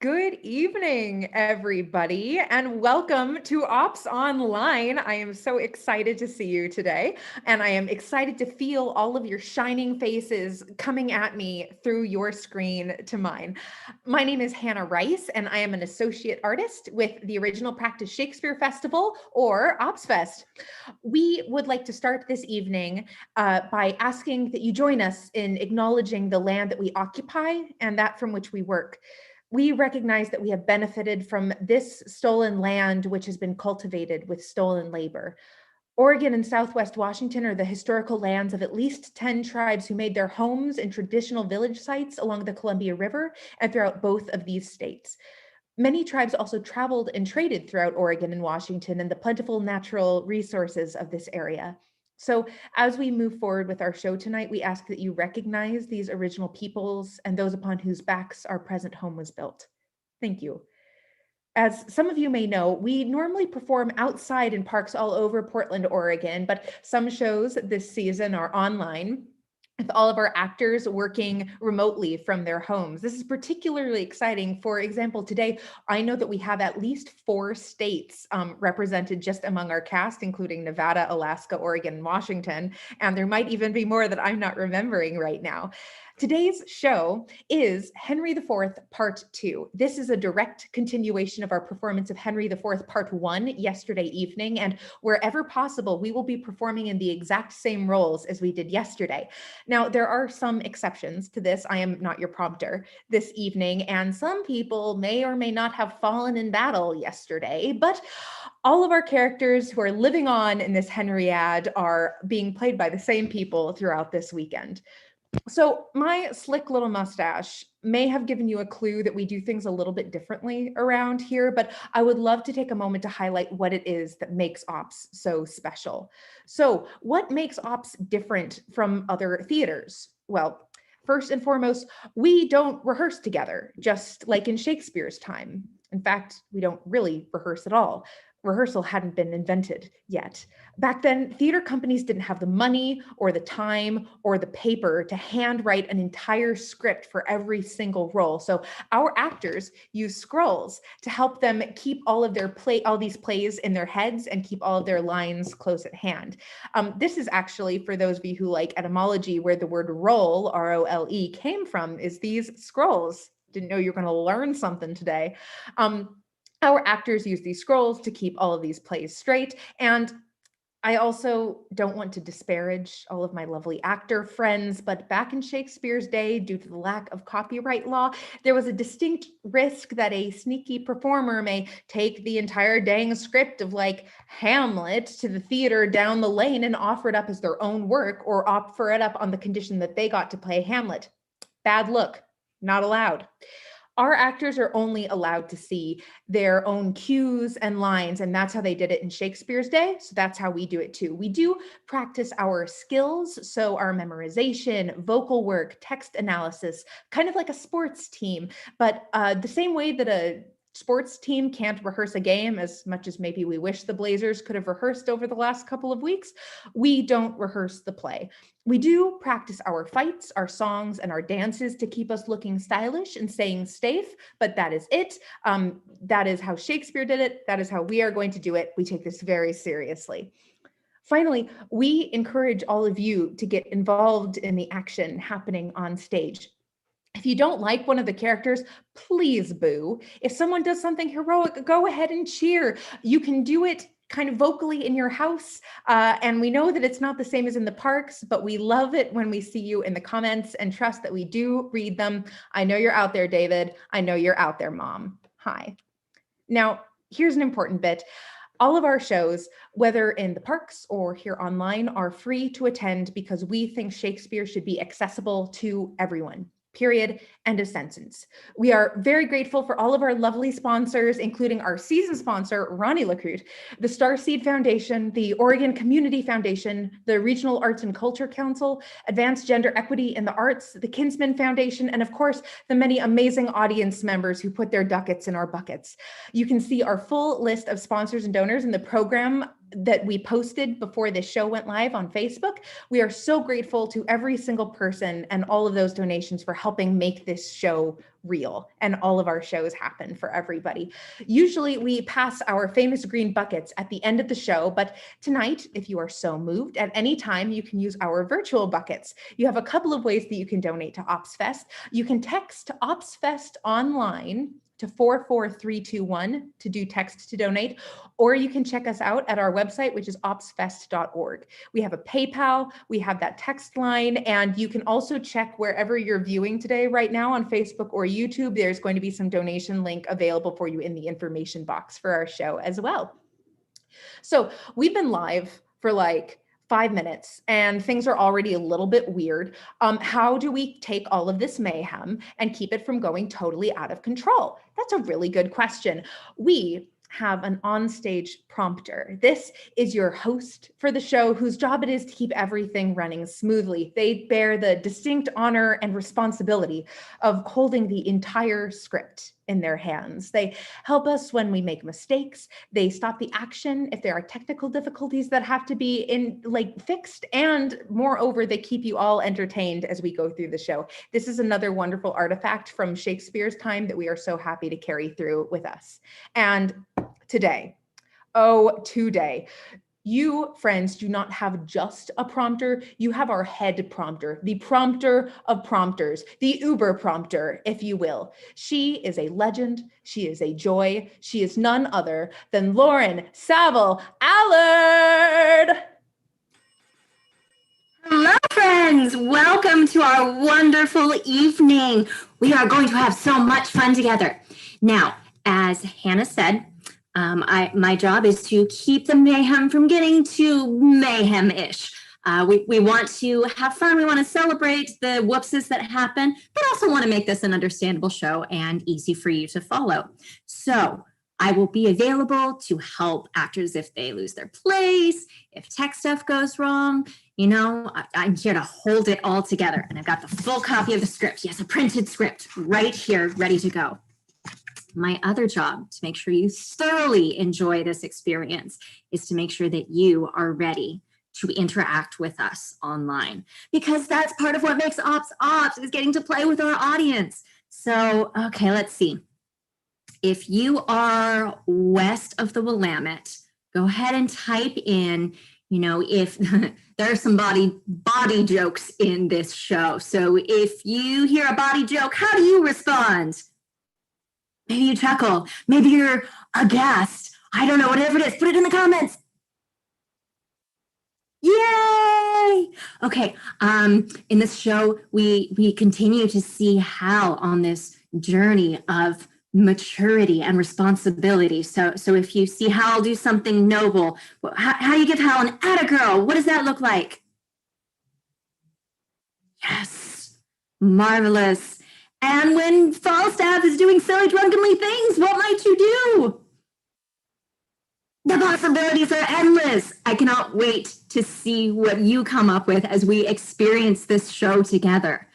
Good evening, everybody, and welcome to Ops Online. I am so excited to see you today, and I am excited to feel all of your shining faces coming at me through your screen to mine. My name is Hannah Rice, and I am an associate artist with the Original Practice Shakespeare Festival, or OpsFest. We would like to start this evening by asking that you join us in acknowledging the land that we occupy and that from which we work. We recognize that we have benefited from this stolen land, which has been cultivated with stolen labor. Oregon and Southwest Washington are the historical lands of at least 10 tribes who made their homes in traditional village sites along the Columbia River and throughout both of these states. Many tribes also traveled and traded throughout Oregon and Washington and the plentiful natural resources of this area. So as we move forward with our show tonight, we ask that you recognize these original peoples and those upon whose backs our present home was built. Thank you. As some of you may know, we normally perform outside in parks all over Portland, Oregon, but some shows this season are online, with all of our actors working remotely from their homes. This is particularly exciting. For example, today, I know that we have at least 4 states represented just among our cast, including Nevada, Alaska, Oregon, and Washington. And there might even be more that I'm not remembering right now. Today's show is Henry IV, Part 2. This is a direct continuation of our performance of Henry IV, Part 1 yesterday evening, and wherever possible, we will be performing in the exact same roles as we did yesterday. Now, there are some exceptions to this. I am not your prompter this evening, and some people may or may not have fallen in battle yesterday, but all of our characters who are living on in this Henriade are being played by the same people throughout this weekend. So my slick little mustache may have given you a clue that we do things a little bit differently around here, but I would love to take a moment to highlight what it is that makes Ops so special. So what makes Ops different from other theaters? Well, first and foremost, we don't rehearse together, just like in Shakespeare's time. In fact, we don't really rehearse at all. Rehearsal hadn't been invented yet. Back then, theater companies didn't have the money or the time or the paper to handwrite an entire script for every single role. So our actors use scrolls to help them keep all these plays in their heads and keep all of their lines close at hand. This is actually, for those of you who like etymology, where the word role, R-O-L-E, came from, is these scrolls. Didn't know you were going to learn something today. Our actors use these scrolls to keep all of these plays straight. And I also don't want to disparage all of my lovely actor friends, but back in Shakespeare's day, due to the lack of copyright law, there was a distinct risk that a sneaky performer may take the entire dang script of like Hamlet to the theater down the lane and offer it up as their own work, or offer it up on the condition that they got to play Hamlet. Bad look, not allowed. Our actors are only allowed to see their own cues and lines, and that's how they did it in Shakespeare's day. So that's how we do it too. We do practice our skills, so our memorization, vocal work, text analysis, kind of like a sports team, but the same way that a sports team can't rehearse a game as much as maybe we wish the Blazers could have rehearsed over the last couple of weeks, we don't rehearse the play. We do practice our fights, our songs, and our dances to keep us looking stylish and staying safe, but that is it. That is how Shakespeare did it. That is how we are going to do it. We take this very seriously. Finally, we encourage all of you to get involved in the action happening on stage. If you don't like one of the characters, please boo. If someone does something heroic, go ahead and cheer. You can do it kind of vocally in your house. And we know that it's not the same as in the parks, but we love it when we see you in the comments and trust that we do read them. I know you're out there, David. I know you're out there, Mom. Hi. Now, here's an important bit. All of our shows, whether in the parks or here online, are free to attend because we think Shakespeare should be accessible to everyone. Period. End of sentence. We are very grateful for all of our lovely sponsors, including our season sponsor, Ronnie Lacroute, the Starseed Foundation, the Oregon Community Foundation, the Regional Arts and Culture Council, Advanced Gender Equity in the Arts, the Kinsman Foundation, and of course, the many amazing audience members who put their ducats in our buckets. You can see our full list of sponsors and donors in the program that we posted before this show went live on Facebook. We are so grateful to every single person and all of those donations for helping make this show real and all of our shows happen for everybody. Usually we pass our famous green buckets at the end of the show, but tonight, if you are so moved at any time, you can use our virtual buckets. You have a couple of ways that you can donate to OpsFest. You can text OpsFest online to 44321 to do text to donate, or you can check us out at our website, which is opsfest.org. We have a PayPal, we have that text line, and you can also check wherever you're viewing today right now on Facebook or YouTube. There's going to be some donation link available for you in the information box for our show as well. So we've been live for like 5 minutes and things are already a little bit weird. How do we take all of this mayhem and keep it from going totally out of control? That's a really good question. We have an onstage prompter. This is your host for the show whose job it is to keep everything running smoothly. They bear the distinct honor and responsibility of holding the entire script in their hands. They help us when we make mistakes. They stop the action if there are technical difficulties that have to be fixed. And moreover, they keep you all entertained as we go through the show. This is another wonderful artifact from Shakespeare's time that we are so happy to carry through with us. And today, you, friends, do not have just a prompter. You have our head prompter, the prompter of prompters, the Uber prompter, if you will. She is a legend. She is a joy. She is none other than Lauren Saville Allard. Hello, friends. Welcome to our wonderful evening. We are going to have so much fun together. Now, as Hannah said, my job is to keep the mayhem from getting too mayhem-ish. We want to have fun. We want to celebrate the whoopses that happen, but also want to make this an understandable show and easy for you to follow. So I will be available to help actors if they lose their place, if tech stuff goes wrong. You know, I'm here to hold it all together. And I've got the full copy of the script. Yes, a printed script right here, ready to go. My other job to make sure you thoroughly enjoy this experience is to make sure that you are ready to interact with us online, because that's part of what makes Ops is getting to play with our audience. So, okay, let's see. If you are west of the Willamette, go ahead and type in, you know, if there are some body jokes in this show. So if you hear a body joke, how do you respond? Maybe you chuckle. Maybe you're aghast. I don't know, whatever it is, put it in the comments. Yay! Okay, in this show, we continue to see Hal on this journey of maturity and responsibility. So if you see Hal do something noble, how do you give Hal an atta girl? What does that look like? Yes, marvelous. And when Falstaff is doing silly, drunkenly things, what might you do? The possibilities are endless. I cannot wait to see what you come up with as we experience this show together.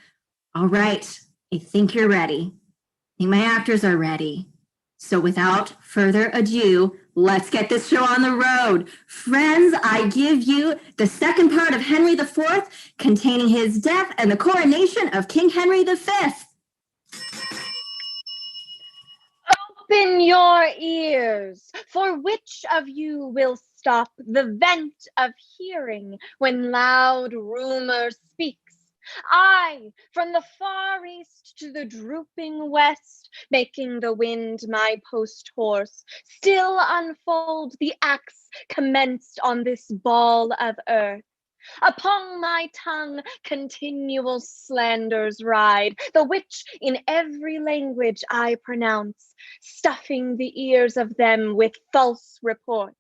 All right, I think you're ready. I think my actors are ready. So without further ado, let's get this show on the road. Friends, I give you the second part of Henry IV, containing his death and the coronation of King Henry V. Open your ears, for which of you will stop the vent of hearing when loud rumor speaks? I, from the far east to the drooping west, making the wind my post horse, still unfold the axe commenced on this ball of earth. Upon my tongue continual slanders ride, the which in every language I pronounce, stuffing the ears of them with false reports.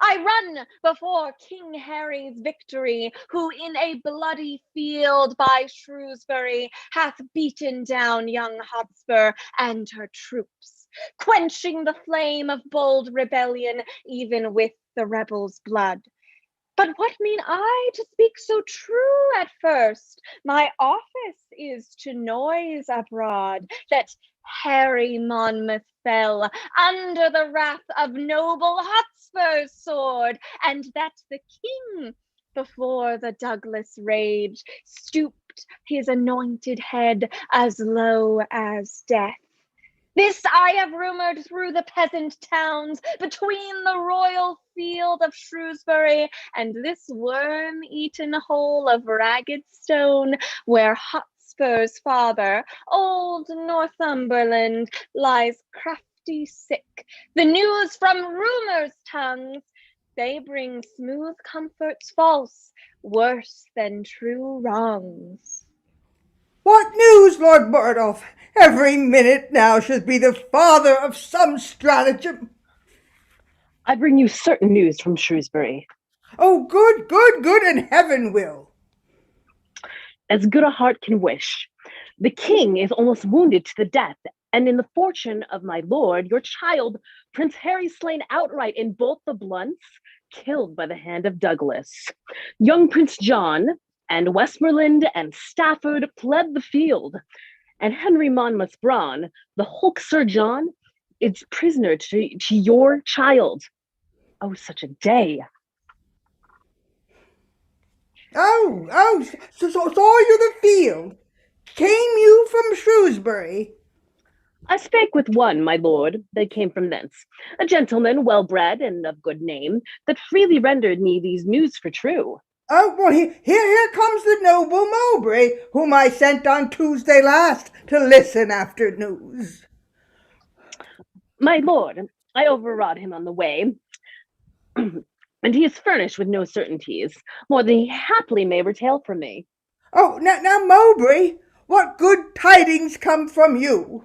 I run before King Harry's victory, who in a bloody field by Shrewsbury hath beaten down young Hotspur and her troops, quenching the flame of bold rebellion even with the rebels' blood. But what mean I to speak so true at first? My office is to noise abroad that Harry Monmouth fell under the wrath of noble Hotspur's sword, and that the king, before the Douglas rage, stooped his anointed head as low as death. This I have rumored through the peasant towns between the royal field of Shrewsbury and this worm-eaten hole of ragged stone where Hotspur's father, old Northumberland, lies crafty sick. The news from rumor's tongues, they bring smooth comforts false, worse than true wrongs. What news, Lord Bardolph? Every minute now should be the father of some stratagem. I bring you certain news from Shrewsbury. Oh, good, and heaven will. As good a heart can wish. The king is almost wounded to the death, and in the fortune of my lord, your child, Prince Harry, slain outright in both the blunts, killed by the hand of Douglas. Young Prince John and Westmoreland and Stafford pled the field, and Henry Monmouth's brawn, the hulk Sir John, is prisoner to your child. Oh, such a day. So saw you the field? Came you from Shrewsbury? I spake with one, my lord, that came from thence, a gentleman well-bred and of good name, that freely rendered me these news for true. Oh, well, here comes the noble Mowbray, whom I sent on Tuesday last to listen after news. My lord, I overwrought him on the way, and he is furnished with no certainties, more than he haply may retail from me. Oh, now, Mowbray, what good tidings come from you?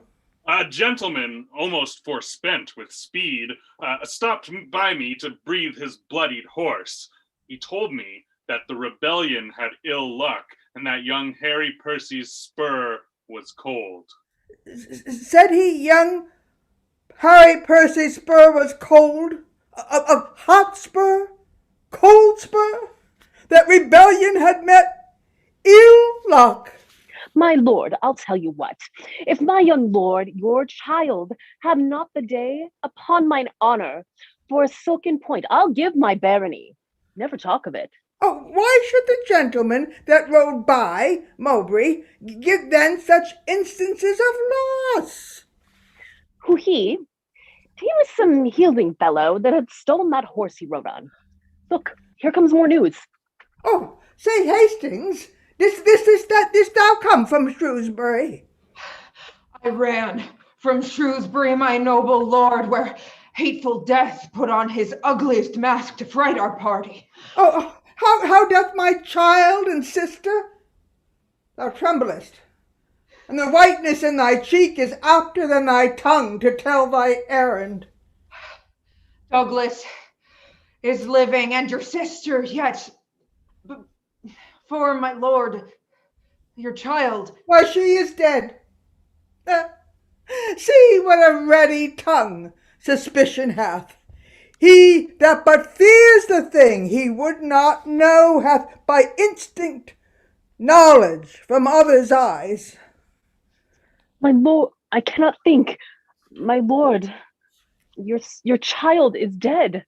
A gentleman, almost forespent with speed, stopped by me to breathe his bloodied horse. He told me that the rebellion had ill luck, and that young Harry Percy's spur was cold. Said he young Harry Percy's spur was cold? A hot spur? Cold spur? That rebellion had met ill luck? My lord, I'll tell you what. If my young lord, your child, have not the day, upon mine honor, for a silken point, I'll give my barony. Never talk of it. Oh, why should the gentleman that rode by, Mowbray, give then such instances of loss? Who he? He was some healing fellow that had stolen that horse he rode on. Look, here comes more news. Oh, say, Hastings, this thou come from Shrewsbury? I ran from Shrewsbury, my noble lord, where hateful death put on his ugliest mask to fright our party. Oh, how doth my child and sister? Thou tremblest, and the whiteness in thy cheek is apter than thy tongue to tell thy errand. Douglas is living, and your sister yet. For my lord, your child. Why, she is dead. See what a ready tongue suspicion hath. He that but fears the thing he would not know hath by instinct knowledge from others' eyes. My lord, I cannot think. My lord, your child is dead.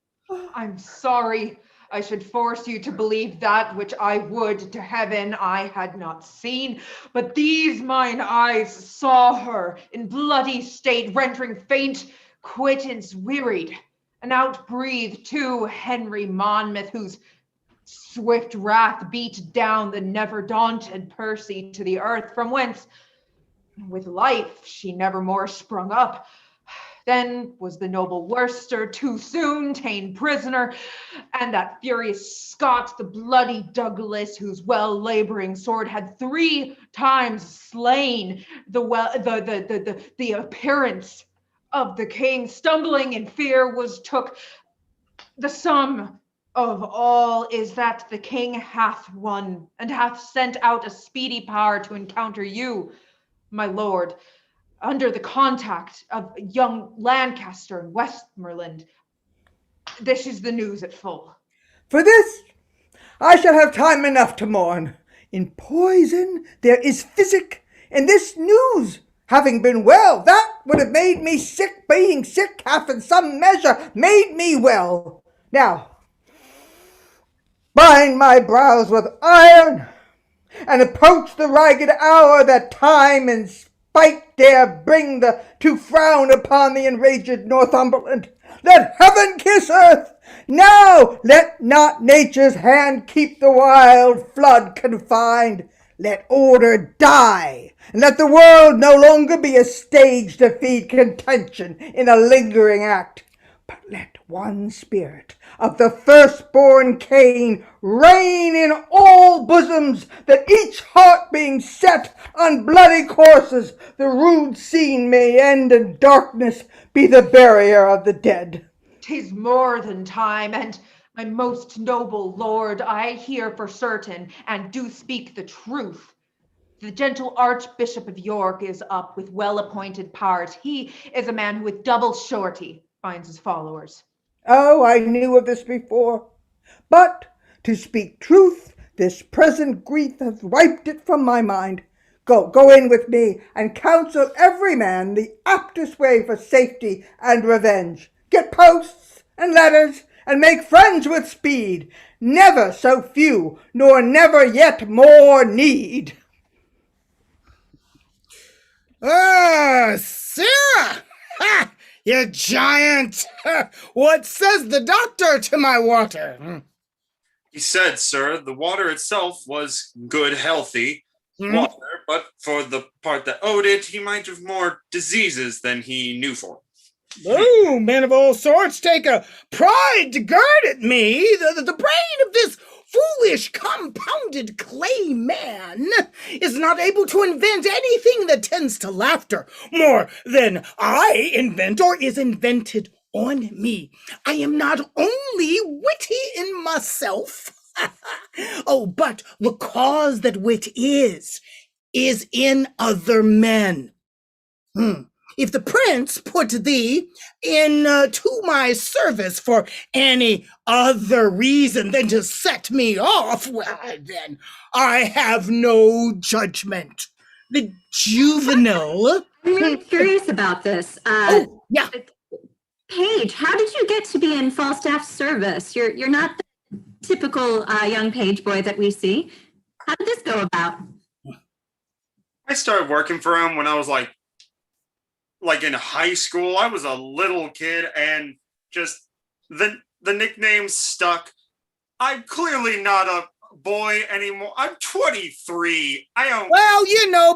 I'm sorry. I should force you to believe that which I would to heaven I had not seen. But these mine eyes saw her in bloody state, rendering faint, quittance wearied, and outbreathed too Henry Monmouth, whose swift wrath beat down the never daunted Percy to the earth, from whence with life she never more sprung up. Then was the noble Worcester too soon ta'en prisoner, and that furious Scot, the bloody Douglas, whose well-laboring sword had 3 times slain the appearance of the king, stumbling in fear was took. The sum of all is that the king hath won, and hath sent out a speedy power to encounter you, my lord, under the contact of young Lancaster and Westmoreland. This is the news at full. For this I shall have time enough to mourn. In poison there is physic. In this news, having been well, that would have made me sick. Being sick hath in some measure made me well. Now, bind my brows with iron, and approach the ragged hour that time and spite dare bring to frown upon the enraged Northumberland. Let heaven kiss earth! Now let not nature's hand keep the wild flood confined. Let order die, and let the world no longer be a stage to feed contention in a lingering act. But let one spirit of the firstborn Cain reign in all bosoms, that each heart being set on bloody courses, the rude scene may end, and darkness be the barrier of the dead. 'Tis more than time, and my most noble lord, I hear for certain, and do speak the truth. The gentle Archbishop of York is up with well-appointed part. He is a man who with double surety finds his followers. Oh, I knew of this before. But, to speak truth, this present grief hath wiped it from my mind. Go in with me, and counsel every man the aptest way for safety and revenge. Get posts and letters, and make friends with speed. Never so few, nor never yet more need. Ah, Sarah! Ha! You giant! What says the doctor to my water? He said, sir, the water itself was good, healthy water, but for the part that owed it, he might have more diseases than he knew for. Oh, men of all sorts take a pride to gird at me. The brain of this foolish, compounded clay man is not able to invent anything that tends to laughter more than I invent or is invented on me. I am not only witty in myself, oh, but the cause that wit is in other men. If the prince put thee in to my service for any other reason than to set me off, well, then I have no judgment. The juvenile. I'm really curious about this. Yeah. Paige, how did you get to be in Falstaff's service? You're not the typical young page boy that we see. How did this go about? I started working for him when I was like in high school. I was a little kid, and just the nickname stuck. I'm clearly not a boy anymore. I'm 23. I don't. Well,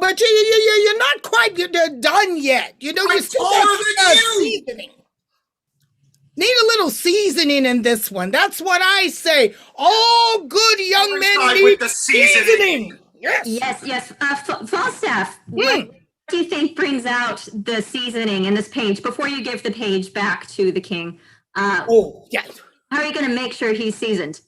but you're not quite done yet. You still got seasoning. Need a little seasoning in this one. That's what I say. All good young men need the seasoning. Yes. Falstaff, what do you think brings out the seasoning in this page before you give the page back to the king? Yeah. How are you going to make sure he's seasoned?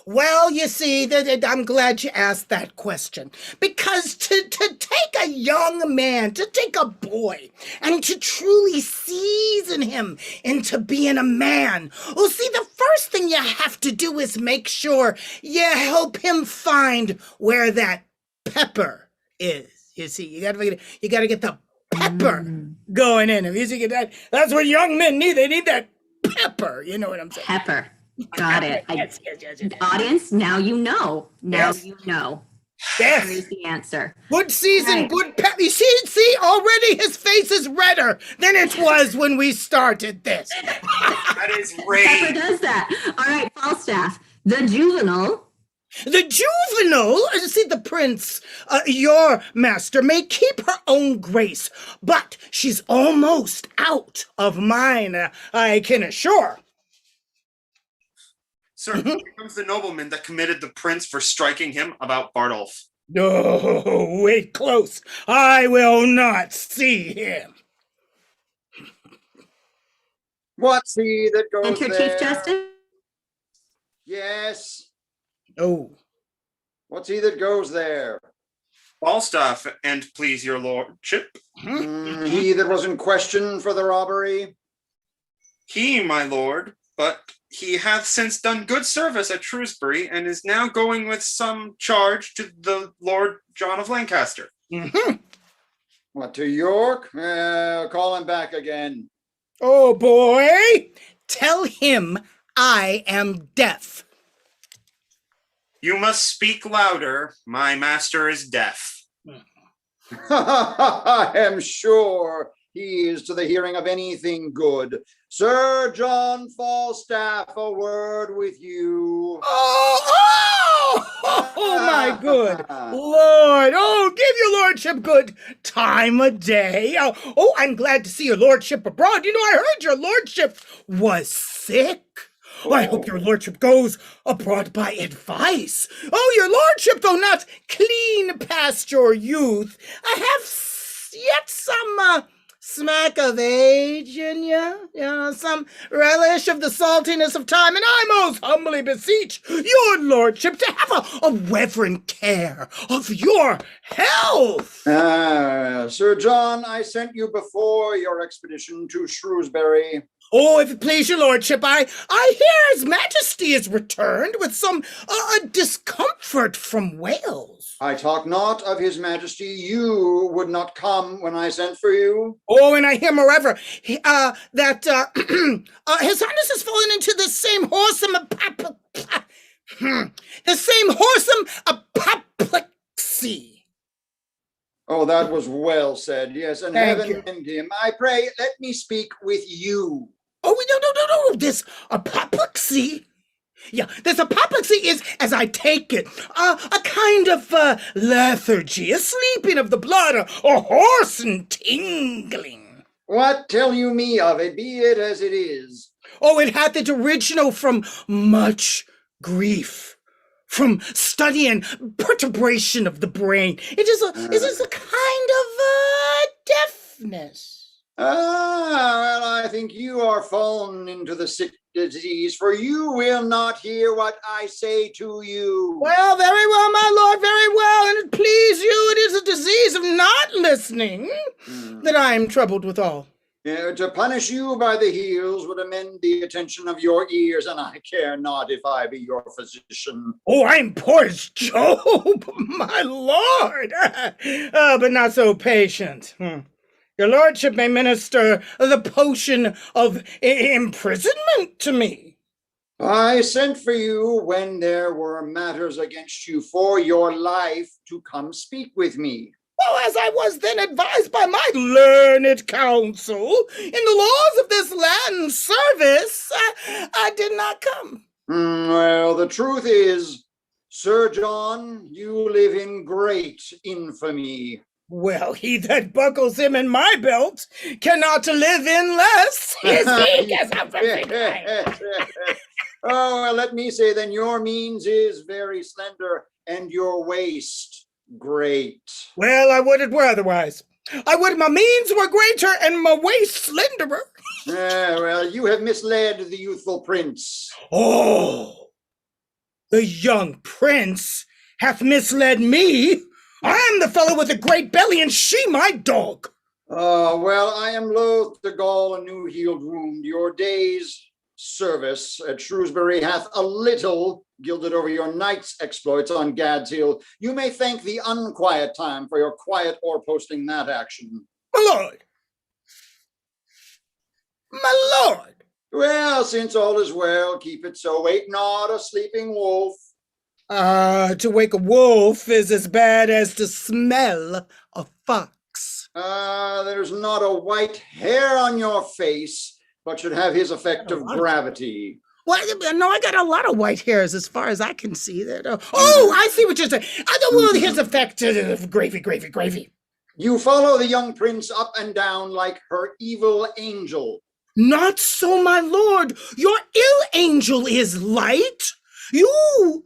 Well, you see, I'm glad you asked that question. Because to take a young man, to take a boy, and to truly season him into being a man, well, see, the first thing you have to do is make sure you help him find where that pepper is. You see, you gotta get the pepper going in him. You see, that's what young men need. They need that pepper. You know what I'm saying? Pepper. Got it. Yes. Audience, now you know. You know. Yes. Here's the answer. Good season, good pepper. You see, already his face is redder than it was when we started this. That is rage. Pepper does that. All right, Falstaff, the juvenile. The juvenile, see, the prince, your master, may keep her own grace, but she's almost out of mine, I can assure. Sir, here comes the nobleman that committed the prince for striking him about Bardolph. Oh, wait close. I will not see him. What's he that goes Enter there? Chief Justice. Yes. Oh. What's he that goes there? Falstaff, and please your lordship. He that was in question for the robbery? He, my lord, but he hath since done good service at Shrewsbury, and is now going with some charge to the Lord John of Lancaster. Mhm. What, to York? Call him back again. Oh boy, tell him I am deaf. You must speak louder. My master is deaf. I am sure he is to the hearing of anything good. Sir John Falstaff, a word with you. Oh, my good Lord. Oh, give your lordship good time of day. Oh, I'm glad to see your lordship abroad. You know, I heard your lordship was sick. Oh, I hope your lordship goes abroad by advice. Oh, your lordship, though not clean past your youth, I have yet some smack of age in you, some relish of the saltiness of time, and I most humbly beseech your lordship to have a reverent care of your health. Sir John, I sent you before your expedition to Shrewsbury. Oh, if it please your lordship, I hear his majesty is returned with some discomfort from Wales. I talk not of his majesty. You would not come when I sent for you. Oh, and I hear moreover that his highness has fallen into the same apoplexy. Oh, that was well said. Yes, and Thank heaven you. mend him. I pray, let me speak with you. Oh, no. This apoplexy. Yeah, this apoplexy is, as I take it, a kind of lethargy, a sleeping of the blood, a hoarse and tingling. What tell you me of it? Be it as it is. Oh, it hath its original from much grief, from study and perturbation of the brain. It is a kind of deafness. Well, I think you are fallen into the sick disease, for you will not hear what I say to you. Well, very well, my lord, very well, and it please you, it is a disease of not listening that I am troubled withal. To punish you by the heels would amend the attention of your ears, and I care not if I be your physician. Oh, I'm poor as Job, my lord, but not so patient. Your lordship may minister the potion of imprisonment to me. I sent for you when there were matters against you for your life to come speak with me. Well, as I was then advised by my learned counsel in the laws of this land service, I did not come. Well, the truth is, Sir John, you live in great infamy. Well, he that buckles him in my belt cannot live in less. Is he? Yes, I'm Oh, well, let me say then, your means is very slender, and your waist great. Well, I would it were otherwise. I would my means were greater and my waist slenderer. Well, you have misled the youthful prince. Oh, the young prince hath misled me. I am the fellow with the great belly, and she my dog. Oh, well, I am loath to gall a new healed wound. Your day's service at Shrewsbury hath a little gilded over your night's exploits on Gad's Hill. You may thank the unquiet time for your quiet o'erposting that action. My lord. My lord. Well, since all is well, keep it so. Wake not a sleeping wolf. To wake a wolf is as bad as to smell a fox. There's not a white hair on your face, but should have his effect of gravity. Well, no, I got a lot of white hairs as far as I can see. That. Oh, I see what you're saying. I don't know his effect of gravy. You follow the young prince up and down like her evil angel. Not so, my lord. Your ill angel is light. You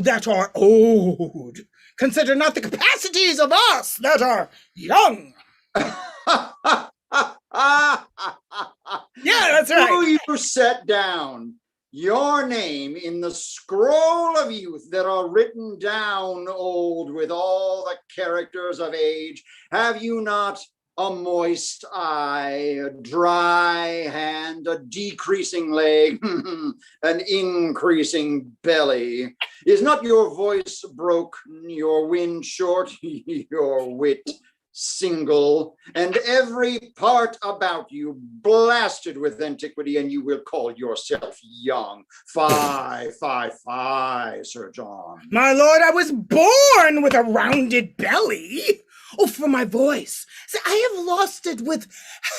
that are old, consider not the capacities of us that are young. Yeah, that's right. Do you set down your name in the scroll of youth that are written down old with all the characters of age? Have you not a moist eye, a dry hand, a decreasing leg, an increasing belly. Is not your voice broke, your wind short, your wit single, and every part about you blasted with antiquity, and you will call yourself young? Fie, fie, fie, Sir John. My lord, I was born with a rounded belly. Oh, for my voice. See, I have lost it with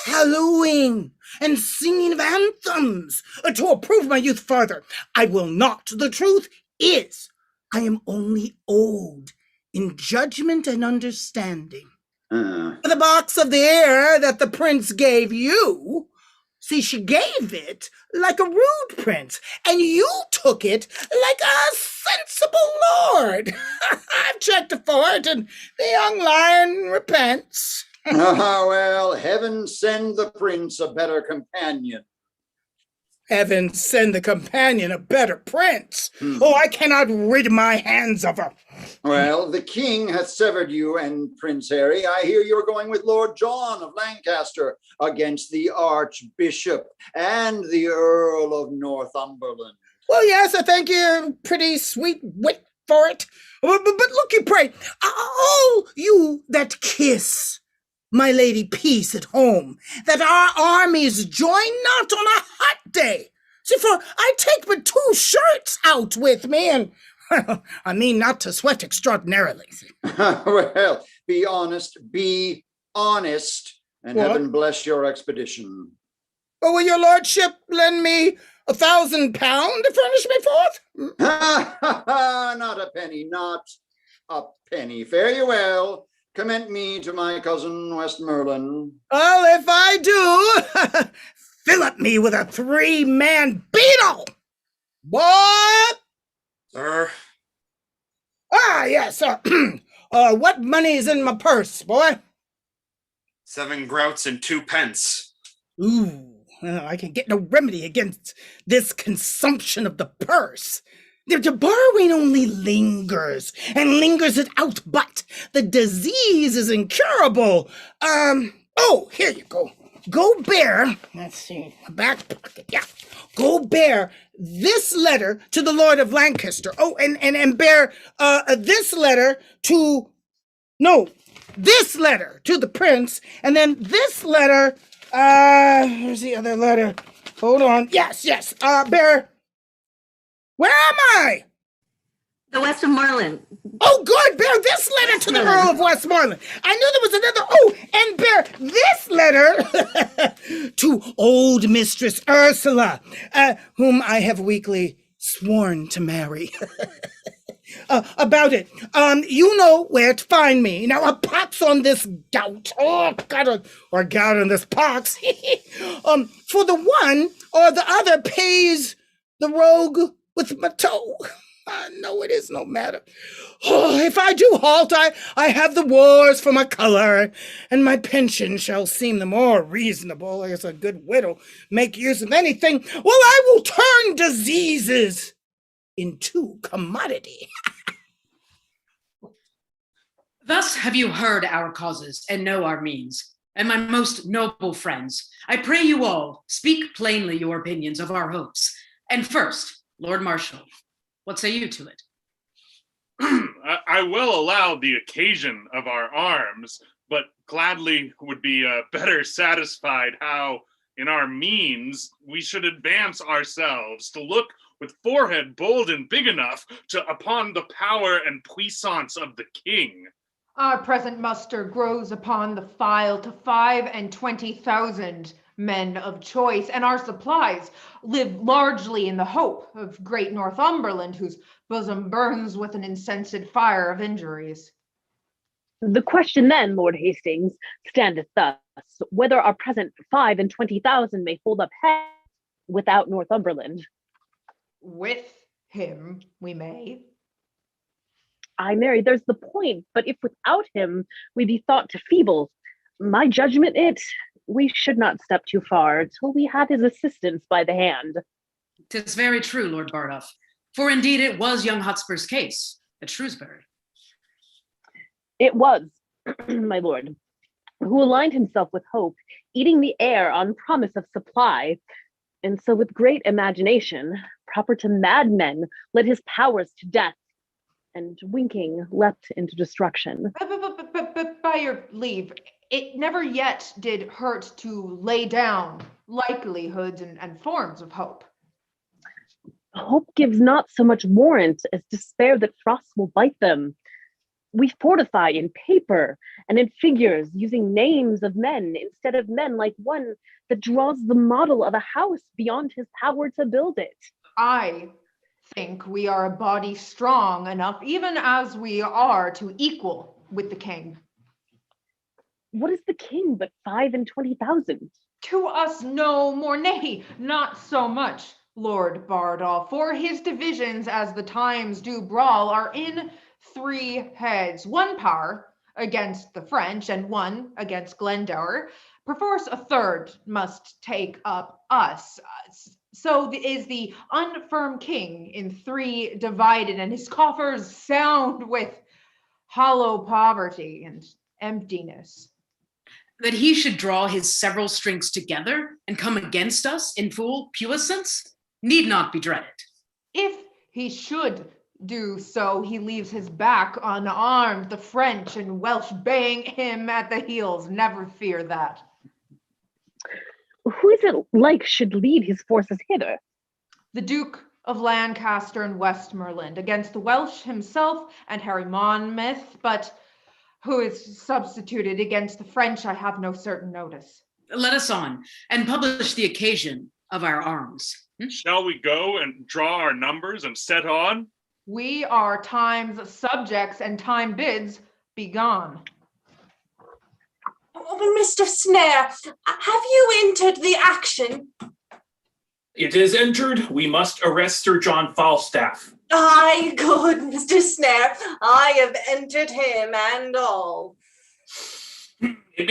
hallooing and singing of anthems to approve my youth further. I will not. The truth is, I am only old in judgment and understanding. The box of the air that the prince gave you, see, she gave it like a rude prince, and you took it like a sensible lord. I've checked for it, and the young lion repents. Well, heaven send the prince a better companion. Heaven send the companion a better prince. Oh, I cannot rid my hands of her. Well, the king hath severed you and Prince Harry. I hear you're going with Lord John of Lancaster against the Archbishop and the Earl of Northumberland. Well, yes, I thank you, pretty sweet wit for it. But look you, pray, all you that kiss my lady peace at home, that our armies join not on a hot day. See, for I take but 2 shirts out with me, and I mean not to sweat extraordinarily. Well, be honest, and what? heaven bless your expedition. Oh, will your lordship lend me £1,000 to furnish me forth? Not a penny, not a penny. Fare you well. Commend me to my cousin Westmoreland. Well, if I do, fill up me with a 3-man beetle. What? Sir? Ah, yes, sir. What money is in my purse, boy? 7 groats and 2 pence. Ooh, I can get no remedy against this consumption of the purse. The borrowing only lingers, and lingers it out, but the disease is incurable. Oh, here you go. Go bear, let's see, back pocket, yeah. Go bear this letter to the Lord of Lancaster. Oh, and bear this letter to, no, this letter to the prince, and then this letter, where's the other letter? Hold on, yes, bear, where am I? The Westmoreland. Oh, good. Bear this letter to the Earl of Westmoreland. I knew there was another. Oh, and bear this letter to old Mistress Ursula, whom I have weekly sworn to marry. About it. You know where to find me. Now, a pox on this gout. Oh, gout on this pox. For the one or the other pays the rogue with my toe. No, it is no matter. Oh, if I do halt, I have the wars for my color, and my pension shall seem the more reasonable, as a good widow make use of anything. Well, I will turn diseases into commodity. Thus have you heard our causes and know our means. And my most noble friends, I pray you all speak plainly your opinions of our hopes. And first, Lord Marshal, what say you to it? I will allow the occasion of our arms, but gladly would be better satisfied how, in our means, we should advance ourselves to look with forehead bold and big enough to upon the power and puissance of the king. Our present muster grows upon the file to 25,000 men of choice, and our supplies live largely in the hope of great Northumberland, whose bosom burns with an incensed fire of injuries. The question then, Lord Hastings, standeth thus, whether our present 25,000 may hold up head without Northumberland. With him we may. Ay, Mary, there's the point, but if without him we be thought to feeble, my judgment we should not step too far till we had his assistance by the hand. 'Tis very true, Lord Bardolph, for indeed it was young Hotspur's case at Shrewsbury. It was, my lord. who aligned himself with hope, eating the air on promise of supply. And so with great imagination, proper to madmen, led his powers to death, and winking leapt into destruction. But by your leave, it never yet did hurt to lay down likelihoods and forms of hope. Hope gives not so much warrant as despair that frost will bite them. We fortify in paper and in figures, using names of men instead of men, like one that draws the model of a house beyond his power to build it. I think we are a body strong enough, even as we are, to equal with the king. What is the king but 25,000? To us no more, nay, not so much, Lord Bardolph, for his divisions, as the times do brawl, are in 3 heads, one power against the French and one against Glendower. Perforce a third must take up us. So is the unfirm king in 3 divided, and his coffers sound with hollow poverty and emptiness. That he should draw his several strings together and come against us in full puissance need not be dreaded. If he should do so, he leaves his back unarmed, the French and Welsh baying him at the heels. Never fear that. Who is it like should lead his forces hither? The Duke of Lancaster and Westmoreland, against the Welsh himself and Harry Monmouth, but who is substituted against the French, I have no certain notice. Let us on, and publish the occasion of our arms. Shall we go and draw our numbers and set on? We are time's subjects, and time bids be gone. Oh, Mr. Snare, have you entered the action? It is entered. We must arrest Sir John Falstaff. Aye, good, Mr. Snare. I have entered him and all. It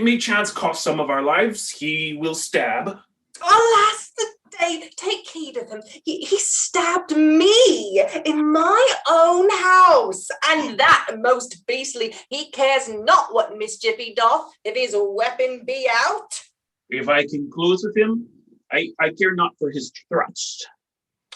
may chance cost some of our lives. He will stab. Alas, the day, take heed of him. He stabbed me in my own house, and that most beastly. He cares not what mischief he doth, if his weapon be out. If I can close with him, I care not for his thrust.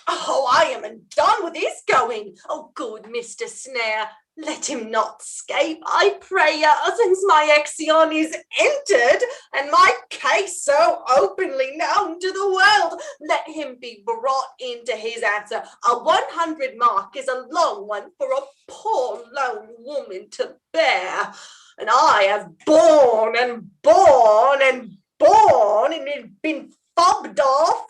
Oh, I am undone with his going. Oh, good Mr. Snare, let him not scape, I pray you, since my Exion is entered, and my case so openly known to the world. Let him be brought into his answer. A 100 mark is a long one for a poor lone woman to bear. And I have borne and borne and borne, and it been fobbed off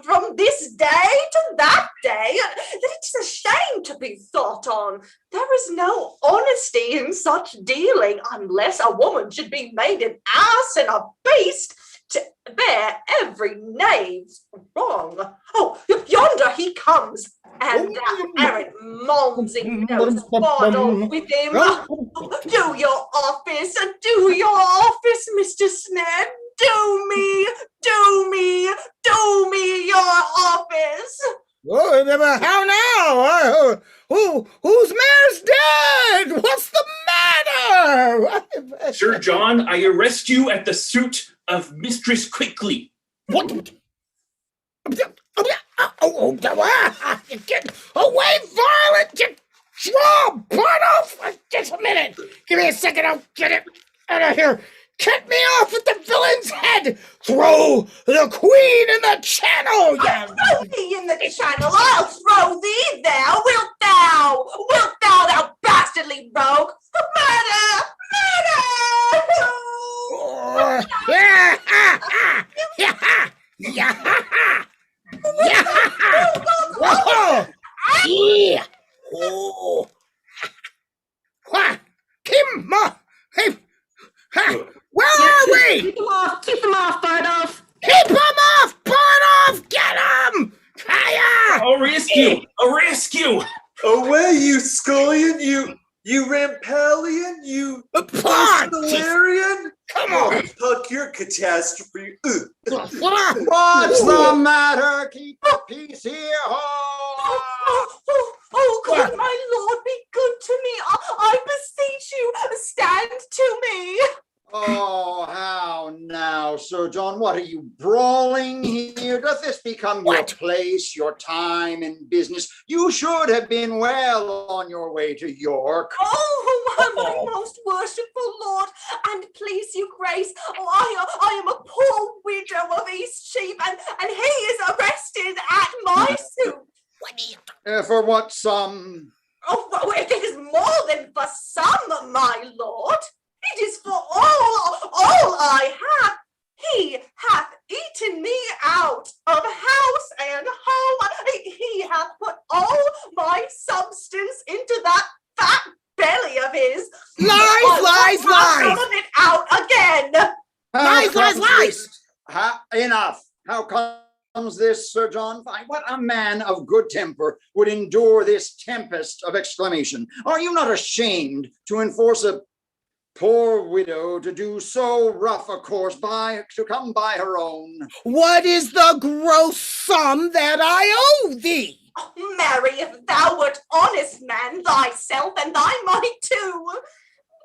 from this day to that day, that it's a shame to be thought on. There is no honesty in such dealing, unless a woman should be made an ass and a beast to bear every knave's wrong. Oh, yonder he comes, and that errant Malmsey knows Bardolph with him. Do your office, Mr. Snare. Do me your office. Oh, how now? Whose mare's dead? What's the matter? Sir John, I arrest you at the suit of Mistress Quickly. What? Get away, varlet! Draw, Bardolph! Just a minute. Give me a second. I'll get it out of here. Cut me off at the villain's head! Throw the queen in the channel! I'll throw thee in the channel! I'll throw thee there! Wilt thou, thou bastardly rogue? Murder! Kim! Where are we? Keep them off, Bardolph. Keep them off, Bardolph! Get them! Hiya! A rescue! Away, you scullion! You Rampellion! You Solarian! Come on! Puck your catastrophe! What's the matter? Keep the peace here! Oh, good my lord, be good to me. I beseech you, stand to. John, what are you brawling here? Does this become your place, your time in business? You should have been well on your way to York. Oh, my most worshipful lord, and please your grace, I am a poor widow of Eastcheap, and he is arrested at my suit. For what sum? Oh, well, it is more than for some, my lord. It is for all I have. He hath eaten me out of house and home. He hath put all my substance into that fat belly of his. Lies! Some of it out again. Lies! Enough. How comes this, Sir John? What a man of good temper would endure this tempest of exclamation. Are you not ashamed to enforce a poor widow to do so rough a course to come by her own? What is the gross sum that I owe thee? Oh, marry, if thou wert honest man thyself, and thy money too,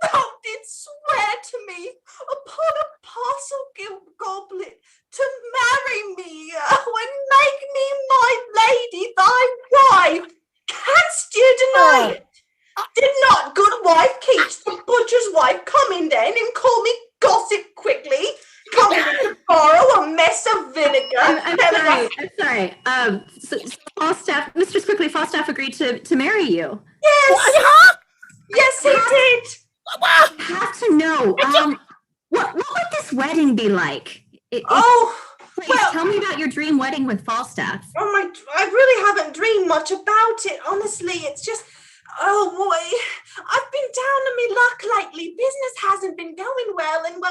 thou didst swear to me upon a parcel goblet to marry me and make me my lady thy wife. Canst you deny it? Did not good wife Keats, the butcher's wife, come in then and call me gossip quickly? Come in to borrow a mess of vinegar. I'm sorry. So Falstaff, Mistress Quickly, Falstaff agreed to marry you. Yes. Yes, he did. I have to know. What would this wedding be like? Please tell me about your dream wedding with Falstaff. Oh I really haven't dreamed much about it. Honestly, it's just. Oh boy, I've been down on me luck lately. Business hasn't been going well, and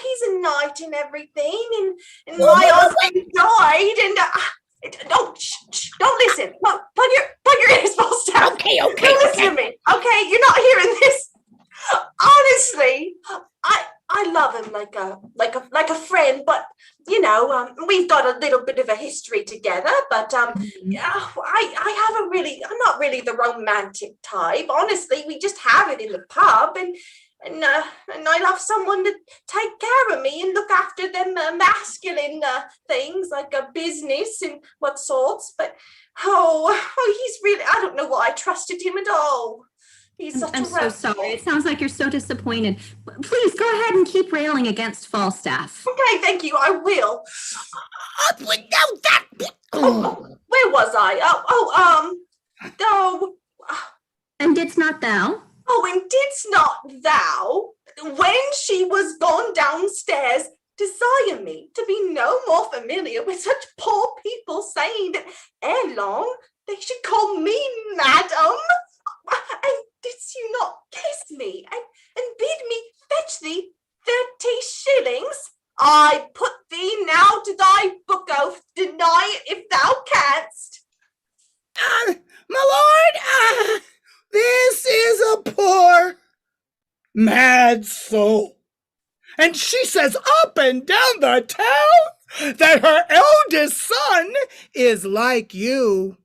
he's a knight and everything, and my husband died, and don't listen. Plug your ears, Falstaff. Okay. Don't listen to me. Okay, you're not hearing this. Honestly, I love him like a friend, but we've got a little bit of a history together. But I'm not really the romantic type. Honestly, we just have it in the pub, and I love someone to take care of me and look after them masculine things like a business and what sorts. But he's really, I don't know why I trusted him at all. I'm so sorry. It sounds like you're so disappointed. Please go ahead and keep railing against Falstaff. Okay, thank you. I will. Where was I? And didst not thou? Oh, and didst not thou, when she was gone downstairs, desire me to be no more familiar with such poor people, saying that ere long they should call me madam? And didst you not kiss me and bid me fetch thee 30 shillings? I put thee now to thy book oath. Deny it if thou canst. My lord, this is a poor, mad soul. And she says up and down the town that her eldest son is like you.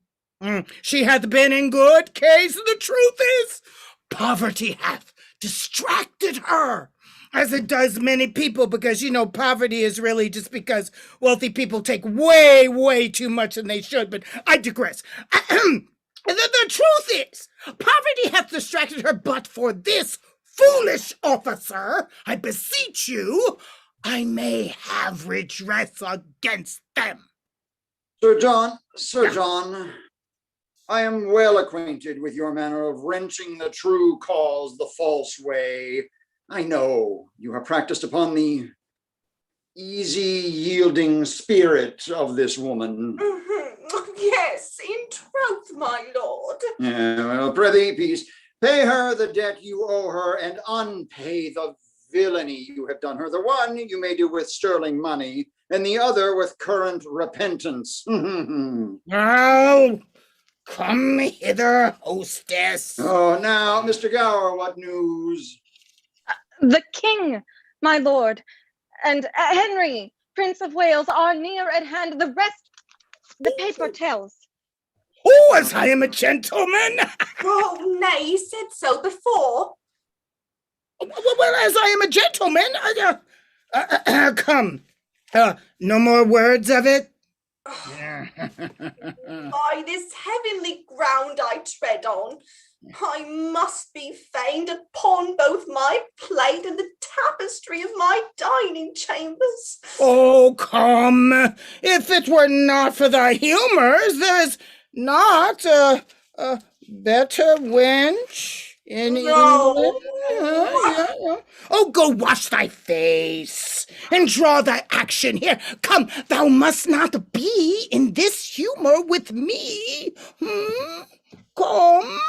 She hath been in good case, and the truth is, poverty hath distracted her, as it does many people, because, poverty is really just because wealthy people take way, way too much than they should, but I digress. The truth is, poverty hath distracted her, but for this foolish officer, I beseech you, I may have redress against them. Sir John, I am well acquainted with your manner of wrenching the true cause the false way. I know you have practiced upon the easy yielding spirit of this woman. Yes, in truth, my lord. Well, prithee, peace. Pay her the debt you owe her, and unpay the villainy you have done her. The one you may do with sterling money, and the other with current repentance. Now, come hither, hostess. Oh, now, Mr. Gower, what news? The king, my lord, and Henry, Prince of Wales, are near at hand. The rest, the paper tells. Oh, as I am a gentleman. Oh, nay, he said so before. Well, as I am a gentleman, come. No more words of it? By this heavenly ground I tread on, I must be fain to pawn both my plate and the tapestry of my dining chambers. Oh, come! If it were not for thy humours, there is not a better wench in England. Yeah. Oh, go wash thy face and draw thy action here. Come, thou must not be in this humour with me. Come.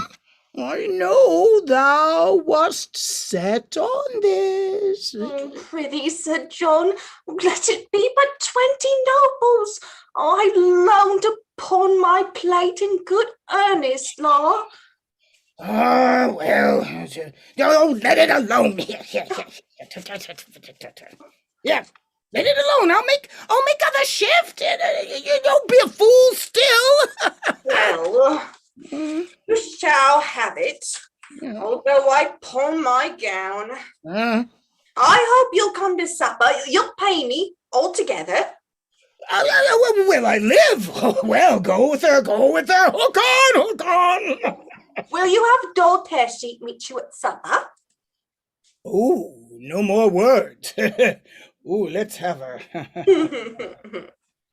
I know thou wast set on this. Oh, prithee, Sir John, let it be but 20 nobles. I loan to pawn my plate in good earnest, law. Ah, well, let it alone. Here. Yeah, let it alone. I'll make other shift. Don't be a fool still. Well, you shall have it. Although I pawn my gown. I hope you'll come to supper. You'll pay me altogether. Will I live? Oh, well, go with her. Hook on. Will you have Dorothy meet you at supper? Oh, no more words. Oh, let's have her.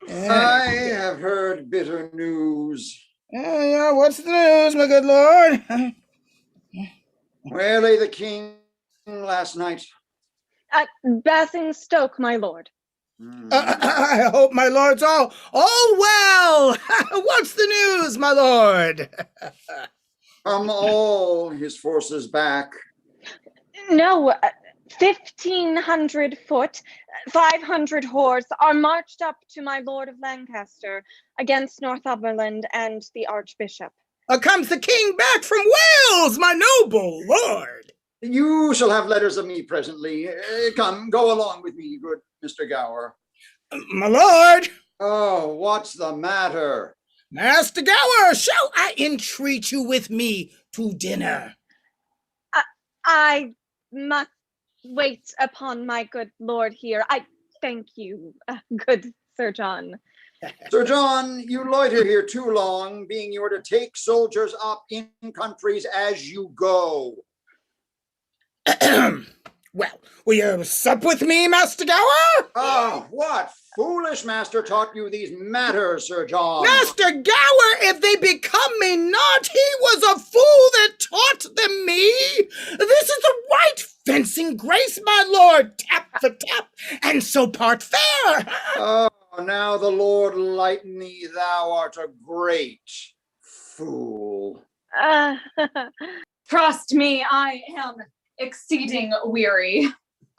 I have heard bitter news. Yeah, what's the news, my good lord? Where lay the king last night? At Basingstoke, my lord. I hope my lord's all well. What's the news, my lord? Come all his forces back? No, 1,500 foot, 500 horse are marched up to my lord of Lancaster against Northumberland and the archbishop. Comes the king back from Wales, my noble lord. You shall have letters of me presently. Come, go along with me, good Mr. Gower. My lord. Oh, what's the matter? Master Gower, shall I entreat you with me to dinner? I must wait upon my good lord here. I thank you, good Sir John. Sir John, you loiter here too long, being you are to take soldiers up in countries as you go. Well, will you sup with me, Master Gower? Oh, what foolish master taught you these matters, Sir John? Master Gower, if they become me not, he was a fool that taught them me. This is the right fencing grace, my lord. Tap for tap, and so part fair. Oh, now the Lord lighten thee, thou art a great fool. Trust me, I am exceeding weary.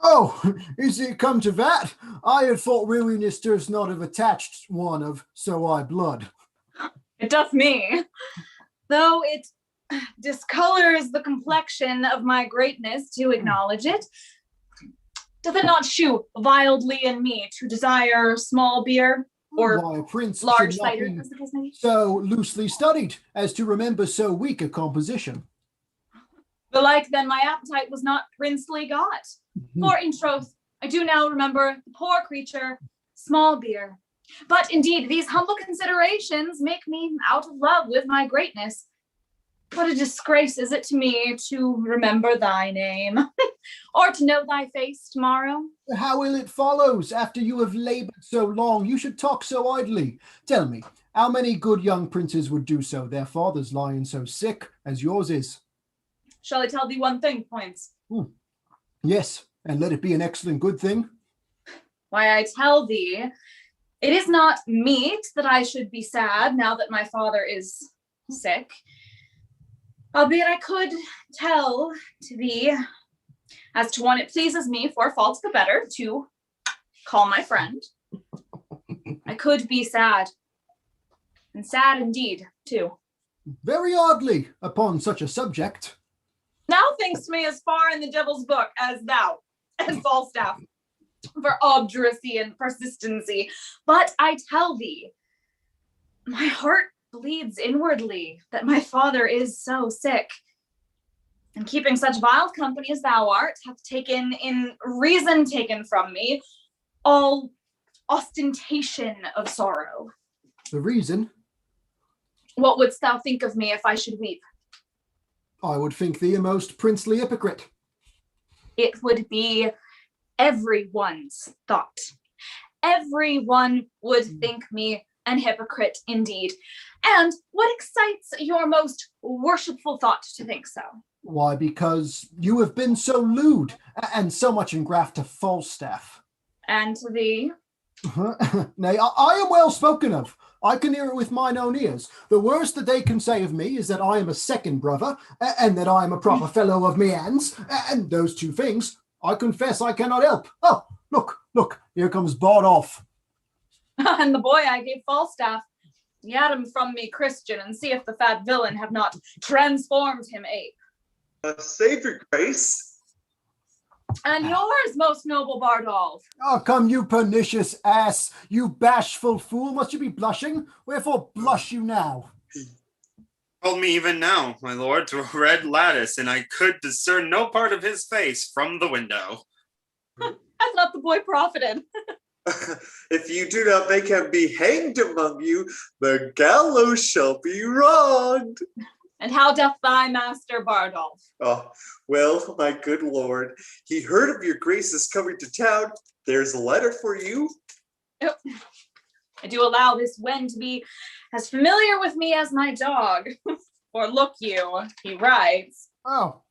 Oh, is it come to that? I had thought weariness does not have attached one of so I blood. It doth me, though it discolors the complexion of my greatness to acknowledge it. Doth it not shew wildly in me to desire small beer or Why, a prince large should not cider, be as the case may be? so loosely studied as to remember so weak a composition. Belike then my appetite was not princely got. For in troth, I do now remember the poor creature, small beer. But indeed, these humble considerations make me out of love with my greatness. What a disgrace is it to me to remember thy name, or to know thy face tomorrow? How ill it follows, after you have labored so long, you should talk so idly. Tell me, how many good young princes would do so, their fathers lying so sick as yours is? Shall I tell thee one thing, Points? Yes, and let it be an excellent good thing. Why, I tell thee, it is not meet that I should be sad now that my father is sick. Albeit I could tell to thee, as to one it pleases me for faults the better to call my friend. I could be sad, and sad indeed, too. Very oddly, upon such a subject. Now thinkst me as far in the devil's book as thou, and Falstaff, for obduracy and persistency. But I tell thee, my heart bleeds inwardly that my father is so sick. And keeping such vile company as thou art, hath taken in reason taken from me all ostentation of sorrow. The reason? What wouldst thou think of me if I should weep? I would think thee a most princely hypocrite. It would be everyone's thought. Everyone would think me an hypocrite indeed. And what excites your most worshipful thought to think so? Why, because you have been so lewd, and so much engraft to Falstaff. And to thee? Nay, I am well spoken of. I can hear it with mine own ears. The worst that they can say of me is that I am a second brother, and that I am a proper fellow of me hands, and those two things I confess I cannot help. Oh, look, here comes Bardolph. And the boy I gave Falstaff. Get him from me, Christian, and see if the fat villain have not transformed him ape. Save your grace. And yours, most noble Bardolph. Oh, come, you pernicious ass, you bashful fool, must you be blushing? Wherefore blush you now? Told me even now, my lord, through a red lattice, and I could discern no part of his face from the window. I thought the boy profited. If you do not make him be hanged among you, the gallows shall be wronged. And how doth thy master Bardolph? Oh, well, my good lord, he heard of your grace's coming to town. There's a letter for you. Oh, I do allow this wen to be as familiar with me as my dog. For look you, he writes. Oh,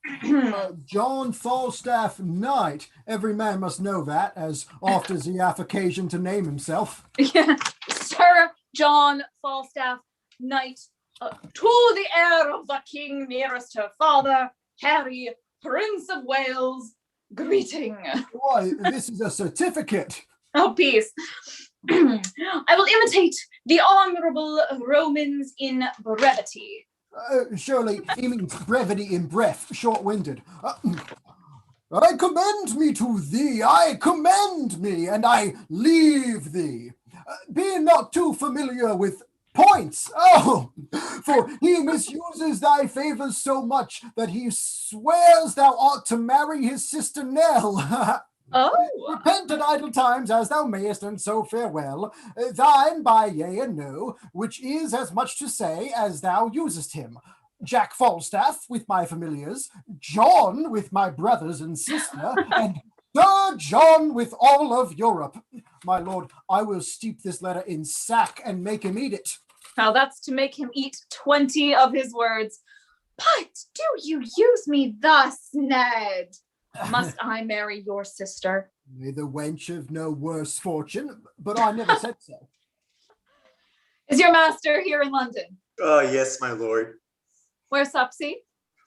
John Falstaff, Knight. Every man must know that, as oft as he hath occasion to name himself. Yeah. Sir John Falstaff, Knight, to the heir of the king nearest her father, Harry, Prince of Wales, greeting. Why, this is a certificate. Oh, peace. I will imitate the honorable Romans in brevity. Surely he means brevity in breath, short-winded. I commend me to thee, I commend me, and I leave thee. Be not too familiar with points. Oh, for he misuses thy favors so much that he swears thou ought to marry his sister Nell. Oh. Repent at idle times as thou mayest, and so farewell. Thine by yea and no, which is as much to say as thou usest him. Jack Falstaff with my familiars, John with my brothers and sister, and Sir John with all of Europe. My lord, I will steep this letter in sack and make him eat it. Now that's to make him eat 20 of his words. But do you use me thus, Ned? Must I marry your sister? May the wench have no worse fortune, but I never said so. Is your master here in London? Yes, my lord. Where's Supsy?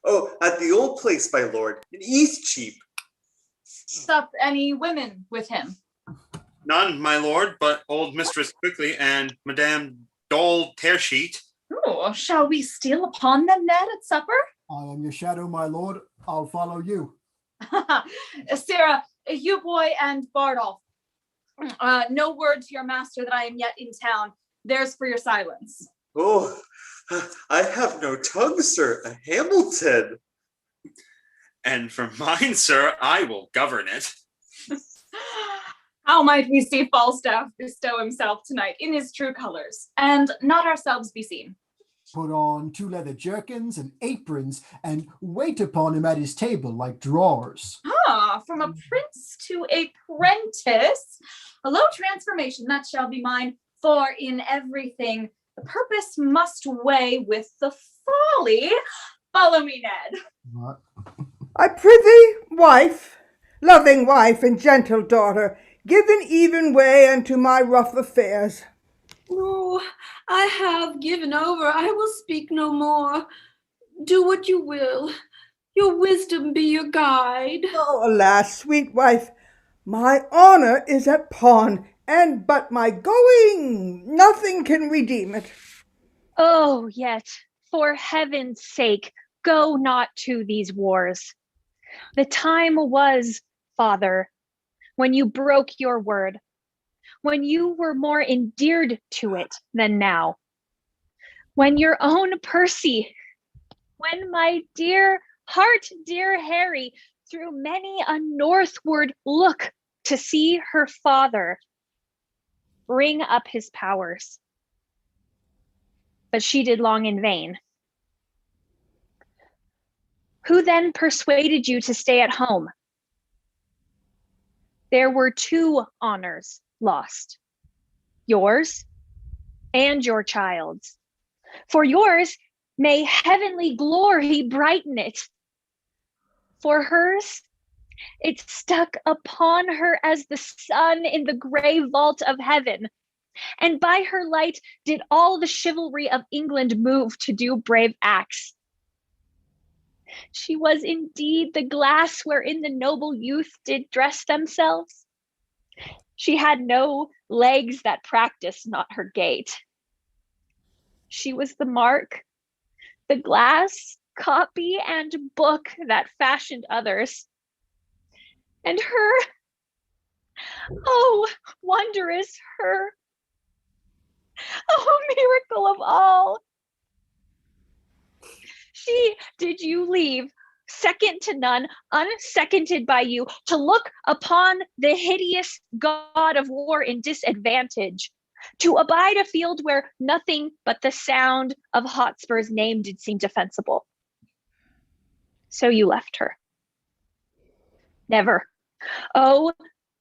Oh, at the old place, my lord, in Eastcheap. Sup any women with him? None, my lord, but old Mistress Quickly and Madame Dole Tearsheet. Oh, shall we steal upon them, Ned, at supper? I am your shadow, my lord. I'll follow you. Sarah, you boy and Bardolph. No word to your master that I am yet in town. There's for your silence. Oh, I have no tongue, sir. A Hamilton. And for mine, sir, I will govern it. How might we see Falstaff bestow himself tonight in his true colors, and not ourselves be seen? Put on 2 leather jerkins and aprons, and wait upon him at his table like drawers. Ah, from a prince to a prentice. A low transformation, that shall be mine, for in everything the purpose must weigh with the folly. Follow me, Ned. What? I prithee, wife, loving wife and gentle daughter, give an even way unto my rough affairs. No, I have given over. I will speak no more. Do what you will. Your wisdom be your guide. Oh, alas, sweet wife, my honor is at pawn, and but my going, nothing can redeem it. Oh, yet, for heaven's sake, go not to these wars. The time was, Father, when you broke your word, when you were more endeared to it than now, when your own Percy, when my dear heart, dear Harry, threw many a northward look to see her father, bring up his powers. But she did long in vain. Who then persuaded you to stay at home? There were 2 honors lost, yours and your child's. For yours, may heavenly glory brighten it. For hers, it stuck upon her as the sun in the gray vault of heaven. And by her light did all the chivalry of England move to do brave acts. She was indeed the glass wherein the noble youth did dress themselves. She had no legs that practiced not her gait. She was the mark, the glass, copy, and book that fashioned others. And her, oh, wondrous her, oh, miracle of all. She did you leave, second to none, unseconded by you, to look upon the hideous god of war in disadvantage, to abide a field where nothing but the sound of Hotspur's name did seem defensible. So you left her. Never, oh,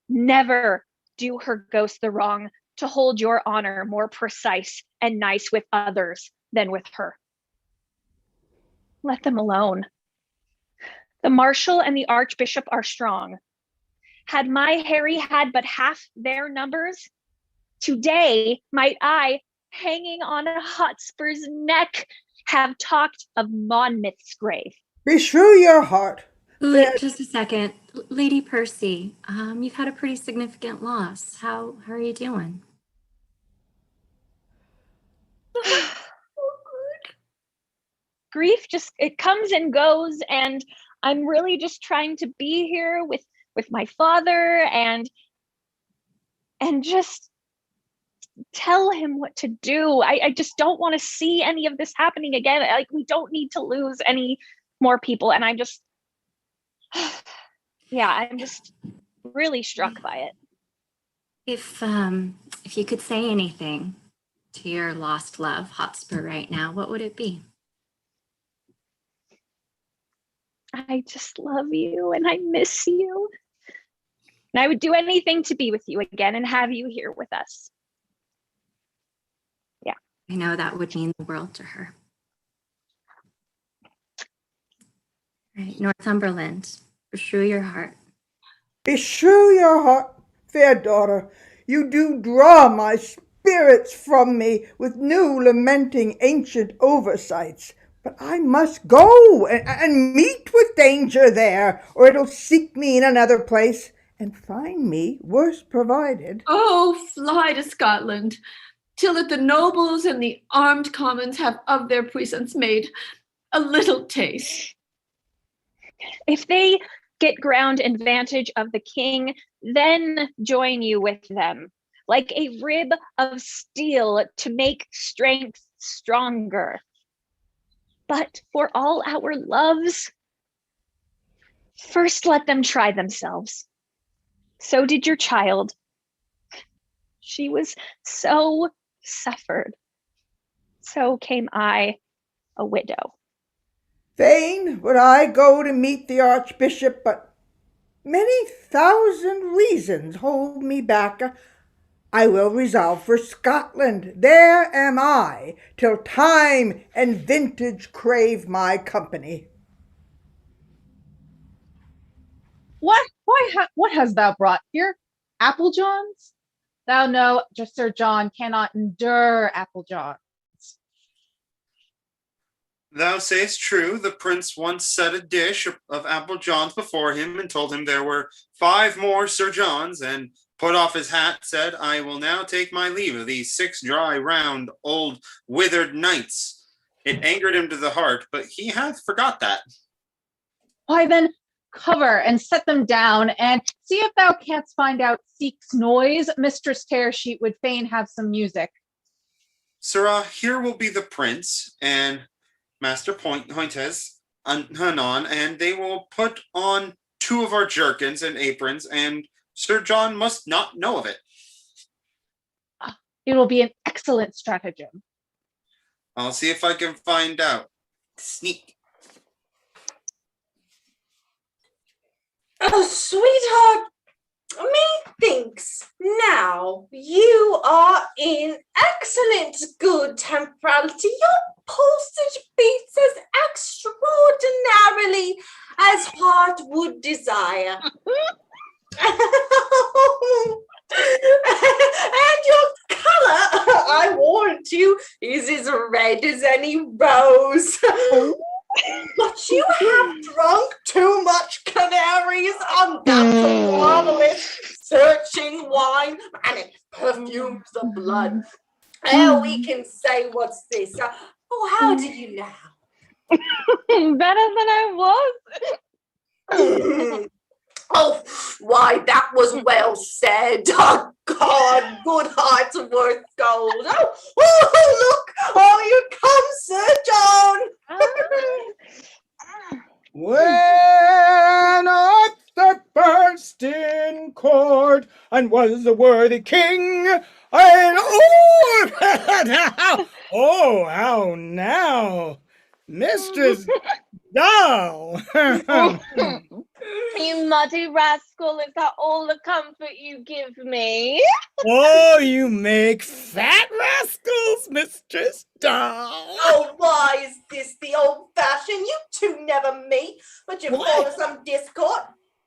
never do her ghost the wrong to hold your honor more precise and nice with others than with her. Let them alone. The marshal and the archbishop are strong. Had my Harry had but half their numbers, today might I, hanging on a Hotspur's neck, have talked of Monmouth's grave. Beshrew your heart. Just a second. Lady Percy, you've had a pretty significant loss. How are you doing? Grief just, it comes and goes, and I'm really just trying to be here with my father and just tell him what to do. I just don't want to see any of this happening again. Like, we don't need to lose any more people, and I'm just yeah, I'm just really struck by it. If you could say anything to your lost love, Hotspur, right now, what would it be? I just love you and I miss you. And I would do anything to be with you again and have you here with us. Yeah. I know that would mean the world to her. Right, Northumberland, beshrew your heart. Beshrew your heart, fair daughter. You do draw my spirits from me with new lamenting ancient oversights. But I must go and meet with danger there, or it'll seek me in another place and find me worse provided. Oh, fly to Scotland, till that the nobles and the armed commons have of their puissance made a little taste. If they get ground and vantage of the king, then join you with them, like a rib of steel to make strength stronger. But for all our loves, first let them try themselves. So did your child. She was so suffered. So came I, a widow. Fain would I go to meet the archbishop, but many thousand reasons hold me back. I will resolve for Scotland. There am I, till time and vintage crave my company. What hast thou brought here? Applejohns? Thou know, Sir John cannot endure Applejohns. Thou sayest true. The prince once set a dish of Applejohns before him and told him there were 5 more Sir Johns, and put off his hat, said, I will now take my leave of these 6 dry, round, old, withered knights. It angered him to the heart, but he hath forgot that. Why then, cover and set them down, and see if thou canst find out Seek's noise. Mistress Tearsheet would fain have some music. Sirrah, here will be the prince and Master Pointes anon, and they will put on 2 of our jerkins and aprons, and Sir John must not know of it. It will be an excellent stratagem. I'll see if I can find out. Sneak. Oh, sweetheart, methinks now you are in excellent good temporality. Your postage beats as extraordinarily as heart would desire. And your color, I warrant you, is as red as any rose. But you have drunk too much canaries on that marvelous searching wine, and it perfumes the blood. Oh, we can say, what's this? Oh, how do you now? Better than I was. Oh, why, that was well said. Oh, God, good heart's worth gold. Oh, look, oh, here comes Sir John. When Arthur burst in court and was a worthy king, and oh, how now, Mistress Doll. You muddy rascal, is that all the comfort you give me? Oh, you make fat rascals, Mistress Doll. Oh, why is this the old fashion? You two never meet, but you fall in some discord.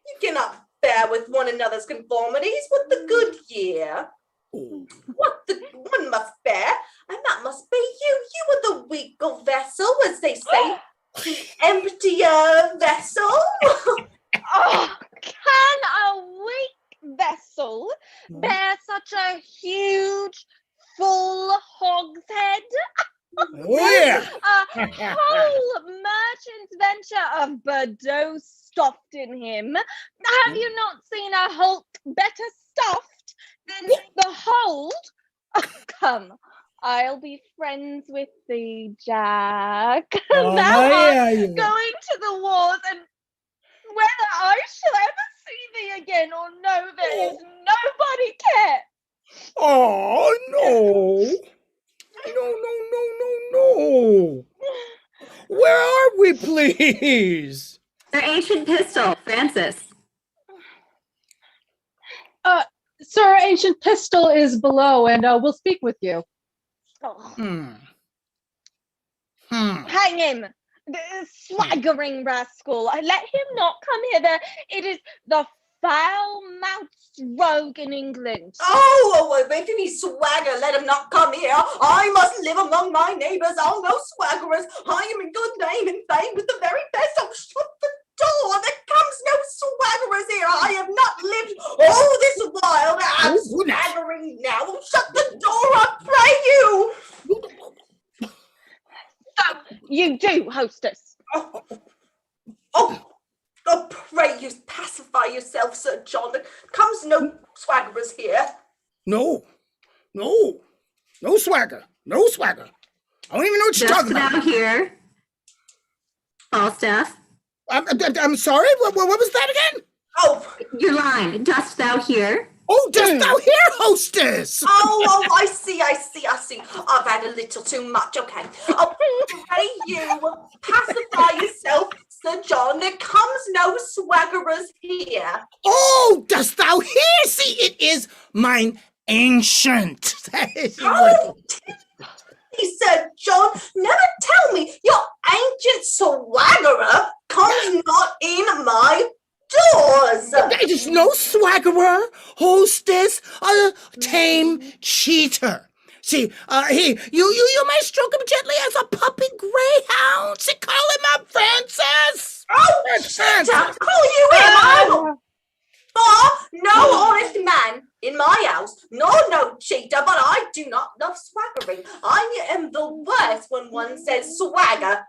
You cannot bear with one another's conformities. What the good year? What the one must bear, and that must be you. You are the weaker vessel, as they say. The emptier vessel. Oh, can a weak vessel bear such a huge, full hogshead? Oh, yeah. A whole merchant's venture of Bordeaux stuffed in him. Have you not seen a hulk better stuffed than the hold? Oh, come, I'll be friends with thee, Jack. Oh, Thou yeah, art you- going to the wars, and whether I shall ever see thee again or no, there is nobody care. Oh, no. No. Where are we, please? Their ancient pistol, Francis. Sir Ancient Pistol is below, and we'll speak with you. Hang him, the swaggering rascal. Let him not come hither. It is the foul-mouthed rogue in England. Oh, if any swagger, let him not come here. I must live among my neighbours. All no swaggerers. I am in good name and fame with the very best. Oh, shut the door. There comes no swaggerers here. I have not lived all this while. I'm swaggering now. Oh, shut the door, I pray you. So you do, hostess. Oh, pray you pacify yourself, Sir John. There comes no swaggerers here. No swagger. I don't even know what you're talking about. Just here. Falstaff. I'm sorry, what was that again? Oh, your line. Dost thou hear? Oh, dost thou hear, hostess? Oh, I see. I've had a little too much. Okay. Oh, pray you pacify yourself, Sir John. There comes no swaggerers here. Oh, dost thou hear? See, it is mine ancient. Oh, Sir John, never tell me your ancient swaggerer comes not in my doors. There is no swaggerer, hostess, a tame cheater. See, you may stroke him gently as a puppy greyhound. See, call him up, Francis. Oh, shut up! Call you him! No honest man in my house, nor no cheater, but I do not love swaggering. I am the worst when one says swagger.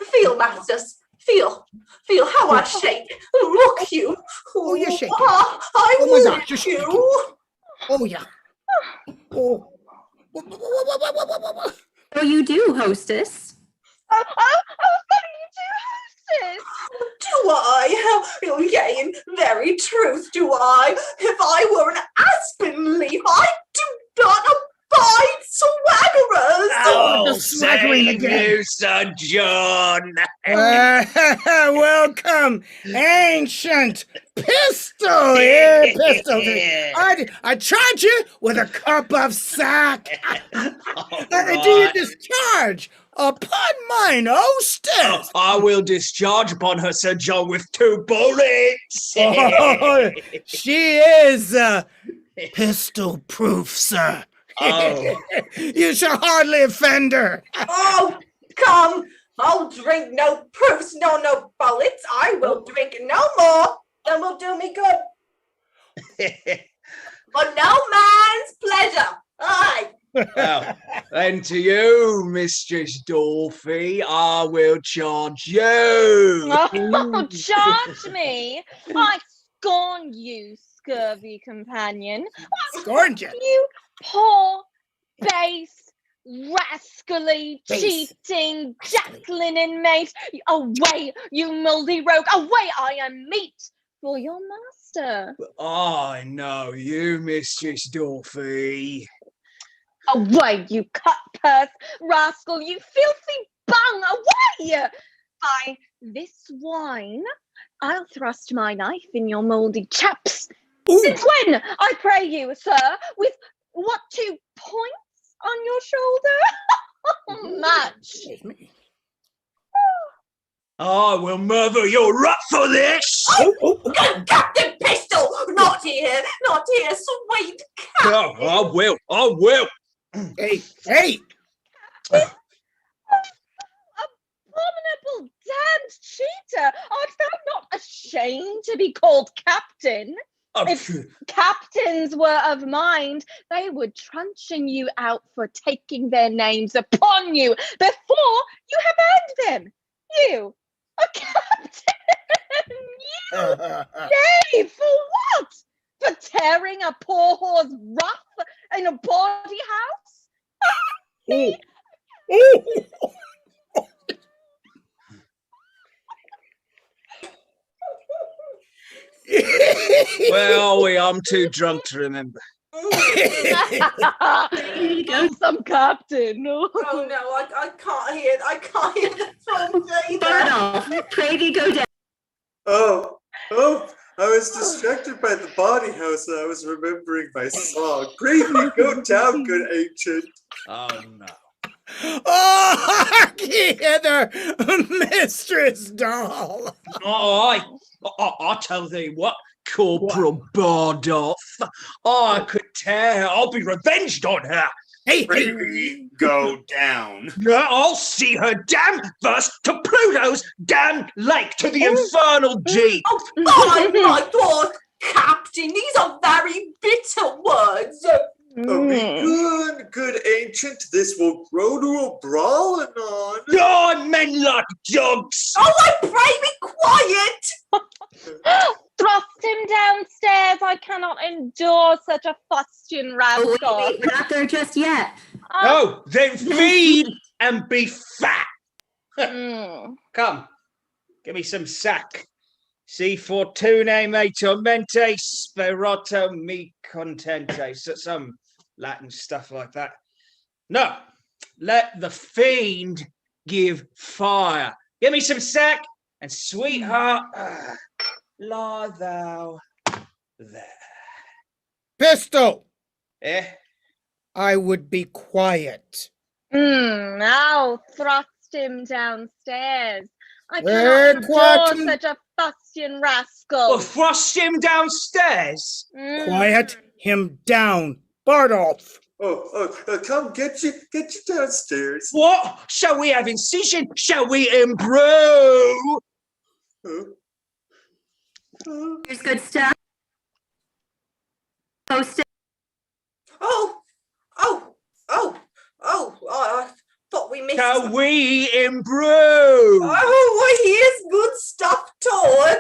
Feel, masters. Feel how I shake. Look you. Oh, you're shaking. I Oh my God, you're you. shaking. Oh, yeah. Oh. So you do, hostess. Oh, what do you do, hostess? Do Do I? Oh, yea, in very truth do I. If I were an aspen leaf, I do not abide swaggerers. The swaggering again. You, Sir John. Welcome, ancient pistol. Here, pistol. I charge you with a cup of sack. Do you discharge upon mine hostess? I will discharge upon her, Sir John, with 2 bullets. Oh, she is pistol proof, sir. Oh. You shall hardly offend her. Oh, come. I'll drink no proofs, no bullets. I will drink no more than will do me good. For no man's pleasure. Aye. Well, then to you, Mistress Dorothy, I will charge you. Oh, charge me? I scorn you, scurvy companion. Scorned you? You poor, base, rascally, cheating, Jacqueline inmate. Away, you mouldy rogue. Away, I am meat for your master. I know you, Mistress Dorothy. Away, you cut-purse rascal, you filthy bung, away! By this wine, I'll thrust my knife in your mouldy chaps. Ooh. Since when, I pray you, sir, with what 2 points on your shoulder? Much. I will murder your rut for this. Captain Pistol, not here, sweet cat. Oh, I will. Hey. Abominable damned cheater! Art thou not ashamed to be called captain? If captains were of mind, they would truncheon you out for taking their names upon you before you have earned them. You, a captain! You! Nay, for what? For tearing a poor whore's ruff in a bawdy house? Well, I'm too drunk to remember. Some captain. No. Oh no, I can't hear. I can't hear the phone either. Bardolph, pray thee go down. Oh, I was distracted by the body house and I was remembering my song. Pray thee go down, good ancient. Oh no. Oh, hark ye hither, Mistress Doll. I tell thee what, Corporal Bardolph, I could tear. I'll be revenged on her. Hey, go down. I'll see her damn first to Pluto's damn lake, to the infernal deep. Oh, my God, Captain, these are very bitter words. Oh, be good ancient. This will grow to a brawl anon. Oh, men like dogs. Oh, I pray be quiet. Thrust him downstairs. I cannot endure such a fustian rascal. Oh, wait, we're not there just yet. Oh, then feed and be fat. Come, give me some sack. Si fortune me tormente, sperato mi contente. So some Latin stuff like that. No, let the fiend give fire. Give me some sack, and sweetheart, lie thou there. Pistol. Eh? I would be quiet. I'll thrust him downstairs. I cannot endure such a fustian rascal. Well, thrust him downstairs. Quiet him down, Bardolph. Come get you downstairs. What? Shall we have incision? Shall we embrew? Here's good stuff. Post it. I thought we missed. Shall we embrew? Oh, here's good stuff, Todd.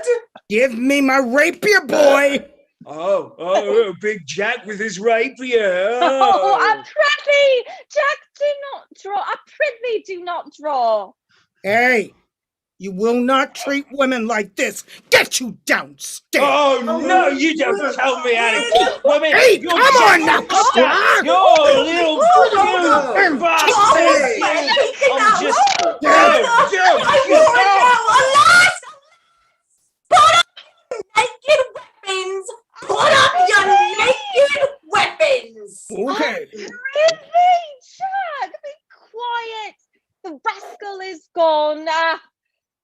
Give me my rapier, boy. Oh, Big Jack with his rapier. Oh, I prithee, Jack, do not draw. I prithee, do not draw. Hey, You will not treat women like this. Get you downstairs. Oh, no, you don't tell me how to treat women. Hey, You're come on now. You're a little you bastard. I'm just... Naked weapons! Put up your naked weapons! Okay. Really, Jack, be quiet. The rascal is gone. Ah,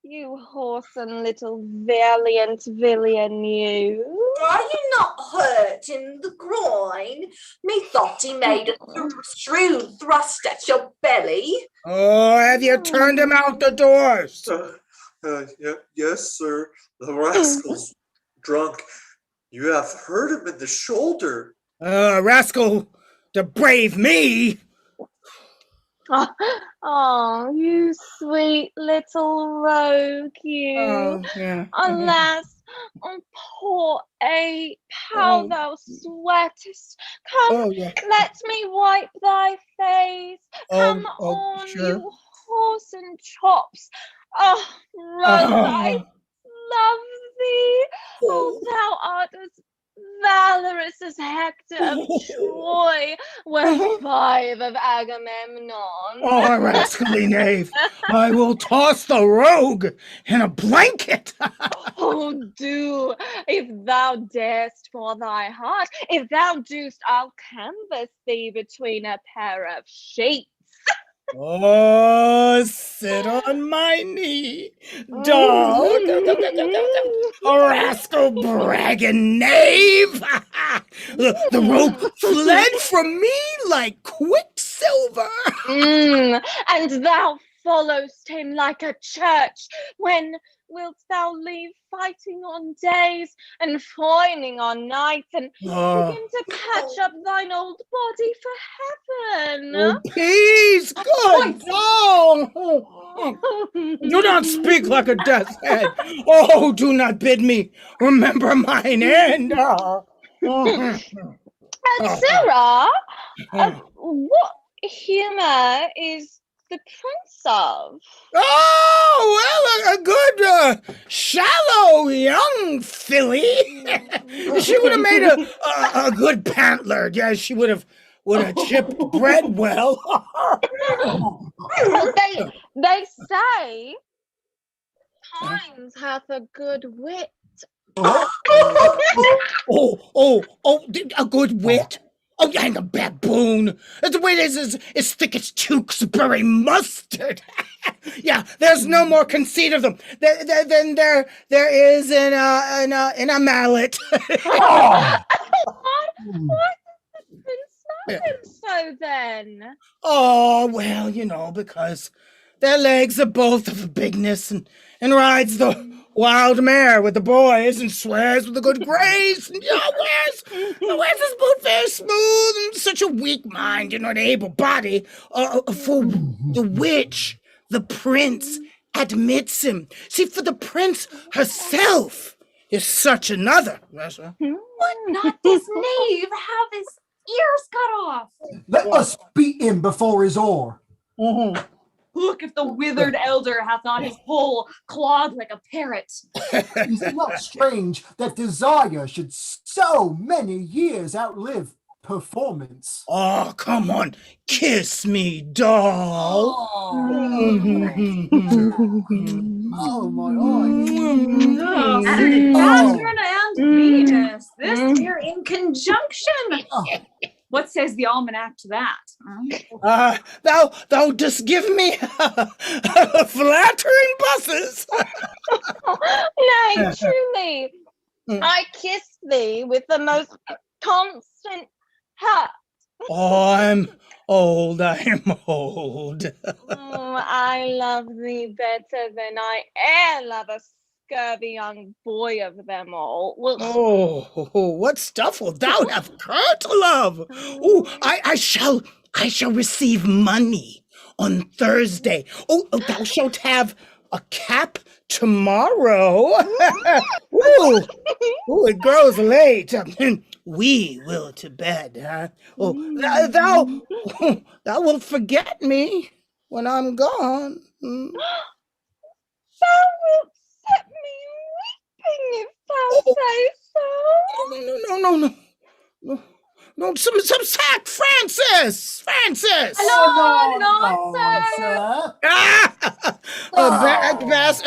you whoreson little valiant villain, you. Are you not hurt in the groin? Methought he made a shrewd thrust at your belly. Oh, have you turned him out the doors? Yes, sir. The rascal's drunk. You have hurt him in the shoulder. Rascal, to brave me. Oh, you sweet little rogue, you. Oh, yeah. Alas, poor ape, how thou sweatest. Come, let me wipe thy face. Come on, sure. you horse and chops. Oh, run, I love thee. Oh, thou art as valorous as Hector of Troy, were 5 of Agamemnon. Oh, rascally knave, I will toss the rogue in a blanket. Oh, do, if thou darest for thy heart. If thou dost, I'll canvas thee between a pair of sheets. Oh, sit on my knee, dog. A rascal bragging knave. The rogue fled from me like quicksilver. And thou followst him like a church. When wilt thou leave fighting on days and foining on nights and begin to patch up thine old body for heaven? Oh, peace, good dog. Do not speak like a death's head. Oh, do not bid me remember mine end. And Sarah, what humor is the prince of? Oh, well, a good, shallow young filly. She would have made a good pantler. Yeah, she would have chipped bread well. They say Hines hath a good wit. A good wit. Oh, hang a baboon. The wit is as thick as Tewkesbury mustard. Yeah, there's no more conceit of them than there is in a mallet. What so then? Oh, well, because their legs are both of a bigness and rides the wild mare with the boys and swears with a good grace and wears his boot very smooth and such a weak mind and an able body for the which the prince admits him. See, for the prince herself is such another. Would not this knave have his ears cut off? Let us beat him before his oar. Look, if the withered elder hath not his whole clawed like a parrot. Is it not strange that desire should so many years outlive performance? Oh, come on, kiss me, doll. Oh, my eyes. Saturn and Venus, this here in conjunction. What says the almanac to that? Thou dost give me flattering buses. Nay, truly, I kiss thee with the most constant heart. Oh, I'm old. I love thee better than I e'er love a scurvy young boy of them all. Oh, what stuff wilt thou have her to love? Oh, I shall receive money on Thursday. Oh, thou shalt have a cap tomorrow. It grows late. We will to bed, huh? Oh, thou wilt forget me when I'm gone. thou wilt set me weeping if thou say so. No, some sack, Francis! Francis! No, sir.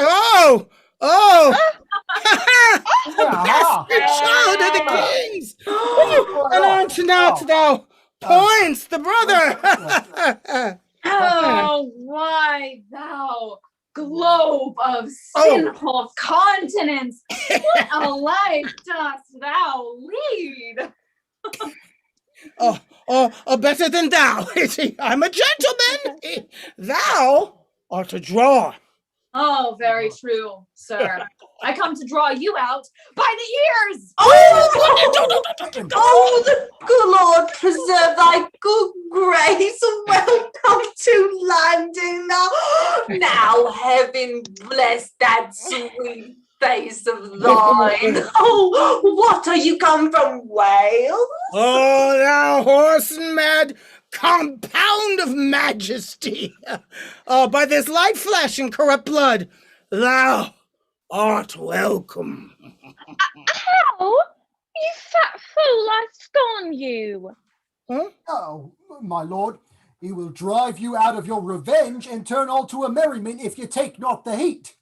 Oh! A bastard child of the kings! And on to thou points, the brother! Oh, why thou globe of sinful continents, what a life dost thou lead? Better than thou. I'm a gentleman. Thou art a draw. Oh, very true, sir. I come to draw you out by the ears. Oh, the good Lord preserve thy good grace. Welcome to London. Now heaven bless that sweet face of thine. Oh, what are you come from Wales? Oh, thou horse and mad compound of majesty. By this light flesh and corrupt blood, thou art welcome. How? You fat fool, I scorn you. Huh? Oh, my lord, he will drive you out of your revenge and turn all to a merriment if you take not the heat.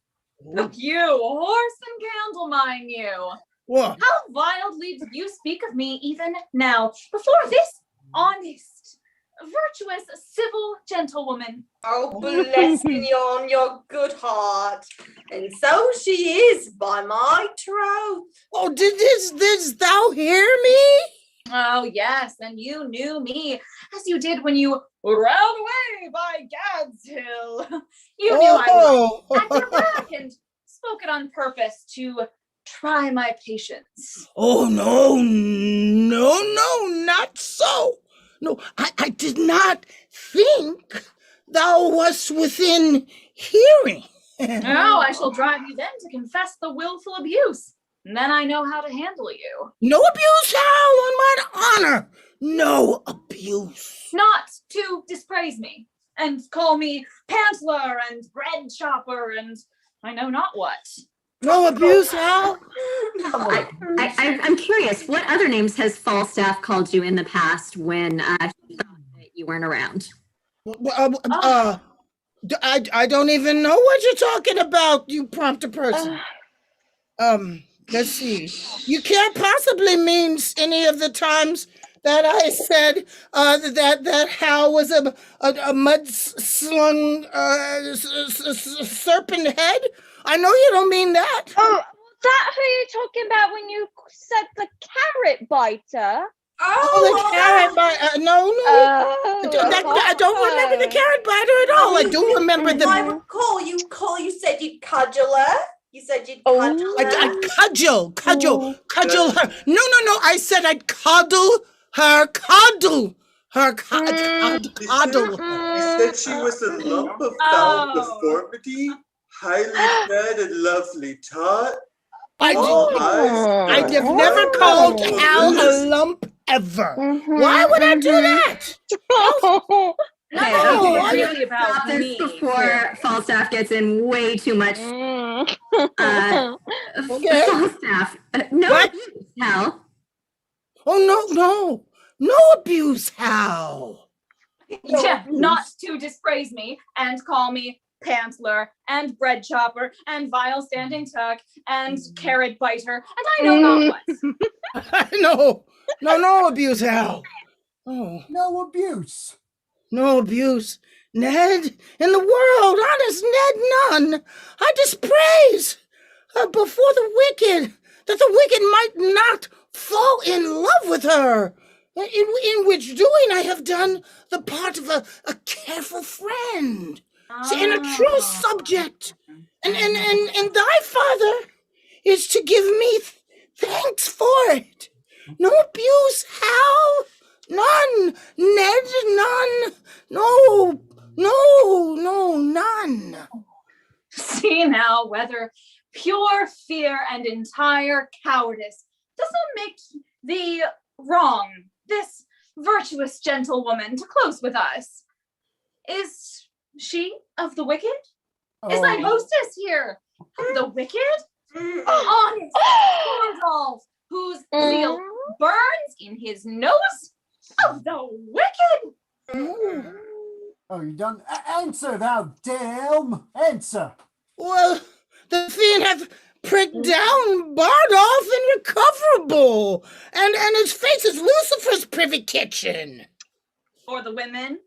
You, horse and candle, mind you. What? How wildly do you speak of me even now, before this honest, virtuous, civil gentlewoman? Oh, blessing on your good heart. And so she is, by my troth. Oh, didst thou hear me? Oh, yes, and you knew me, as you did when you ran away by Gad's Hill. You knew I was at your back and spoke it on purpose to try my patience. Oh, no, not so. No, I did not think thou wast within hearing. Oh, I shall drive you then to confess the willful abuse. And then I know how to handle you. No abuse, Hal, on mine honor. No abuse. Not to dispraise me and call me pantler and bread chopper and I know not what. No abuse, Hal. I'm curious, what other names has Falstaff called you in the past when he thought that you weren't around? I don't even know what you're talking about, you prompter person. Let's see. You can't possibly mean any of the times that I said that Hal was a mud-slung serpent head? I know you don't mean that. Oh, that who you're talking about when you said the carrot biter? Oh, the carrot biter. No. I don't remember the carrot biter at all. I do remember the... I recall you said you'd cudgel her. You said you'd cudgel her. I'd cudgel her. No. I said I'd coddle her. Coddle her. Coddle her. You said she was a lump of foul deformity, highly fed and lovely taught. I have never called Al a lump ever. Why would I do that? Okay, really about stop this me before Falstaff gets in way too much. Falstaff, no abuse, Hal. Oh, no abuse, Hal. Yeah, not to dispraise me and call me pantler and bread chopper and vile standing tuck and carrot biter and I know not what. No abuse, Hal. Oh. No abuse. No abuse. Ned, in the world, honest Ned, none. I dispraise before the wicked, that the wicked might not fall in love with her, in which doing I have done the part of a careful friend, and a true subject, and thy father is to give me thanks for it. No abuse, Hal. None, Ned, none. No, none. See now whether pure fear and entire cowardice does not make thee wrong, this virtuous gentlewoman, to close with us. Is she of the wicked? Is thy hostess here Of the wicked? Honest Thorndolf, whose zeal burns in his nose? Of the wicked? Oh, you done? Answer, thou damn! Answer! Well, the fiend hath pricked down Bardolph irrecoverable, and his face is Lucifer's privy kitchen. For the women?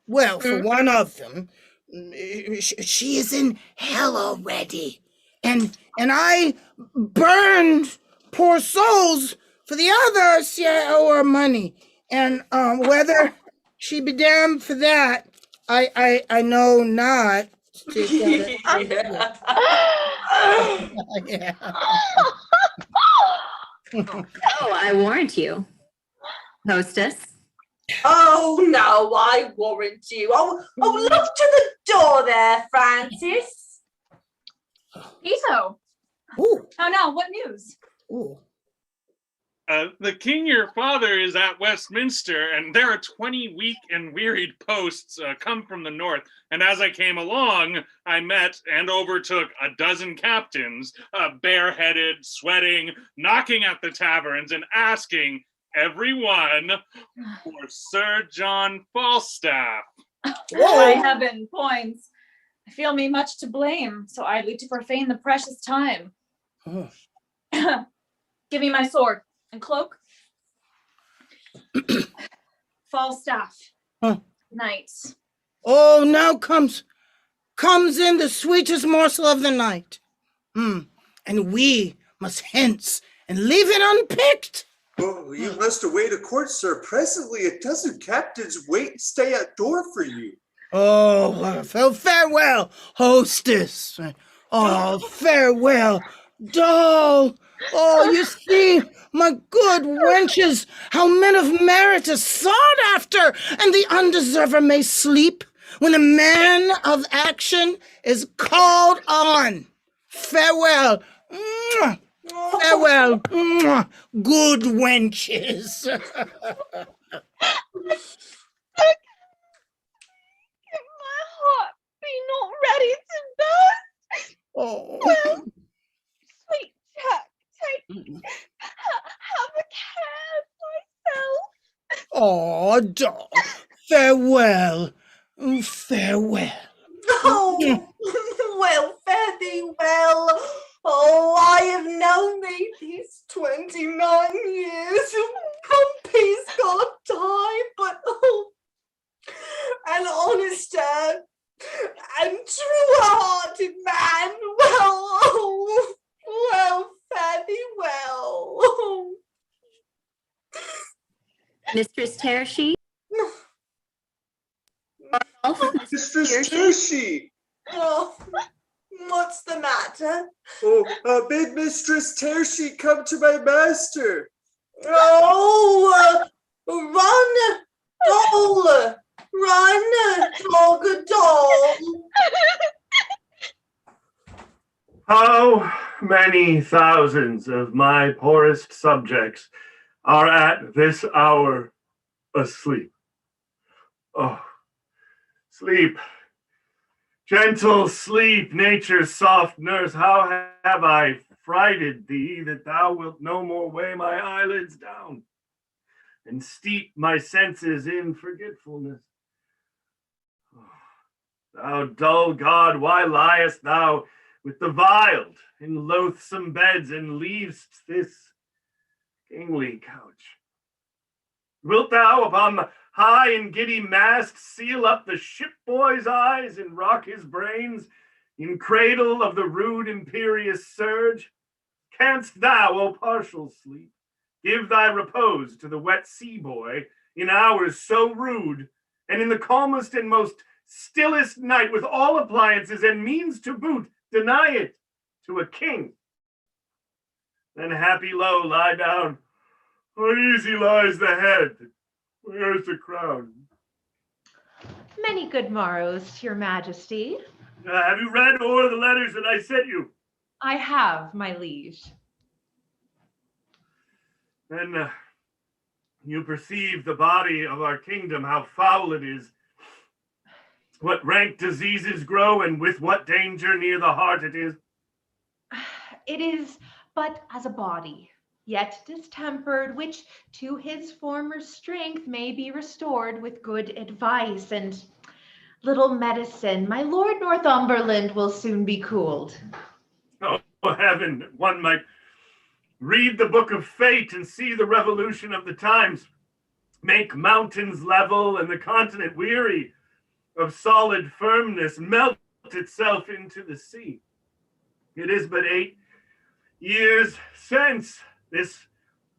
Well, for one of them, she is in hell already, and I burned poor souls. For the others, I owe her money, and whether she be damned for that, I know not. Yeah. Oh, I warrant you, hostess. Oh no, I warrant you. Oh, look to the door there, Francis. Ito. Ooh. Oh no, what news? Ooh. The king, your father, is at Westminster, and there are 20 weak and wearied posts come from the north. And as I came along, I met and overtook a dozen captains, bareheaded, sweating, knocking at the taverns, and asking everyone for Sir John Falstaff. By heaven, points. I feel me much to blame, so idly to profane the precious time. Give me my sword and cloak. Falstaff. Knights. Oh, now comes in the sweetest morsel of the night. And we must hence and leave it unpicked. Oh, you must await a court, sir. Presently a dozen captains wait and stay at door for you. Oh, farewell, hostess. Oh, farewell, doll. Oh, you see, my good wenches, how men of merit are sought after, and the undeserver may sleep when a man of action is called on. Farewell. Mwah. Farewell. Mwah. Good wenches. My heart be not ready to burst. Oh. Well, sweet Chuck, have a care of myself. Oh, doll. Farewell. Farewell. Oh, well, fare thee well. Oh, I have known thee these 29 years. Peace God time, but an honest and true-hearted man. Well, fare thee well. Mistress Tearsheet? Mistress Tearsheet! Oh, what's the matter? Oh, bid Mistress Tearsheet come to my master. Oh, run, doll, run, doll. How many thousands of my poorest subjects are at this hour asleep? Oh, sleep, gentle sleep, nature's soft nurse, how have I frighted thee that thou wilt no more weigh my eyelids down and steep my senses in forgetfulness? Oh, thou dull god, why liest thou with the viled in loathsome beds and leavest this kingly couch? Wilt thou upon the high and giddy mast seal up the shipboy's eyes and rock his brains in cradle of the rude imperious surge? Canst thou, O partial sleep, give thy repose to the wet sea boy in hours so rude, and in the calmest and most stillest night with all appliances and means to boot, deny it to a king? Then happy low lie down, uneasy lies the head, where's the crown? Many good morrows to your majesty. Have you read o'er the letters that I sent you? I have, my liege. Then you perceive the body of our kingdom, how foul it is. what rank diseases grow, and with what danger near the heart it is? It is but as a body, yet distempered, which to his former strength may be restored with good advice and little medicine. My Lord Northumberland will soon be cooled. Oh, heaven, one might read the book of fate and see the revolution of the times, make mountains level and the continent weary of solid firmness, melt itself into the sea. It is but 8 years since this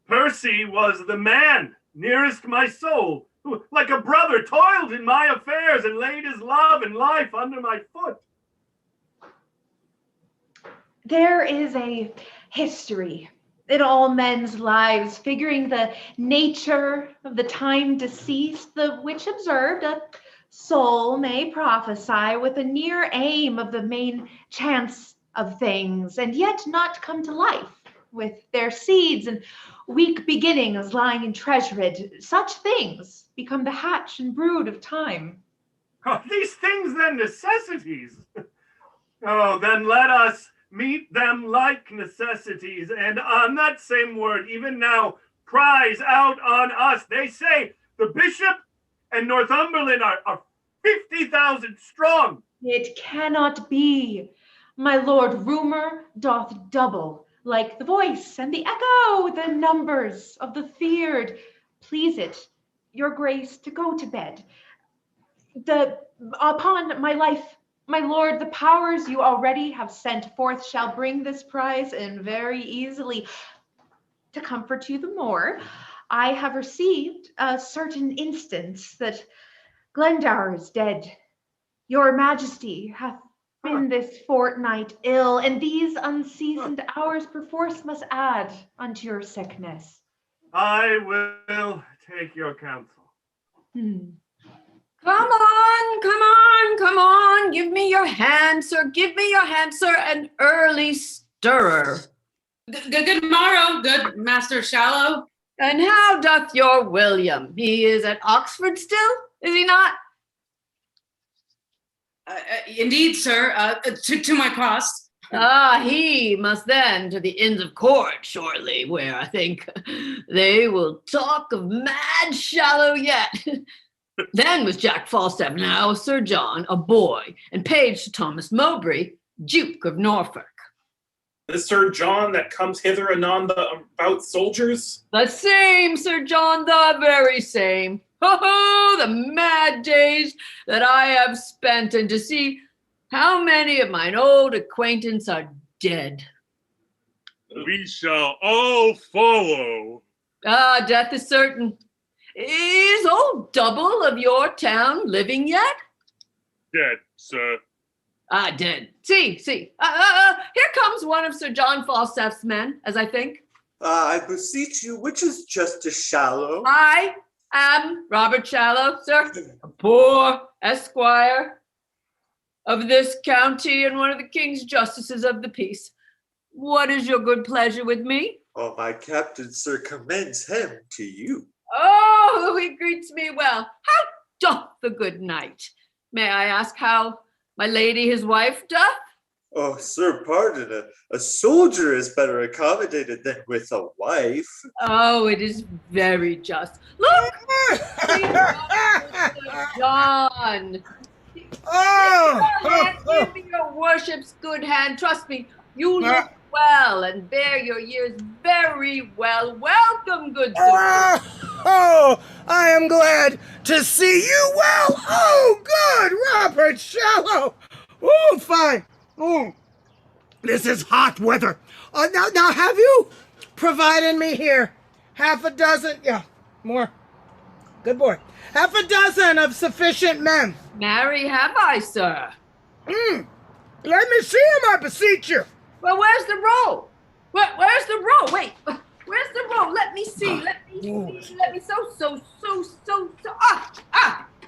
Percy was the man nearest my soul, who, like a brother, toiled in my affairs and laid his love and life under my foot. There is a history in all men's lives, figuring the nature of the time deceased, the which observed a soul may prophesy with a near aim of the main chance of things, and yet not come to life, with their seeds and weak beginnings lying entreasured. Such things become the hatch and brood of time. Are these things then necessities? Oh, then let us meet them like necessities, and on that same word, even now, cries out on us. They say the bishop and Northumberland are 50,000 strong. It cannot be. My lord, rumor doth double, like the voice and the echo, the numbers of the feared. Please it, your grace, to go to bed. Upon my life, my lord, the powers you already have sent forth shall bring this prize in very easily. To comfort you the more, I have received a certain instance that Glendower is dead. Your majesty hath been this fortnight ill, and these unseasoned hours perforce must add unto your sickness. I will take your counsel. Come on, come on, come on. Give me your hand, sir. Give me your hand, sir. An early stirrer. Good morrow, good Master Shallow. And how doth your William? He is at Oxford still, is he not? Indeed, sir, to my cost. He must then to the Inns of Court shortly, where I think they will talk of mad Shallow yet. Then was Jack Falstaff, now Sir John, a boy, and page to Thomas Mowbray, Duke of Norfolk. The Sir John that comes hither anon about soldiers? The same, Sir John, the very same. Ho, the mad days that I have spent, and to see how many of mine old acquaintance are dead. We shall all follow. Death is certain. Is old Double of your town living yet? Dead, sir. Dead. See. Here comes one of Sir John Falstaff's men, as I think. I beseech you, which is Justice Shallow? I am Robert Shallow, sir, a poor esquire of this county and one of the king's justices of the peace. What is your good pleasure with me? Oh, my captain, sir, commends him to you. Oh, he greets me well. How doth the good knight? May I ask how my lady his wife doth? Oh, sir, pardon. A soldier is better accommodated than with a wife. Oh, it is very just. Look! John. Give me your worship's good hand. Trust me, you look well and bear your years very well. Welcome, good sir. Oh, I am glad to see you well. Oh, good, Robert Shallow. Oh, fine. Oh, this is hot weather. Now, have you provided me here half a dozen? Yeah, more. Good boy. Half a dozen of sufficient men. Marry, have I, sir? Let me see him, I beseech you. Well, where's the roll? Where's the roll? Wait, where's the roll? Let me see. Let me see. Let me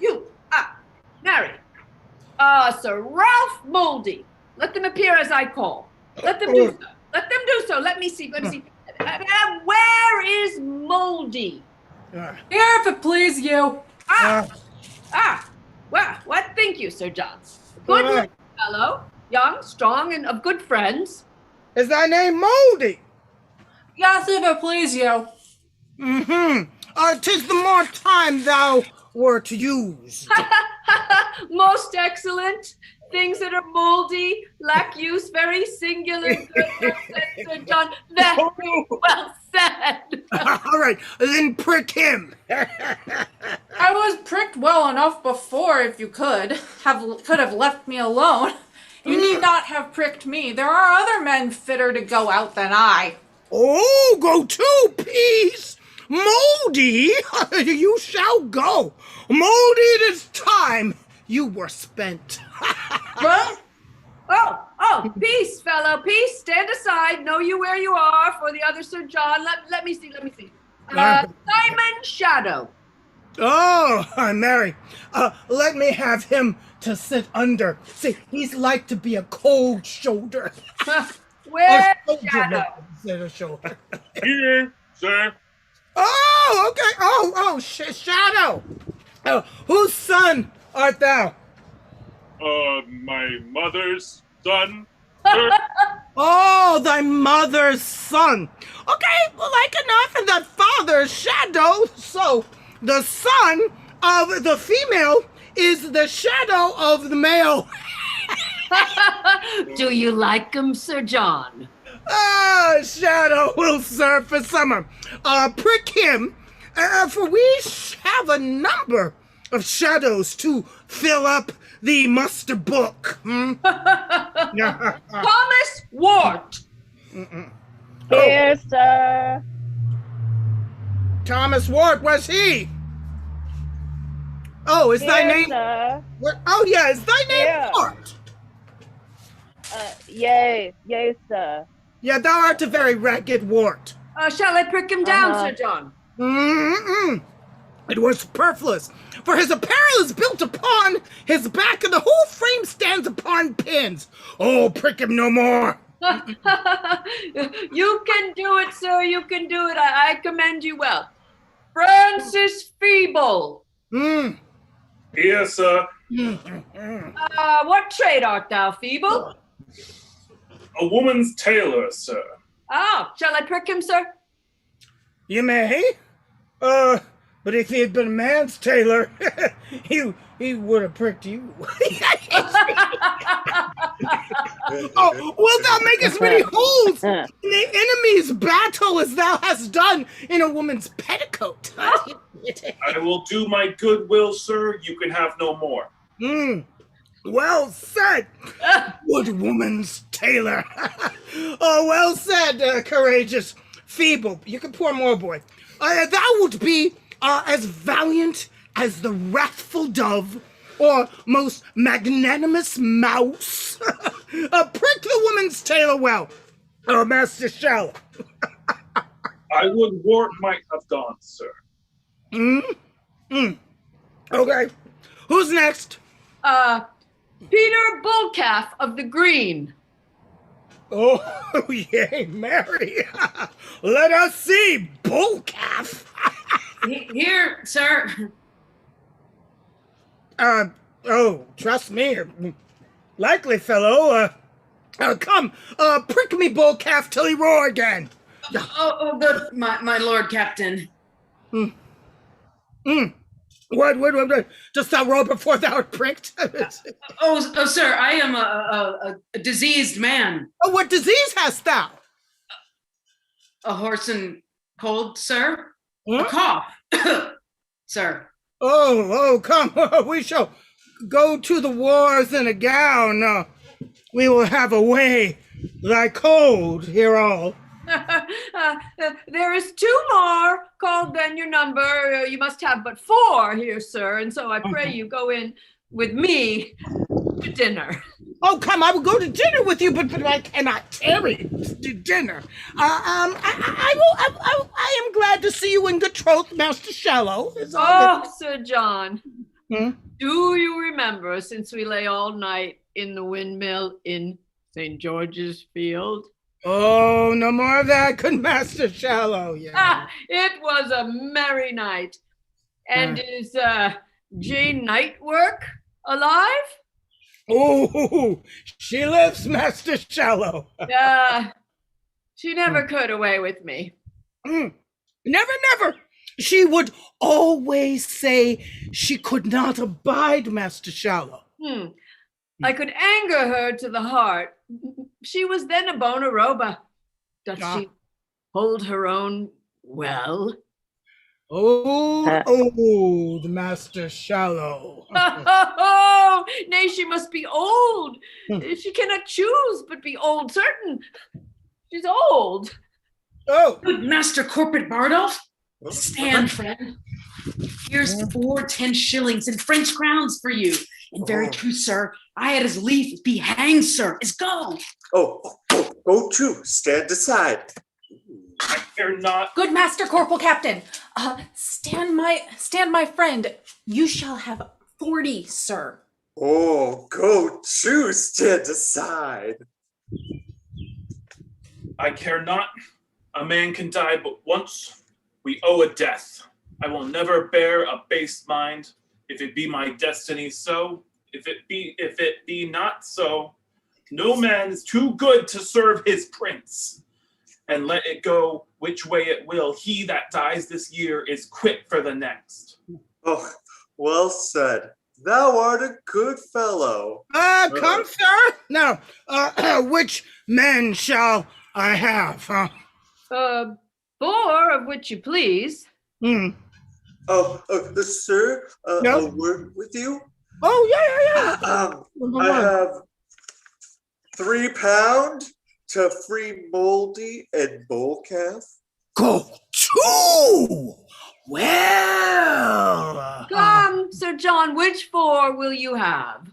you. Marry. Sir Ralph Mouldy. Let them appear as I call. Let them do so. Let them do so. Let me see. Where is Mouldy? Here, if it please you. Well, what think you, Sir John. Good fellow, young, strong, and of good friends. Is thy name Moldy? Yes, if it please you. Mm-hmm. 'Tis the more time thou were to use. Most excellent. Things that are moldy, lack use, very singular. Good, well said, Sir John. Very well said. All right, then prick him. I was pricked well enough before, if you could have left me alone. You need not have pricked me. There are other men fitter to go out than I. Oh, go to, peace. Moldy, you shall go. Moldy, it is time you were spent. What? Oh, peace, fellow, peace. Stand aside. Know you where you are for the other Sir John. Let me see. Simon Shadow. Oh, I'm Mary. Let me have him to sit under. See, he's like to be a cold shoulder. Where's Shadow? A shoulder. Here, sir. Oh, okay. Shadow. Whose son art thou? My mother's son. Oh, thy mother's son. Okay, like enough, and that father's shadow. So, the son of the female is the shadow of the male. Do you like him, Sir John? Shadow will serve for summer. Prick him, for we have a number of shadows to fill up the muster book. Thomas Wart. Here, sir. Thomas Wart, was he? Oh, is thy name? Sir. Oh, yeah, is thy name Wart? Yay, sir. Yeah, thou art a very ragged Wart. Shall I prick him down, Sir John? It was superfluous, for his apparel is built upon his back, and the whole frame stands upon pins. Oh, prick him no more. You can do it, sir. You can do it. I commend you well. Francis Feeble. Here, sir. What trade art thou, Feeble? A woman's tailor, sir. Oh, shall I prick him, sir? You may. But if he had been a man's tailor, he would have pricked you. Oh, wilt thou make as many holes in the enemy's battle as thou hast done in a woman's petticoat? I will do my good will, sir. You can have no more. Well said, good woman's tailor. Oh, well said, courageous, feeble. You can pour more, boy. Thou wilt be as valiant as the wrathful dove, or most magnanimous mouse. Prick the woman's tailor well, Master Shallow. I would Wart might have gone, sir. Okay, who's next? Peter Bullcalf of the Green. Oh, yay, Mary. Let us see, Bullcalf. Here, sir. Trust me. Likely, fellow. Come, prick me, Bullcalf, till he roar again. Good, my lord captain. What? Dost thou roar before thou art pricked? Sir, I am a diseased man. Oh, what disease hast thou? A hoarse and cold, sir. A cough, sir. Oh, come. We shall go to the wars in a gown. We will have a way thy cold here all. There is 2 more called than your number. You must have but 4 here, sir. And so I pray you go in with me to dinner. Oh, come, I will go to dinner with you, but I cannot tarry to dinner. I am glad to see you in good troth, Master Shallow. Sir John, do you remember since we lay all night in the windmill in St. George's Field? Oh, no more of that, good Master Shallow. Yeah. It was a merry night. And is Jane Night work alive? Oh, she lives, Master Shallow. She never could away with me. Never, never. She would always say she could not abide Master Shallow. I could anger her to the heart. She was then a bona roba. Does she hold her own well? Oh, the Master Shallow. Oh, nay, she must be old. She cannot choose but be old, certain. She's old. Oh. Good Master Corporate Bardolph. Stand, friend. Here's 4 10 shillings in French crowns for you. And very true, sir. I had as lief be hanged, sir, as go. Go to, stand aside. I care not. Good Master Corporal Captain. Stand my friend. You shall have 40, sir. Oh, go to, stand aside. I care not. A man can die but once. We owe a death. I will never bear a base mind. If it be my destiny so, if it be not so, no man is too good to serve his prince. And let it go which way it will, he that dies this year is quit for the next. Oh, well said. Thou art a good fellow. Come, sir. Now, which men shall I have? 4 of which you please. Sir, a word with you? Oh, yeah. I have £3 to free Moldy and Bullcalf. Go to! Well! Come, Sir John, which 4 will you have?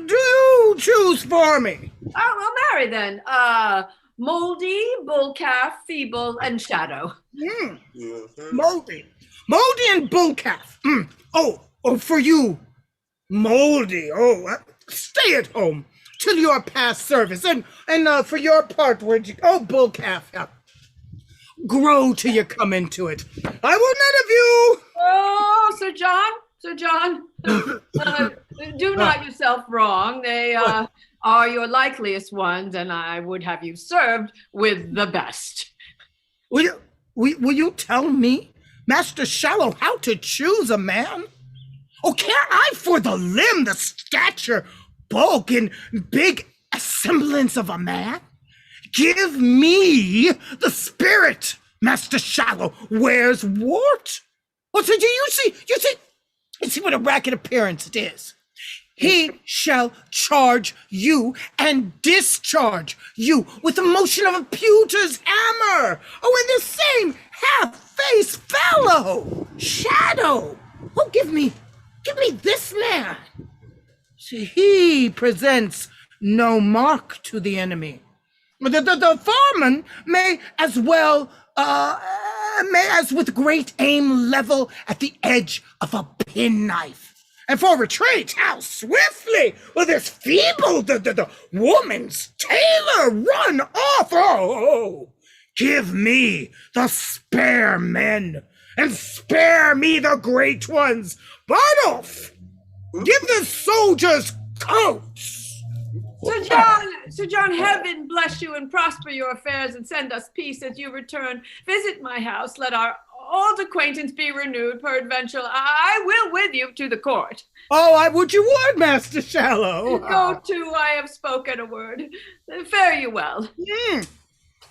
Do choose for me. Oh, well, marry then. Moldy, Bullcalf, Feeble, and Shadow. Moldy and Bullcalf. Oh, for you, Moldy. Stay at home till you are past service, and for your part, Bullcalf, grow till you come into it. I will none of you. Oh, Sir John, do not yourself wrong. They are your likeliest ones, and I would have you served with the best. Will you tell me, Master Shallow, how to choose a man? Oh, care I for the limb, the stature, bulk, and big semblance of a man? Give me the spirit, Master Shallow. Where's Wart? Well, so do you see what a ragged appearance it is? He shall charge you and discharge you with the motion of a pewter's hammer. Oh, and the same half-faced fellow, Shadow. Oh, give me this man. See, he presents no mark to the enemy. The foreman may as with great aim level at the edge of a penknife. And for retreat, how swiftly will this feeble the woman's tailor run off. Oh, give me the spare men, and spare me the great ones. Bardolph, give the soldiers coats. Sir John, heaven bless you and prosper your affairs and send us peace as you return. Visit my house, let our old acquaintance be renewed, peradventure I will with you to the court. Oh, I would you would, Master Shallow. Go to, I have spoken a word. Fare you well.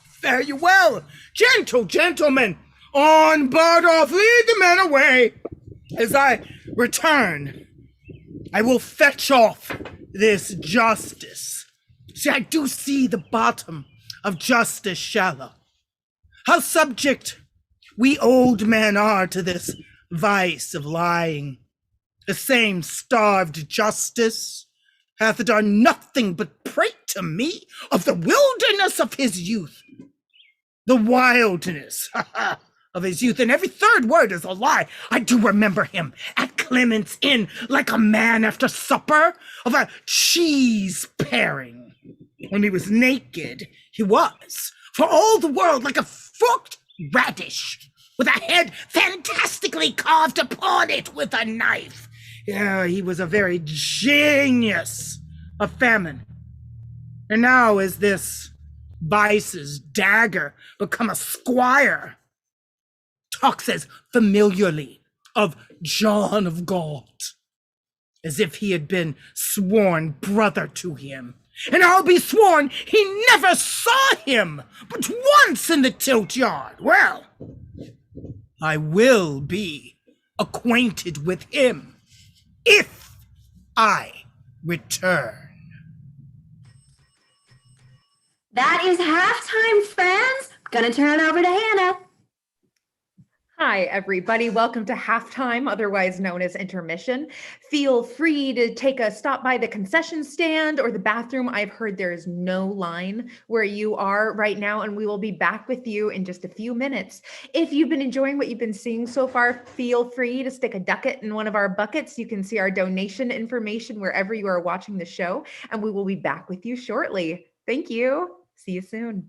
Fare you well. Gentlemen, on Bardolph, lead the men away. As I return, I will fetch off this justice. See, I do see the bottom of Justice Shallow. How subject we old men are to this vice of lying. The same starved Justice hath done nothing but prate to me of the wilderness of his youth, the wildness of his youth, and every third word is a lie. I do remember him at Clement's Inn like a man after supper of a cheese paring. When he was naked, he was, for all the world, like a forked radish, with a head fantastically carved upon it with a knife. Yeah, he was a very genius of famine. And now is this vice's dagger become a squire? Talks as familiarly of John of God as if he had been sworn brother to him. And I'll be sworn he never saw him but once in the tilt yard. Well, I will be acquainted with him if I return. That is halftime, friends. Gonna turn it over to Hannah. Hi, everybody. Welcome to halftime, otherwise known as intermission. Feel free to take a stop by the concession stand or the bathroom. I've heard there is no line where you are right now, and we will be back with you in just a few minutes. If you've been enjoying what you've been seeing so far, feel free to stick a ducat in one of our buckets. You can see our donation information wherever you are watching the show, and we will be back with you shortly. Thank you. See you soon.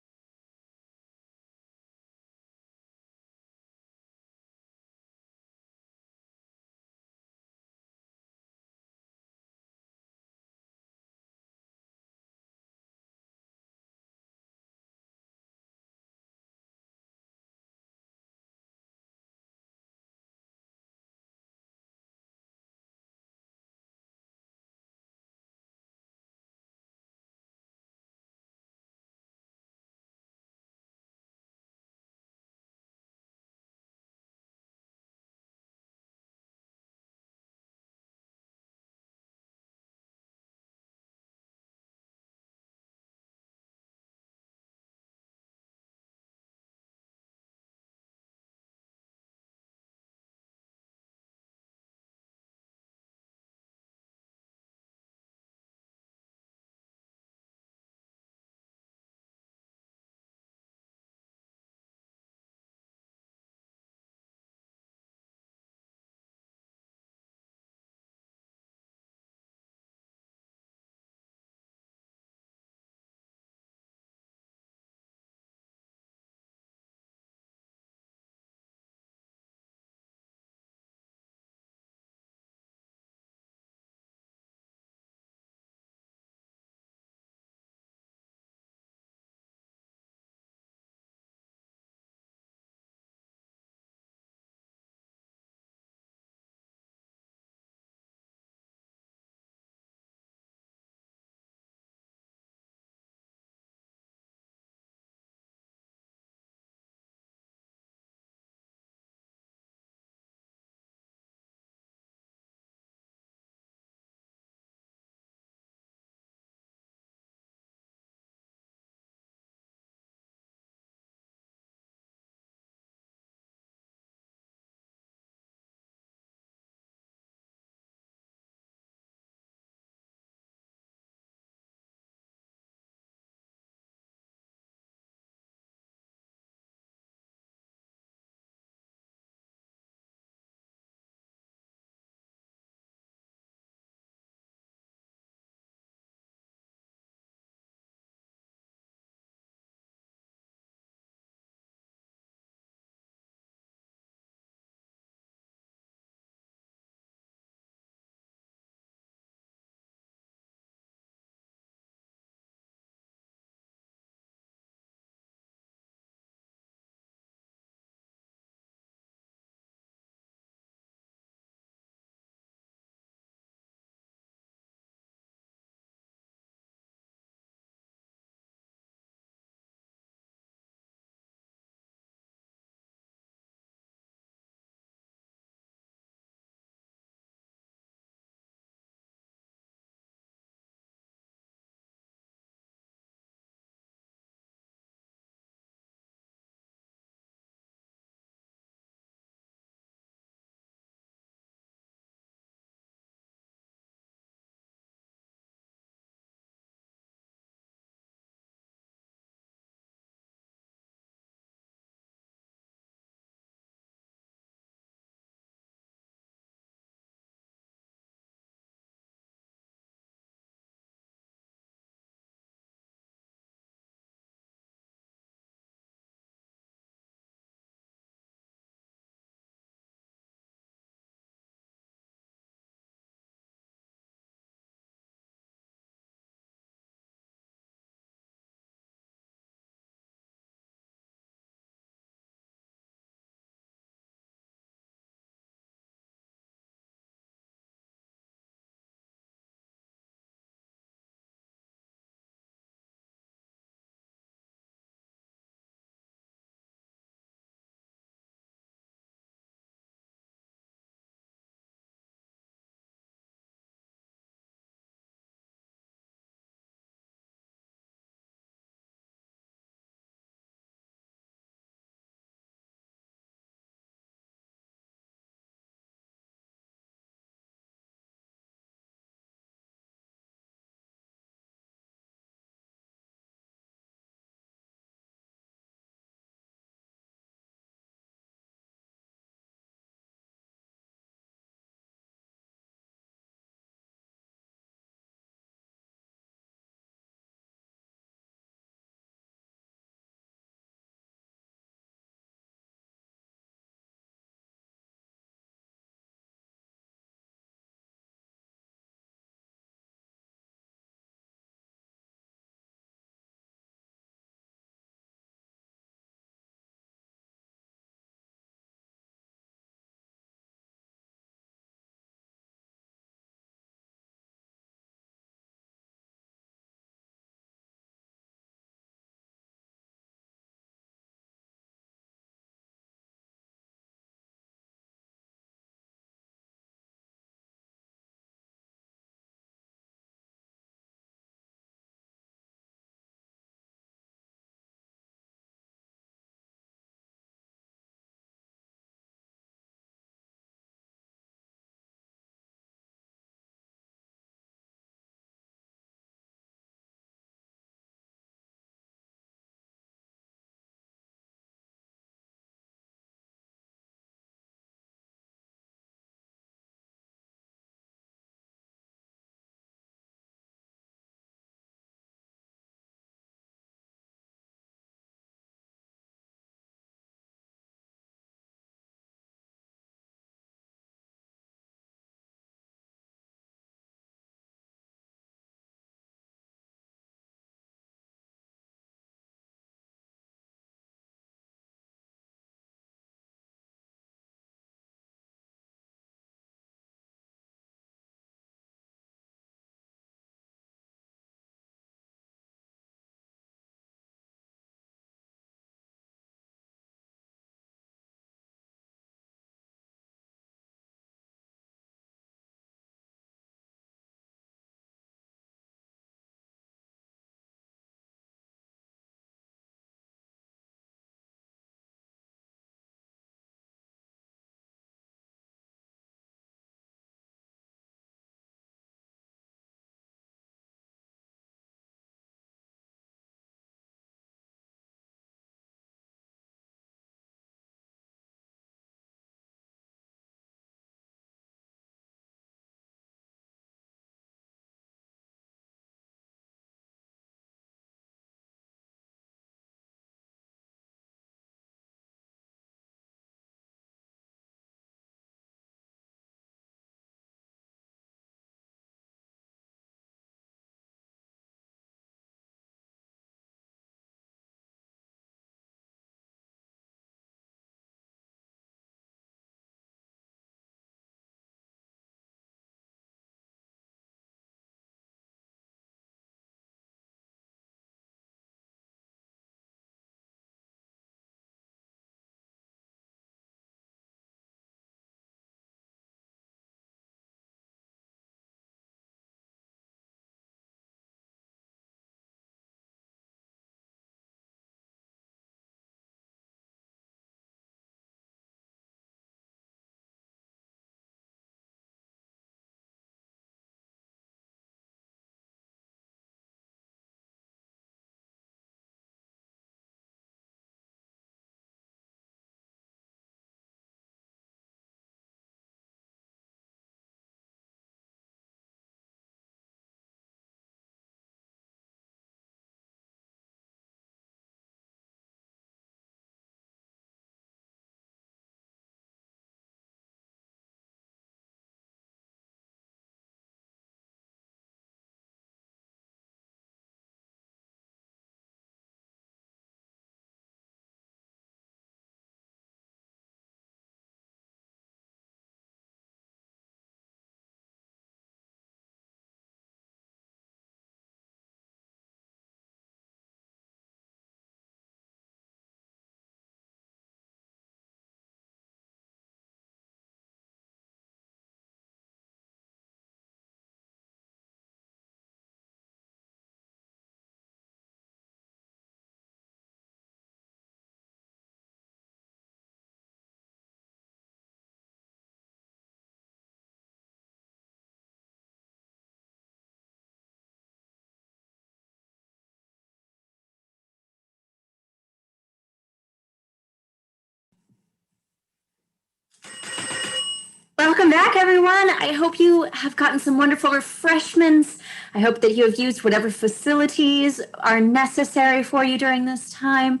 Welcome back, everyone. I hope you have gotten some wonderful refreshments. I hope that you have used whatever facilities are necessary for you during this time.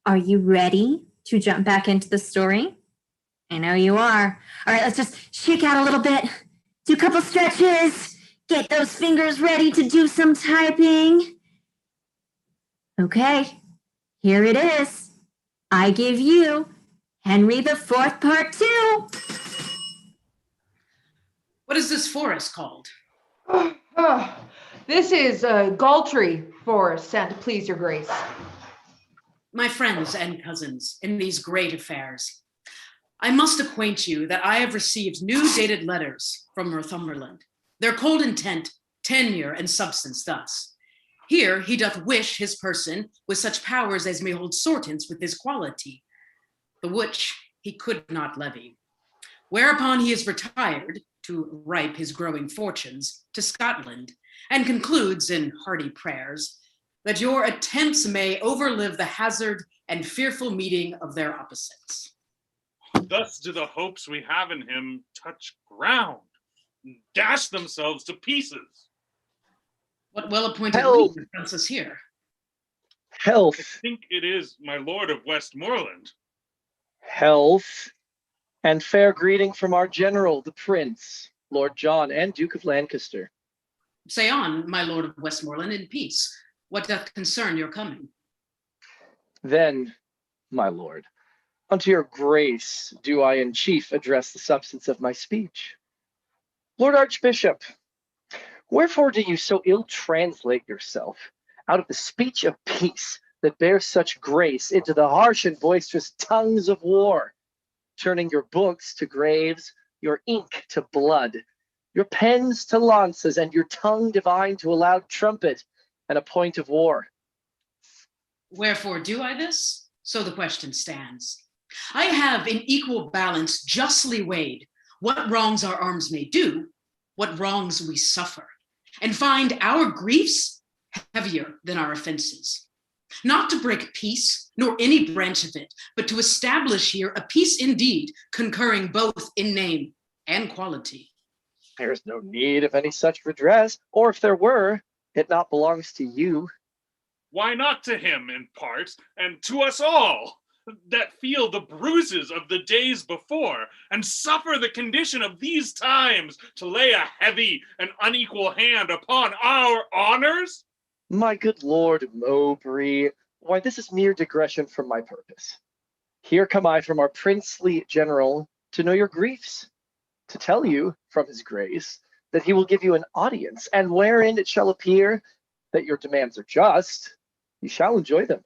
Are you ready to jump back into the story? I know you are. All right, let's just shake out a little bit, do a couple stretches, get those fingers ready to do some typing. Okay, here it is. I give you Henry IV, Part 2. What is this forest called? This is Galtree Forest, and please your grace. My friends and cousins, in these great affairs, I must acquaint you that I have received new dated letters from Northumberland, their cold intent, tenure, and substance thus. Here he doth wish his person with such powers as may hold sortance with his quality, the which he could not levy. Whereupon he is retired to ripe his growing fortunes to Scotland, and concludes in hearty prayers that your attempts may overlive the hazard and fearful meeting of their opposites. Thus do the hopes we have in him touch ground, and dash themselves to pieces. What well-appointed Help. leader brings us here? Health. I think it is my lord of Westmoreland. Health. And fair greeting from our general, the Prince, Lord John, and Duke of Lancaster. Say on, my lord of Westmoreland, in peace. What doth concern your coming? Then, my lord, unto your grace do I in chief address the substance of my speech. Lord Archbishop, wherefore do you so ill translate yourself out of the speech of peace that bears such grace into the harsh and boisterous tongues of war, turning your books to graves, your ink to blood, your pens to lances, and your tongue divine to a loud trumpet and a point of war? Wherefore do I this? So the question stands. I have in equal balance justly weighed what wrongs our arms may do, what wrongs we suffer, and find our griefs heavier than our offenses. Not to break peace, nor any branch of it, but to establish here a peace indeed, concurring both in name and quality. There is no need of any such redress, or if there were, it not belongs to you. Why not to him in part, and to us all, that feel the bruises of the days before, and suffer the condition of these times to lay a heavy and unequal hand upon our honors? My good Lord Mowbray, why this is mere digression from my purpose. Here come I from our princely general to know your griefs, to tell you from his grace that he will give you an audience, and wherein it shall appear that your demands are just, you shall enjoy them.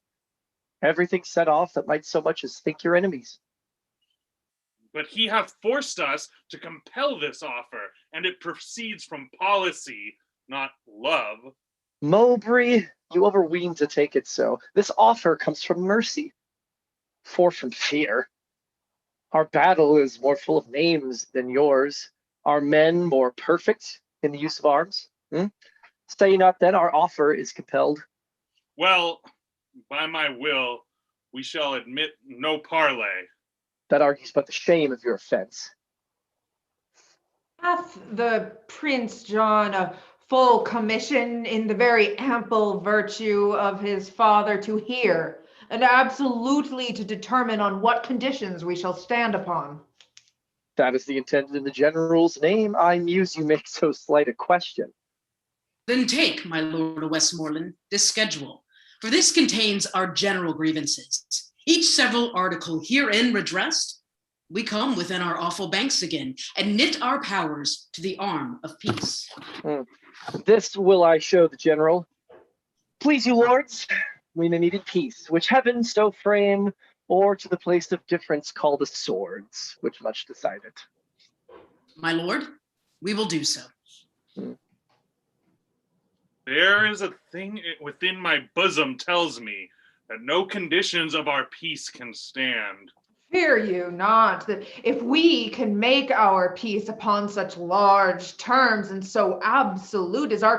Everything set off that might so much as think your enemies. But he hath forced us to compel this offer, and it proceeds from policy, not love. Mowbray, you overween to take it so. This offer comes from mercy, for from fear. Our battle is more full of names than yours. Our men more perfect in the use of arms. Say not then our offer is compelled. Well, by my will, we shall admit no parley. That argues but the shame of your offense. Hath the Prince John a full commission in the very ample virtue of his father to hear, and absolutely to determine on what conditions we shall stand upon? That is the intended in the general's name. I muse you make so slight a question. Then take, my lord of Westmoreland, this schedule, for this contains our general grievances. Each several article herein redressed, we come within our awful banks again, and knit our powers to the arm of peace. This will I show the general. Please you, lords, we may meet in peace, which heaven so frame, or to the place of difference call the swords, which much decide it. My lord, we will do so. There is a thing within my bosom tells me that no conditions of our peace can stand. Fear you not that if we can make our peace upon such large terms and so absolute as our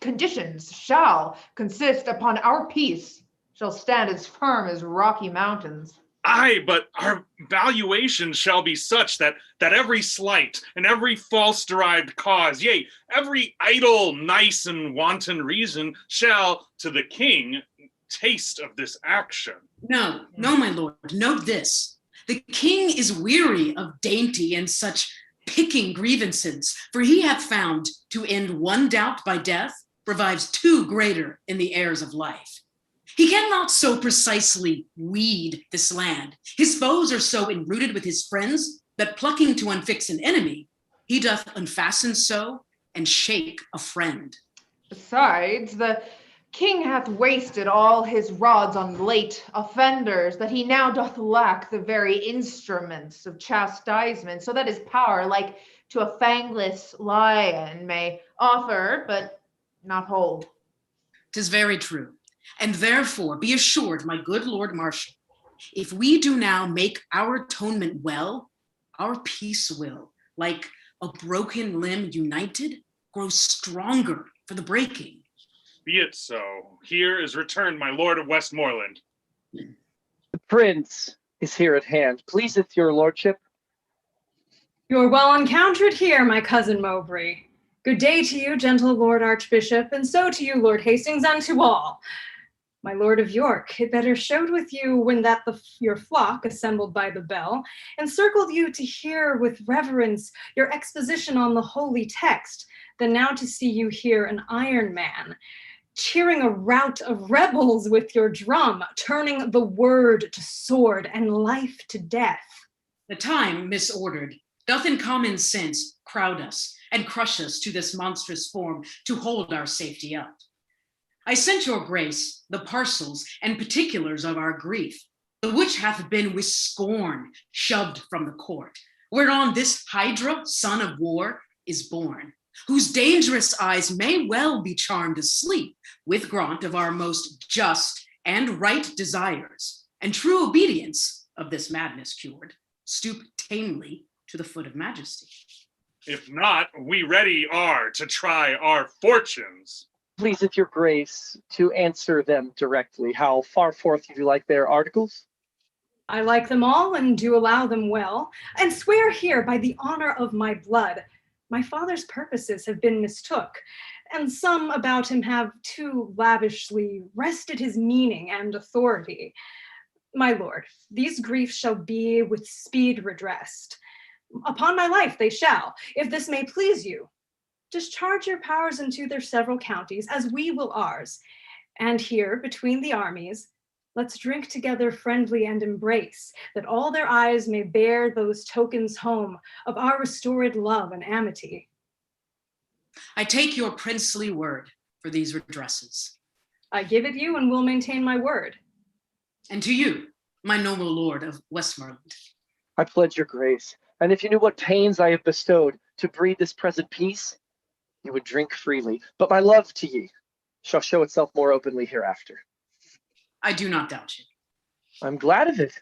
conditions shall consist upon our peace, shall stand as firm as rocky mountains. Aye, but our valuation shall be such that every slight and every false derived cause, yea, every idle, nice, and wanton reason shall, to the king, taste of this action. No, my lord, note this. The king is weary of dainty and such picking grievances, for he hath found to end one doubt by death revives two greater in the heirs of life. He cannot so precisely weed this land. His foes are so enrooted with his friends that plucking to unfix an enemy, he doth unfasten so and shake a friend. Besides, the king hath wasted all his rods on late offenders, that he now doth lack the very instruments of chastisement, so that his power, like to a fangless lion, may offer, but not hold. 'Tis very true. And therefore be assured, my good Lord Marshal, if we do now make our atonement well, our peace will, like a broken limb united, grow stronger for the breaking. Be it so. Here is returned my lord of Westmoreland. The prince is here at hand. Pleaseth your lordship? You are well encountered here, my cousin Mowbray. Good day to you, gentle Lord Archbishop, and so to you, Lord Hastings, and to all. My Lord of York, it better showed with you when that your flock, assembled by the bell, encircled you to hear with reverence your exposition on the holy text, than now to see you here an iron man, cheering a rout of rebels with your drum, turning the word to sword and life to death. The time misordered doth in common sense crowd us and crush us to this monstrous form to hold our safety up. I sent your grace the parcels and particulars of our grief, the which hath been with scorn shoved from the court, whereon this Hydra, son of war, is born, whose dangerous eyes may well be charmed asleep with grant of our most just and right desires, and true obedience of this madness cured, stoop tamely to the foot of majesty. If not, we ready are to try our fortunes. Pleaseth your grace to answer them directly. How far forth you like their articles? I like them all and do allow them well, and swear here by the honor of my blood, my father's purposes have been mistook, and some about him have too lavishly wrested his meaning and authority. My lord, these griefs shall be with speed redressed. Upon my life they shall, if this may please you. Discharge your powers into their several counties, as we will ours. And here, between the armies, let's drink together friendly and embrace, that all their eyes may bear those tokens home of our restored love and amity. I take your princely word for these redresses. I give it you and will maintain my word. And to you, my noble lord of Westmoreland. I pledge your grace, and if you knew what pains I have bestowed to breed this present peace, you would drink freely, but my love to ye shall show itself more openly hereafter. I do not doubt you. I'm glad of it.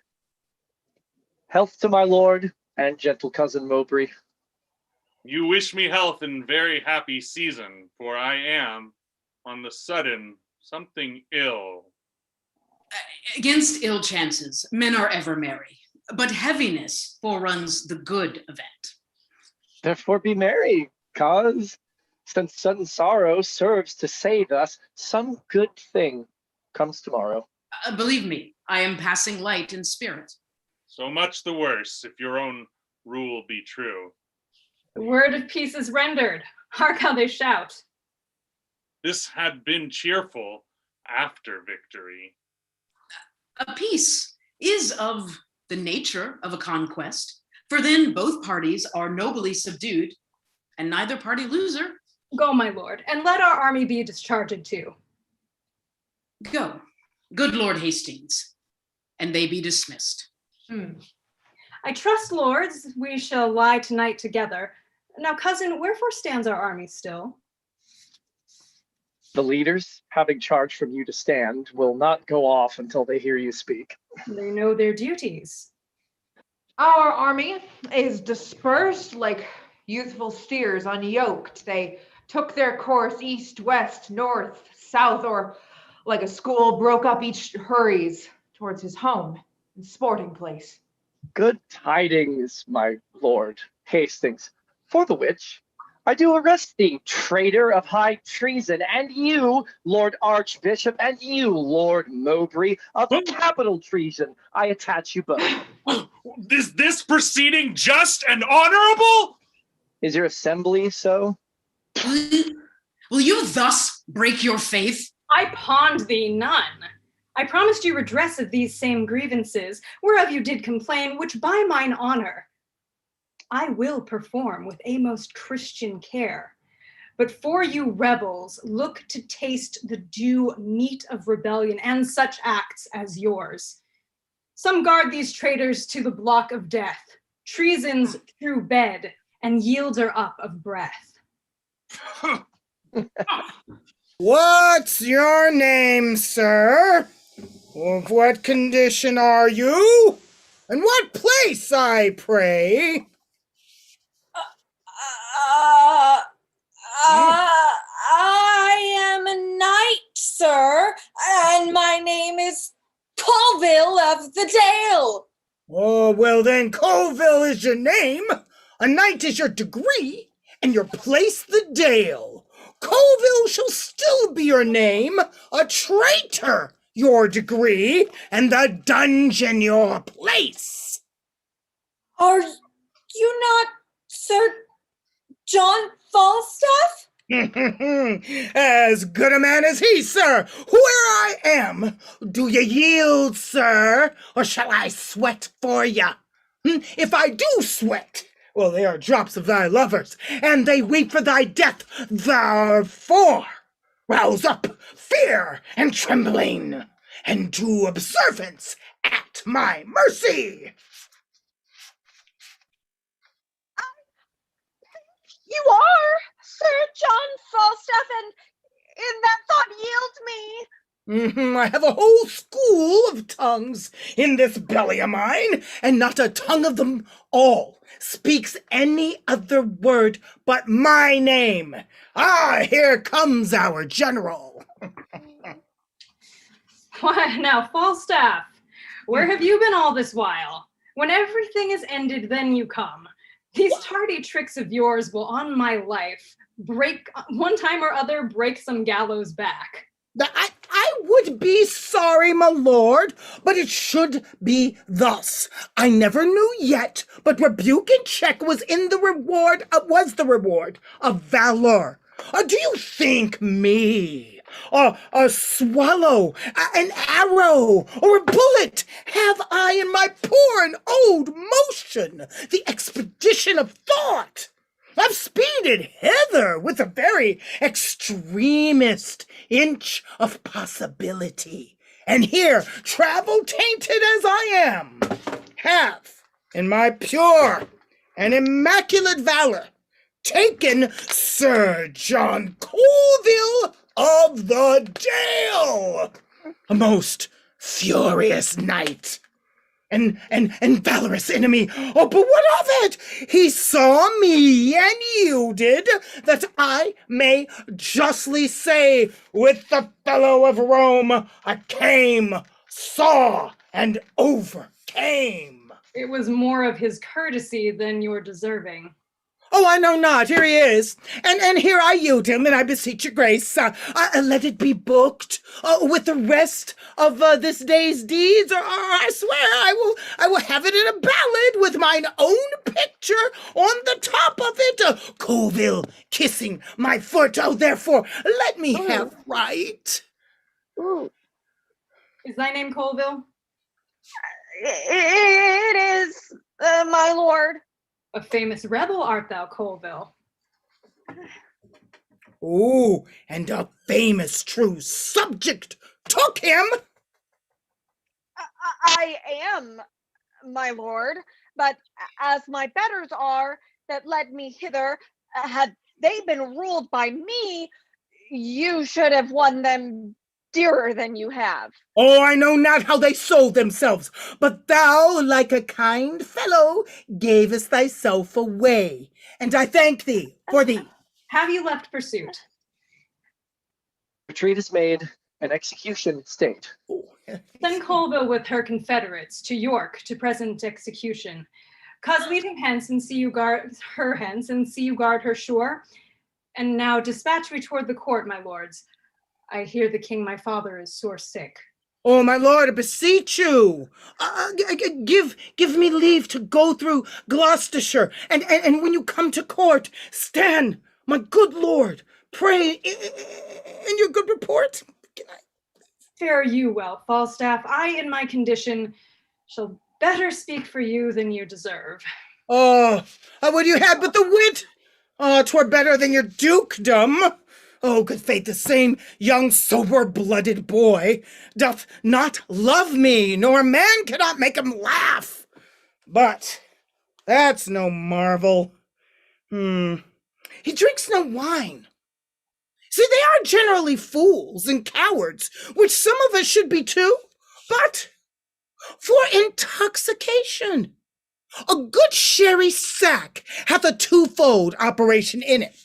Health to my lord and gentle cousin Mowbray. You wish me health and very happy season, for I am, on the sudden, something ill. Against ill chances, men are ever merry, but heaviness foreruns the good event. Therefore be merry, cause since sudden sorrow serves to save us, some good thing comes tomorrow. Believe me, I am passing light in spirit. So much the worse, if your own rule be true. The word of peace is rendered. Hark how they shout. This had been cheerful after victory. A peace is of the nature of a conquest, for then both parties are nobly subdued, and neither party loser. Go, my lord, and let our army be discharged too. Go, good Lord Hastings, and they be dismissed. I trust, lords, we shall lie tonight together. Now, cousin, wherefore stands our army still? The leaders, having charge from you to stand, will not go off until they hear you speak. They know their duties. Our army is dispersed like youthful steers unyoked. They took their course east, west, north, south, or like a school broke up each hurries towards his home. and sporting place. Good tidings, my lord Hastings, for the which I do arrest thee, traitor of high treason, and you, Lord Archbishop, and you, Lord Mowbray, of capital treason. I attach you both. Is this proceeding just and honorable? Is your assembly so? Will you thus break your faith? I pawned thee none. I promised you redress of these same grievances, whereof you did complain, which by mine honor I will perform with a most Christian care. But for you rebels, look to taste the due meat of rebellion and such acts as yours. Some guard these traitors to the block of death, treason's true bed, and yielder up of breath. What's your name, sir? Of what condition are you? And what place, I pray? I am a knight, sir, and my name is Colville of the Dale. Oh, well then, Colville is your name, a knight is your degree, and your place the Dale. Colville shall still be your name, a traitor your degree, and the dungeon your place. Are you not Sir John Falstaff? As good a man as he, sir. Where I am, do ye yield, sir, or shall I sweat for ya? If I do sweat, well, they are drops of thy lovers, and they weep for thy death. Therefore, rouse up fear and trembling, and do observance at my mercy. You are Sir John Falstaff, and in that thought yield me. I have a whole school of tongues in this belly of mine, and not a tongue of them all speaks any other word but my name. Ah, here comes our general. Why, now, Falstaff, where have you been all this while? When everything is ended, then you come. These tardy tricks of yours will, on my life, break, one time or other, break some gallows back. I would be sorry, my lord, but it should be thus. I never knew yet, but rebuke and check was the reward of valor. Do you think me, a swallow, an arrow, or a bullet, have I in my poor and old motion the expedition of thought? I've speeded hither with a very extremest inch of possibility, and here, travel tainted as I am, have, in my pure and immaculate valor, taken Sir John Colville of the Dale, a most furious knight. And valorous enemy. Oh, but what of it? He saw me and yielded, that I may justly say, with the fellow of Rome, I came, saw, and overcame. It was more of his courtesy than your deserving. Oh, I know not. Here he is. And here I yield him, and I beseech your grace, let it be booked with the rest of this day's deeds, or I swear I will have it in a ballad with mine own picture on the top of it. Colville kissing my foot. Oh, therefore, let me have right. Ooh. Is thy name Colville? It is, my lord. A famous rebel art thou, Colville? Ooh, and a famous true subject took him. I am, my lord, but as my betters are that led me hither, had they been ruled by me, you should have won them dearer than you have. Oh, I know not how they sold themselves, but thou, like a kind fellow, gavest thyself away, and I thank thee for thee. Have you left pursuit? Retreat is made, an execution state. Send Colville with her confederates to York to present execution. Cause lead him hence and see you guard her hence and see you guard her shore. And now dispatch me toward the court, my lords. I hear the king my father is sore sick. Oh, my lord, I beseech you, give me leave to go through Gloucestershire, and when you come to court, stand, my good lord, pray in your good report. Fare you well, Falstaff. I, in my condition, shall better speak for you than you deserve. Oh, would you had but the wit? Oh, 'twere better than your dukedom. Oh, good fate, the same young sober-blooded boy doth not love me, nor a man cannot make him laugh. But that's no marvel. He drinks no wine. See, they are generally fools and cowards, which some of us should be too, but for intoxication. A good sherry sack hath a twofold operation in it.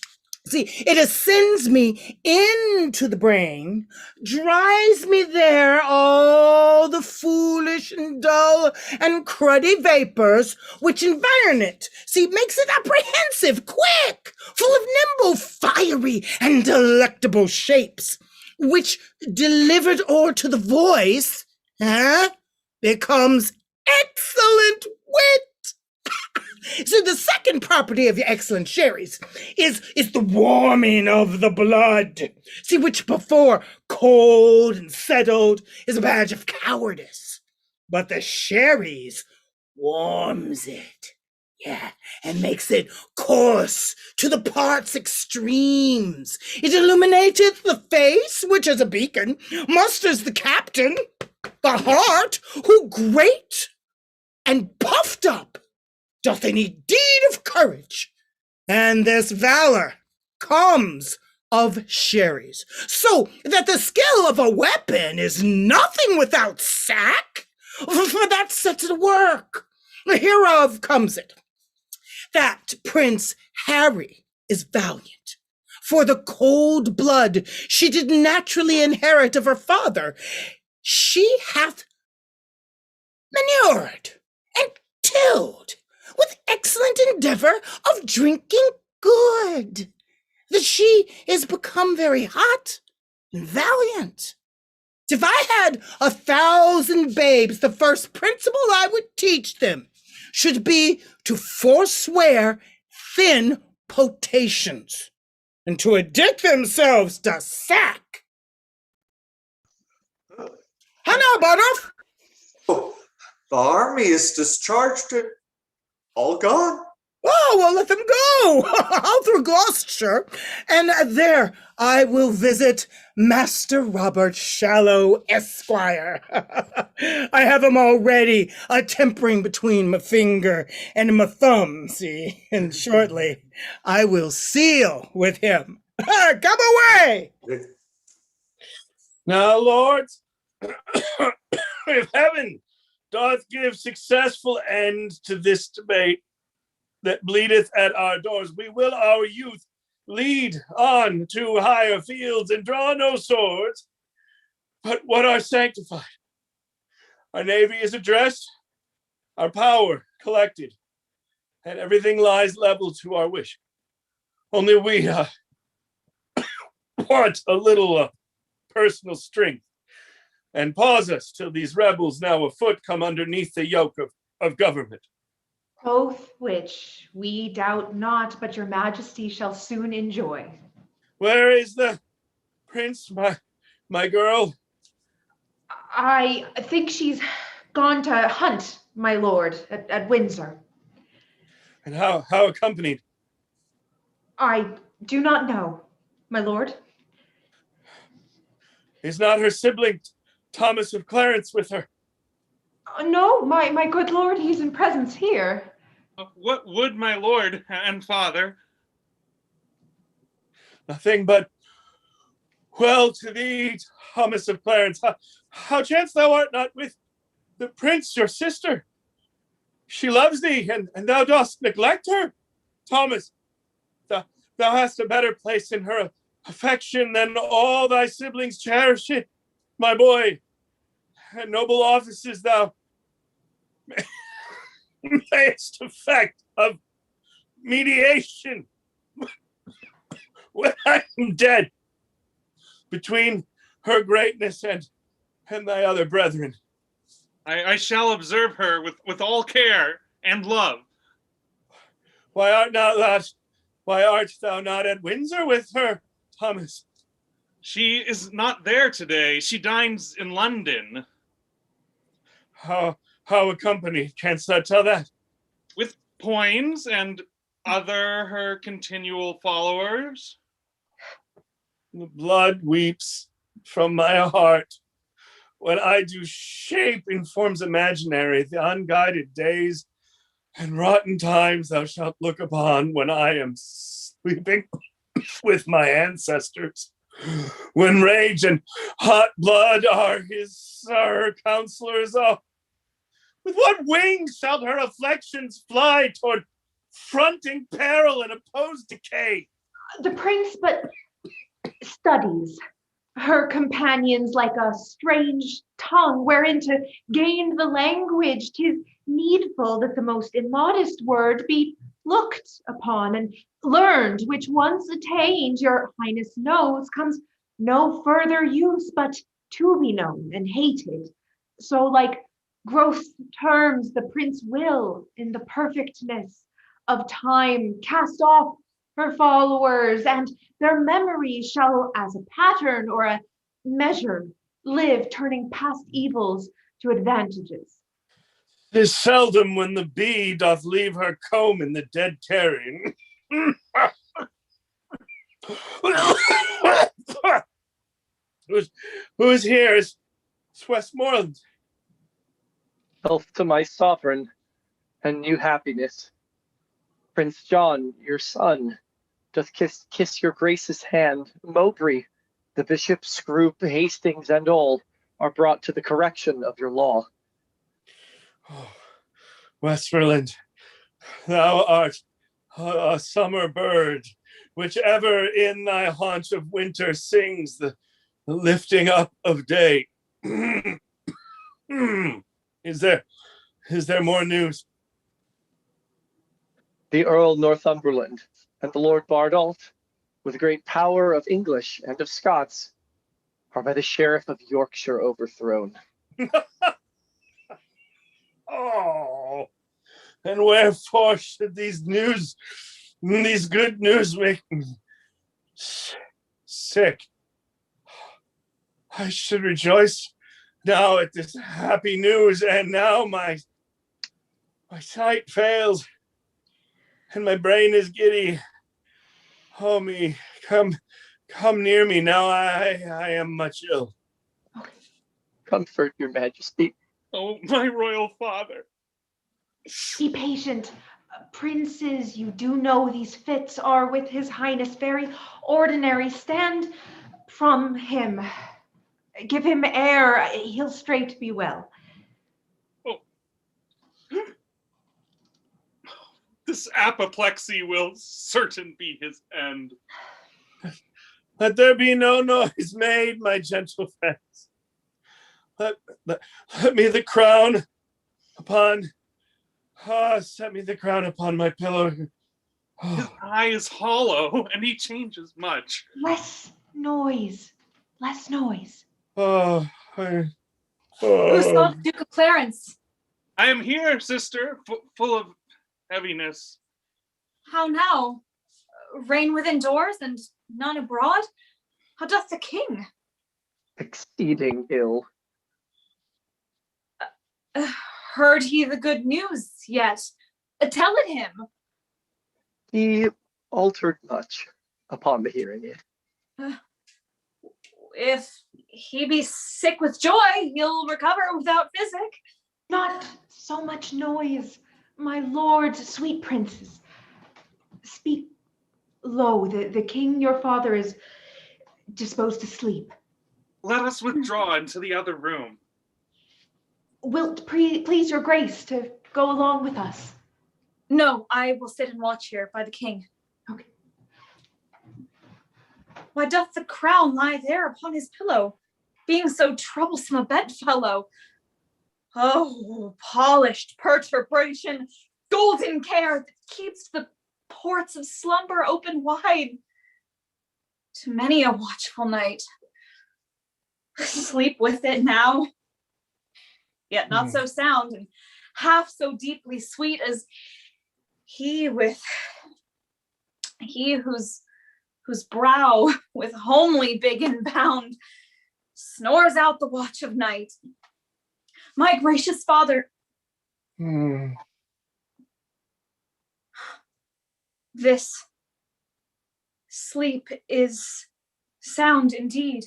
See, it ascends me into the brain, dries me there all the foolish and dull and cruddy vapors which environ it. See, makes it apprehensive, quick, full of nimble, fiery, and delectable shapes, which, delivered o'er to the voice, becomes excellent wit. So the second property of your excellent sherries is the warming of the blood. See, which before cold and settled is a badge of cowardice. But the sherries warms it. Yeah, and makes it course to the parts extremes. It illuminateth the face, which as a beacon musters the captain, the heart, who great and puffed up doth any deed of courage, and this valor comes of sherries, so that the skill of a weapon is nothing without sack, for that sets to work. Hereof comes it, that Prince Harry is valiant, for the cold blood she did naturally inherit of her father, she hath manured and tilled with excellent endeavor of drinking good, that she is become very hot and valiant. If I had 1,000 babes, the first principle I would teach them should be to forswear thin potations, and to addict themselves to sack. How now, Butterf? Oh, the army is discharged and all gone. Oh, well, let them go. I'll through Gloucestershire, and there I will visit Master Robert Shallow, Esquire. I have him already, tempering between my finger and my thumb, see, and shortly I will seal with him. Come away! Now, lords, if heaven doth give successful end to this debate that bleedeth at our doors, we will our youth lead on to higher fields and draw no swords, but what are sanctified. Our navy is addressed, our power collected, and everything lies level to our wish. Only we want a little personal strength, and pause us till these rebels now afoot come underneath the yoke of government. Both which we doubt not, but your majesty shall soon enjoy. Where is the prince, my girl? I think she's gone to hunt, my lord, at Windsor. And how accompanied? I do not know, my lord. Is not her sibling Thomas of Clarence with her? No, my good lord, he's in presence here. What would my lord and father? Nothing but well to thee, Thomas of Clarence. How chance thou art not with the prince, your sister? She loves thee, and thou dost neglect her. Thomas, thou hast a better place in her affection than all thy siblings cherish it. my boy, and noble offices thou mayest effect of mediation when I am dead between her greatness and thy other brethren. I shall observe her with all care and love. Why art thou not at Windsor with her, Thomas? She is not there today. She dines in London. How accompanied? Canst thou tell that? With Poins and other her continual followers. The blood weeps from my heart when I do shape in forms imaginary the unguided days and rotten times thou shalt look upon when I am sleeping with my ancestors, when rage and hot blood are her counselors. Oh, with what wings shall her afflictions fly toward fronting peril and opposed decay? The prince but studies her companions like a strange tongue wherein to gain the language 'tis needful that the most immodest word be looked upon and learned, which once attained, your highness knows, comes no further use but to be known and hated. So like gross terms the prince will, in the perfectness of time, cast off her followers, and their memories shall as a pattern or a measure live, turning past evils to advantages. 'Tis seldom when the bee doth leave her comb in the dead carrion. Who's here? It's Westmoreland. Health to my sovereign and new happiness. Prince John, your son, doth kiss your grace's hand. Mowbray, the bishop, Scroop, Hastings, and all are brought to the correction of your law. Oh, Westmoreland, thou art a summer bird, which ever in thy haunch of winter sings the lifting up of day. Is there more news? The Earl Northumberland and the Lord Bardolph, with great power of English and of Scots, are by the Sheriff of Yorkshire overthrown. Oh, and wherefore should these good news make me sick? I should rejoice now at this happy news, and now my sight fails, and my brain is giddy. Oh me, come near me now. I am much ill. Comfort your majesty. Oh, my royal father. Be patient. Princes, you do know these fits are with his highness very ordinary. Stand from him. Give him air. He'll straight be well. Oh. This apoplexy will certain be his end. Let there be no noise made, my gentle friends. Let me the crown upon. Set me the crown upon my pillow. His eye is hollow, and he changes much. Less noise. Less noise. Oh, Who saw Duke of Clarence? I am here, sister, full of heaviness. How now? Reign within doors and none abroad? How doth the king? Exceeding ill. Heard he the good news yet? Tell it him. He altered much upon the hearing it. If he be sick with joy, he'll recover without physic. Not so much noise, my lords, sweet princes. Speak low. The king, your father, is disposed to sleep. Let us withdraw into the other room. Wilt please your grace to go along with us? No, I will sit and watch here by the king. Okay. Why doth the crown lie there upon his pillow? being so troublesome a bedfellow. Oh, polished perturbation, golden care that keeps the ports of slumber open wide to many a watchful night. Sleep with it now, yet not so sound and half so deeply sweet as he whose brow with homely big and bound snores out the watch of night. My gracious father, this sleep is sound indeed.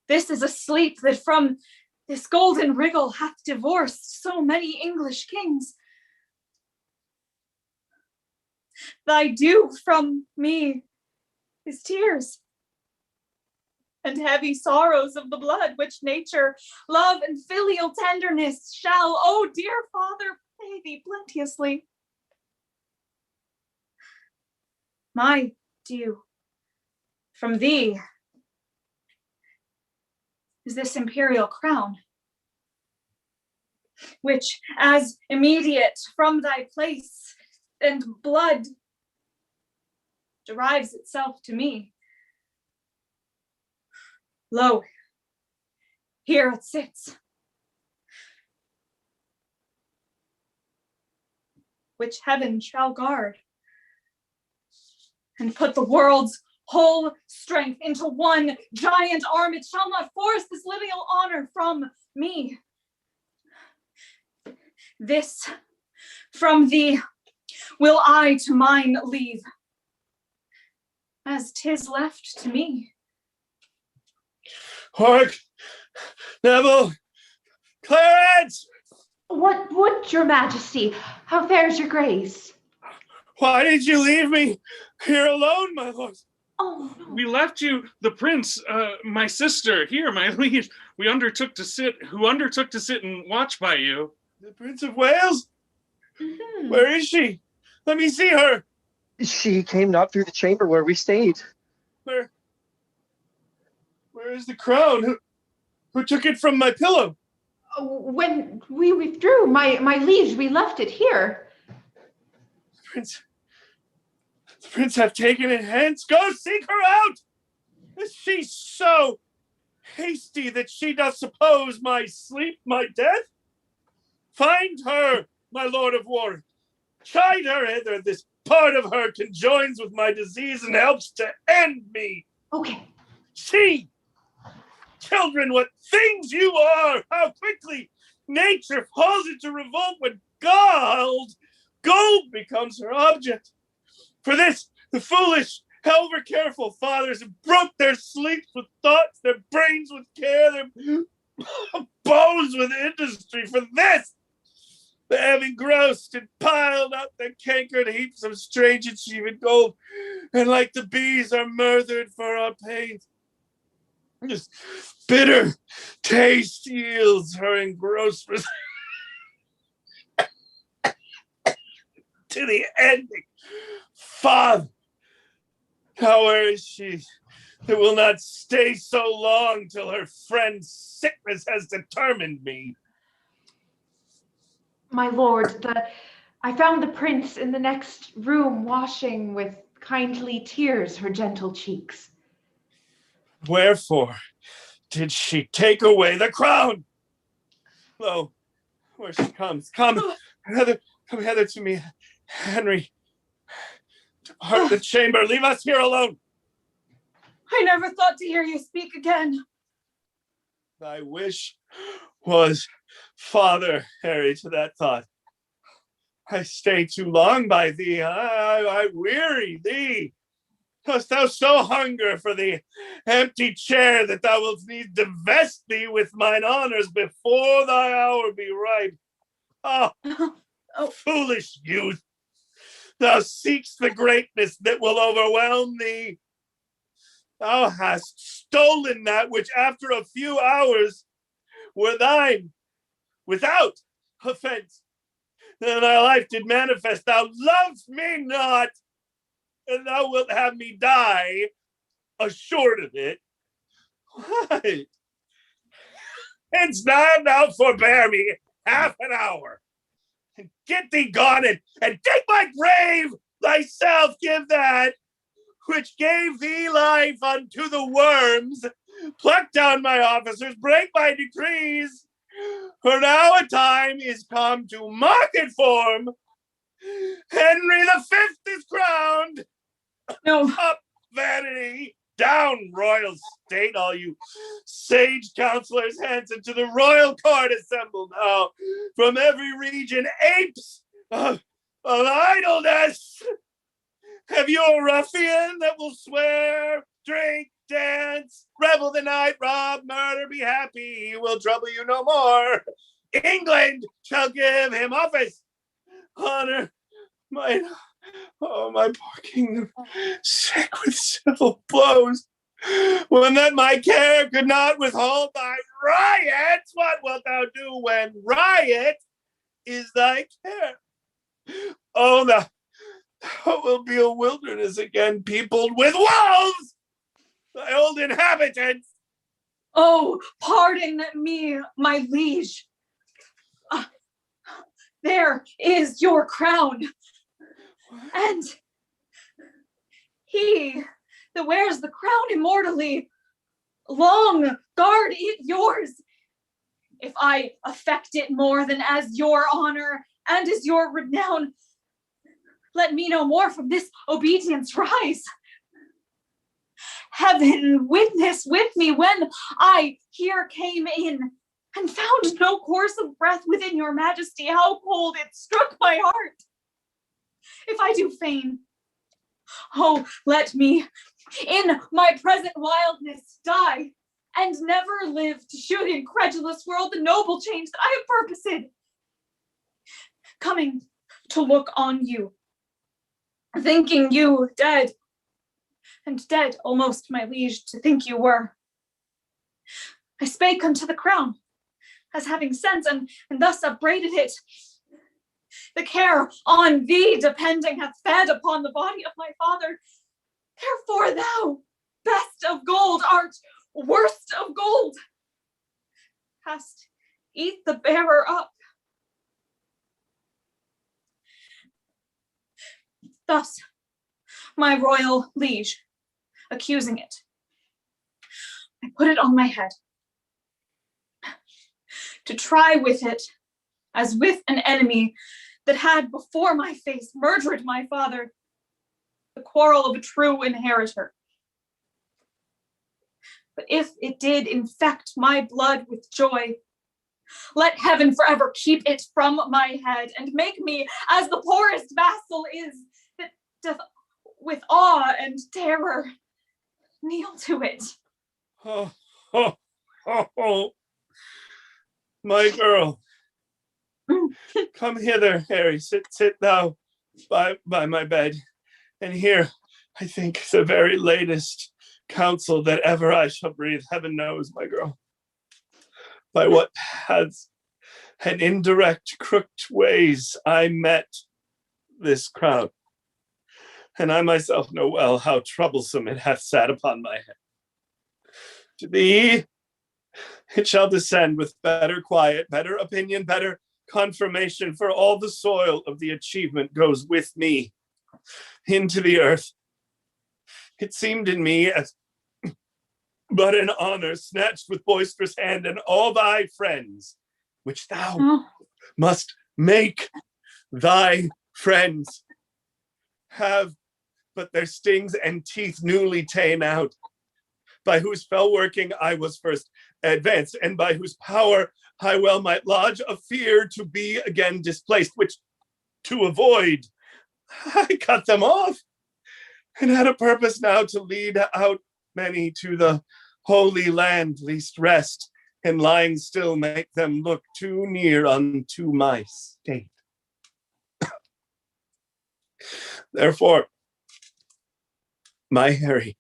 This is a sleep that from this golden wriggle hath divorced so many English kings. Thy due from me is tears and heavy sorrows of the blood, which nature, love, and filial tenderness shall, oh dear Father, pay thee plenteously. My due from thee is this imperial crown, which as immediate from thy place and blood derives itself to me. Lo, here it sits, which heaven shall guard and put the world's whole strength into one giant arm. It shall not force this lineal honor from me. This from thee will I to mine leave, as 'tis left to me. Hark! Neville! Clarence! What would your majesty? How fares your grace? Why did you leave me here alone, my lord? Oh, no. We left you, the prince, my sister, here, my liege, who undertook to sit and watch by you. The Prince of Wales? Mm-hmm. Where is she? Let me see her. She came not through the chamber where we stayed. Where is the crown? Who took it from my pillow? When we withdrew, my liege, we left it here. The prince have taken it hence. Go seek her out. Is she so hasty that she doth suppose my sleep, my death? Find her, my lord of Warwick. Chide her hither. This part of her conjoins with my disease and helps to end me. Okay. See, children, what things you are! How quickly nature falls into revolt when gold becomes her object. For this, the foolish, however careful fathers have broke their sleeps with thoughts, their brains with care, their bones with industry. For this, they have engrossed and piled up their cankered heaps of strange achieved gold, and like the bees are murthered for our pains. This bitter taste yields her engrossment to the ending. Father, now where is she that will not stay so long till her friend's sickness has determined me? My lord, I found the prince in the next room washing with kindly tears her gentle cheeks. Wherefore did she take away the crown? Lo, where she comes. Come hither to me, Henry. Depart the chamber. Leave us here alone. I never thought to hear you speak again. Thy wish was father, Harry, to that thought. I stay too long by thee. I weary thee. Dost thou so hunger for the empty chair that thou wilt need divest thee with mine honors before thy hour be ripe? Oh, foolish youth! Thou seekst the greatness that will overwhelm thee. Thou hast stolen that which after a few hours were thine, without offense. Then thy life did manifest. Thou lovest me not, and thou wilt have me die, assured of it. What? Hence now forbear me half an hour. And get thee gone and take my grave thyself, give that which gave thee life unto the worms. Pluck down my officers, break my decrees. For now a time is come to market form. Henry V is crowned. No. Up vanity, down royal state, all you sage counselors, hence into the royal court assembled now from every region, apes of idleness. Have you a ruffian that will swear, drink, dance, revel the night, rob, murder, be happy, he will trouble you no more. England shall give him office, honor, might. Oh, my poor kingdom, sick with civil blows. When that my care could not withhold thy riots, what wilt thou do when riot is thy care? Oh, thou wilt be a wilderness again, peopled with wolves, thy old inhabitants. Oh, pardon me, my liege. There is your crown. And he that wears the crown immortally, long guard it yours. If I affect it more than as your honor and as your renown, let me no more from this obedience rise. Heaven witness with me when I here came in and found no course of breath within your majesty, how cold it struck my heart. If I do feign, oh, let me in my present wildness die and never live to show the incredulous world the noble change that I have purposed. Coming to look on you, thinking you dead, and dead almost, my liege, to think you were. I spake unto the crown, as having sense, and thus upbraided it. The care on thee depending hath fed upon the body of my father. Therefore thou, best of gold, art worst of gold, hast eat the bearer up. Thus, my royal liege, accusing it, I put it on my head to try with it as with an enemy that had before my face murdered my father, the quarrel of a true inheritor. But if it did infect my blood with joy, let heaven forever keep it from my head and make me as the poorest vassal is that doth with awe and terror kneel to it. Oh, my girl. Come hither, Harry. Sit thou by my bed. And here, I think, the very latest counsel that ever I shall breathe. Heaven knows, my girl, by what paths and indirect, crooked ways I met this crown. And I myself know well how troublesome it hath sat upon my head. To thee, it shall descend with better quiet, better opinion, better confirmation, for all the soil of the achievement goes with me into the earth. It seemed in me as but an honor snatched with boisterous hand, and all thy friends, which thou must make thy friends, have but their stings and teeth newly ta'en out, by whose fell working I was first advanced, and by whose power I well might lodge a fear to be again displaced, which to avoid, I cut them off, and had a purpose now to lead out many to the Holy Land, least rest, and lying still make them look too near unto my state. Therefore, my Harry,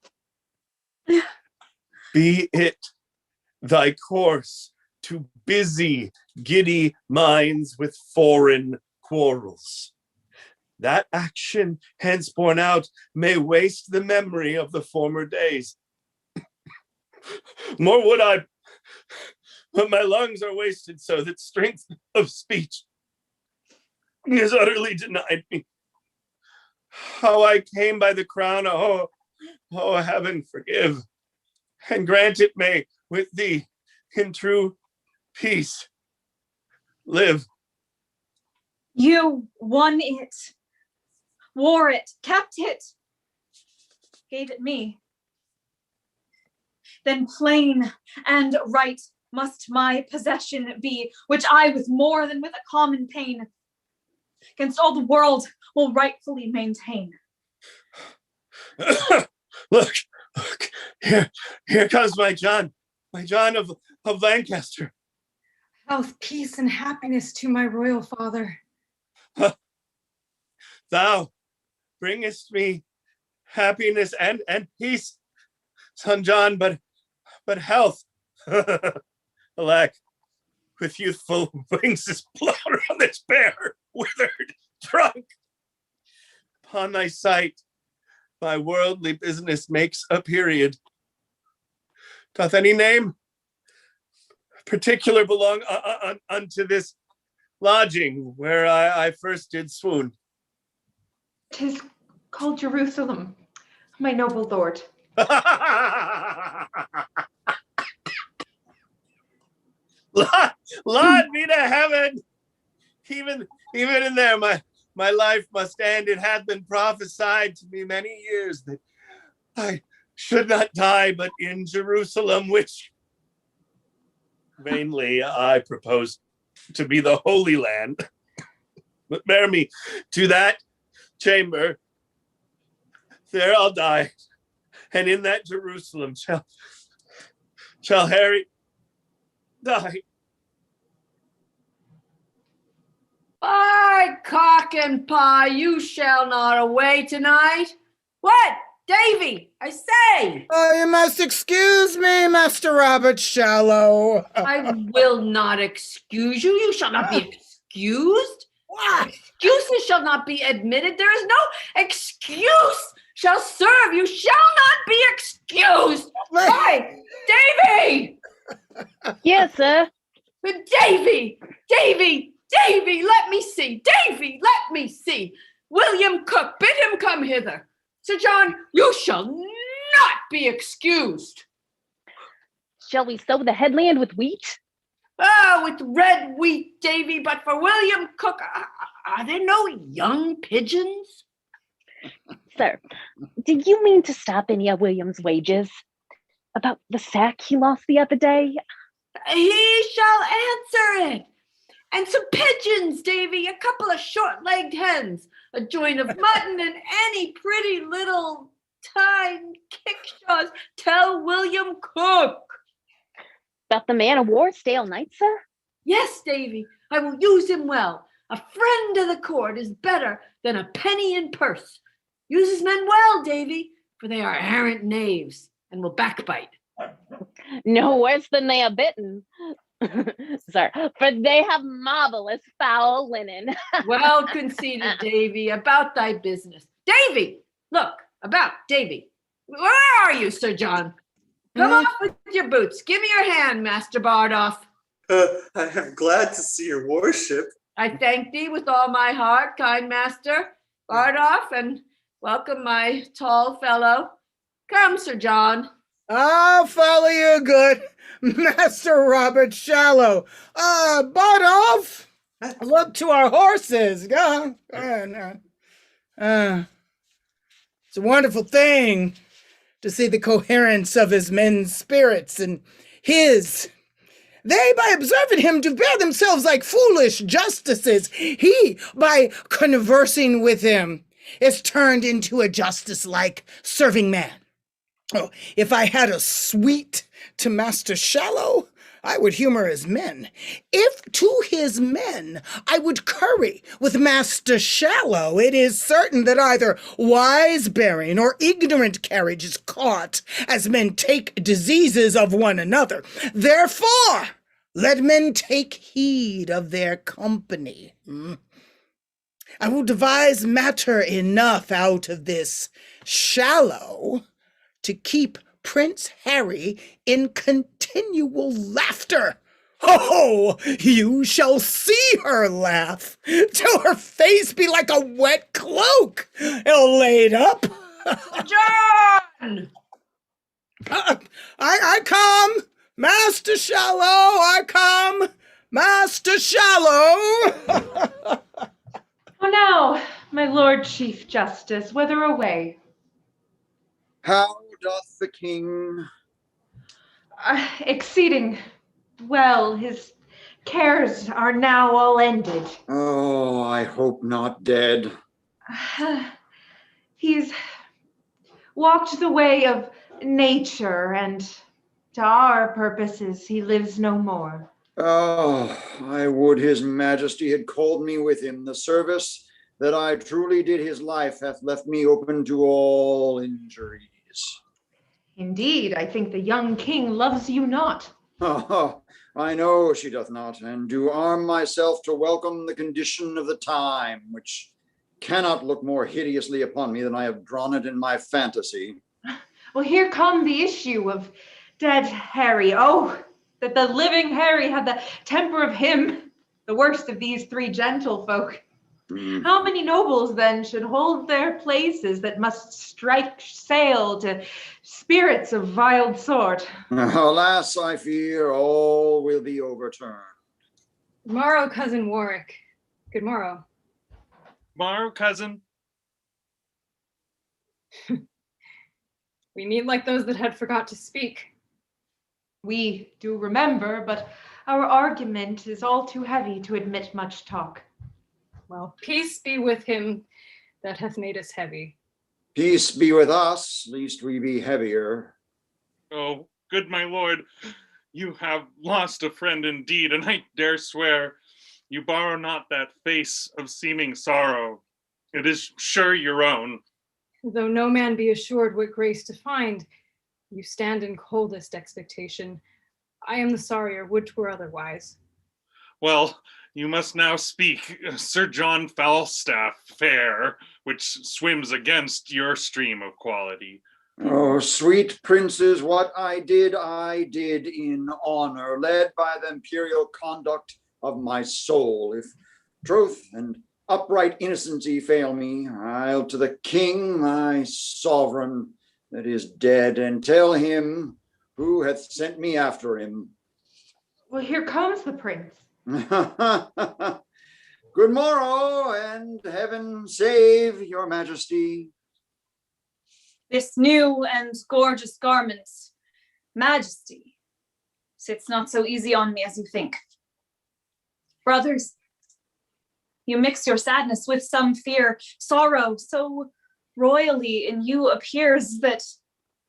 be it thy course to busy giddy minds with foreign quarrels. That action hence borne out may waste the memory of the former days. More would I but my lungs are wasted so that strength of speech is utterly denied me. How I came by the crown, oh heaven, forgive, and grant it may with thee in true peace live. You won it, wore it, kept it, gave it me. Then plain and right must my possession be, which I with more than with a common pain against all the world will rightfully maintain. Look, here comes my John of Lancaster. Health, peace, and happiness to my royal father. Thou bringest me happiness and peace, son John, but health, alack, with youthful wings is blown on this bare, withered trunk. Upon thy sight, my worldly business makes a period. Doth any name particular belong unto this lodging where I first did swoon? 'Tis called Jerusalem, my noble lord. Laud be to heaven! Even in there, my life must end. It hath been prophesied to me many years that I should not die but in Jerusalem, which vainly I propose to be the Holy Land. But bear me to that chamber, there I'll die, and in that Jerusalem shall Harry die. By cock and pie, you shall not away tonight. What, Davy? I say. Oh, you must excuse me, Master Robert Shallow. I will not excuse you. You shall not be excused. What? Excuses shall not be admitted. There is no excuse shall serve. You shall not be excused. Why, Davy? Yes, sir. Davy, let me see. Davy, let me see. William Cook, bid him come hither. Sir John, you shall not be excused. Shall we sow the headland with wheat? Oh, with red wheat, Davy, but for William Cook, are there no young pigeons? Sir, do you mean to stop any of William's wages? About the sack he lost the other day? He shall answer it. And some pigeons, Davy, a couple of short-legged hens, a joint of mutton, and any pretty little time kickshaws. Tell William Cook. About the man of war stay all night, sir? Yes, Davy, I will use him well. A friend of the court is better than a penny in purse. Use his men well, Davy, for they are arrant knaves and will backbite. No worse than they are bitten. Sir, for they have marvelous foul linen. Well conceited, Davy, about thy business. Davy, look, about Davy. Where are you, Sir John? Come off with your boots. Give me your hand, Master Bardolph. I am glad to see your worship. I thank thee with all my heart, kind master Bardolph, and welcome my tall fellow. Come, Sir John. I'll follow you, good Master Robert Shallow. Bardolph, look to our horses. Go. It's a wonderful thing to see the coherence of his men's spirits and his. They, by observing him, do bear themselves like foolish justices. He, by conversing with him, is turned into a justice-like serving man. Oh, if I had a suite to Master Shallow, I would humor his men. If to his men I would curry with Master Shallow, it is certain that either wise bearing or ignorant carriage is caught, as men take diseases of one another. Therefore, let men take heed of their company. I will devise matter enough out of this Shallow to keep Prince Harry in continual laughter Oh, you shall see her laugh, till her face be like a wet cloak, laid up. John! I come, Master Shallow, I come, Master Shallow. Oh, now, my Lord Chief Justice, whither away? How doth the king? Exceeding well. His cares are now all ended. Oh, I hope not dead. He's walked the way of nature, and to our purposes he lives no more. Oh, I would his majesty had called me with him. The service that I truly did his life hath left me open to all injuries. Indeed, I think the young king loves you not. Oh, I know she doth not, and do arm myself to welcome the condition of the time, which cannot look more hideously upon me than I have drawn it in my fantasy. Well, here come the issue of dead Harry. Oh, that the living Harry had the temper of him, the worst of these three gentlefolk. How many nobles then should hold their places that must strike sail to spirits of wild sort? Alas, I fear all will be overturned. Good morrow, cousin Warwick. Good morrow. Tomorrow, cousin. We meet like those that had forgot to speak. We do remember, but our argument is all too heavy to admit much talk. Well, peace be with him that hath made us heavy. Peace be with us, lest we be heavier. Oh, good my lord, you have lost a friend indeed, and I dare swear you borrow not that face of seeming sorrow. It is sure your own. Though no man be assured what grace to find, you stand in coldest expectation. I am the sorrier, would 'twere otherwise. Well, you must now speak, Sir John Falstaff fair, which swims against your stream of quality. Oh, sweet princes, what I did in honor, led by the imperial conduct of my soul. If truth and upright innocency fail me, I'll to the king, my sovereign, that is dead, and tell him who hath sent me after him. Well, here comes the prince. Good morrow, and heaven save your majesty. This new and gorgeous garments, majesty, sits not so easy on me as you think. Brothers, you mix your sadness with some fear, sorrow so royally in you appears that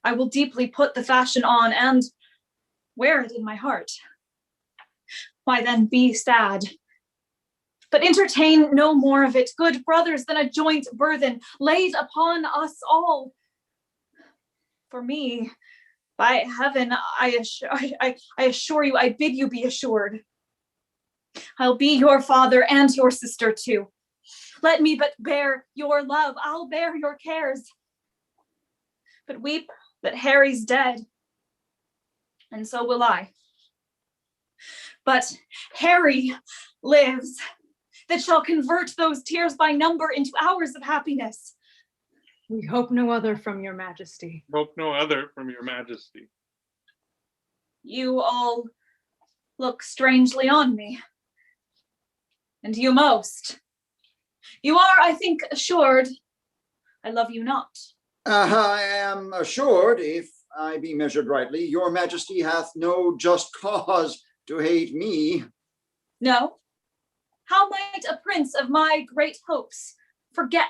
I will deeply put the fashion on and wear it in my heart. Why then be sad, but entertain no more of it, good brothers, than a joint burthen laid upon us all. For me, by heaven, I assure you, I bid you be assured. I'll be your father and your sister too. Let me but bear your love, I'll bear your cares. But weep that Harry's dead, and so will I. But Harry lives, that shall convert those tears by number into hours of happiness. We hope no other from your majesty. Hope no other from your majesty. You all look strangely on me. And you most. You are, I think, assured I love you not. I am assured, if I be measured rightly, your majesty hath no just cause to hate me. No? How might a prince of my great hopes forget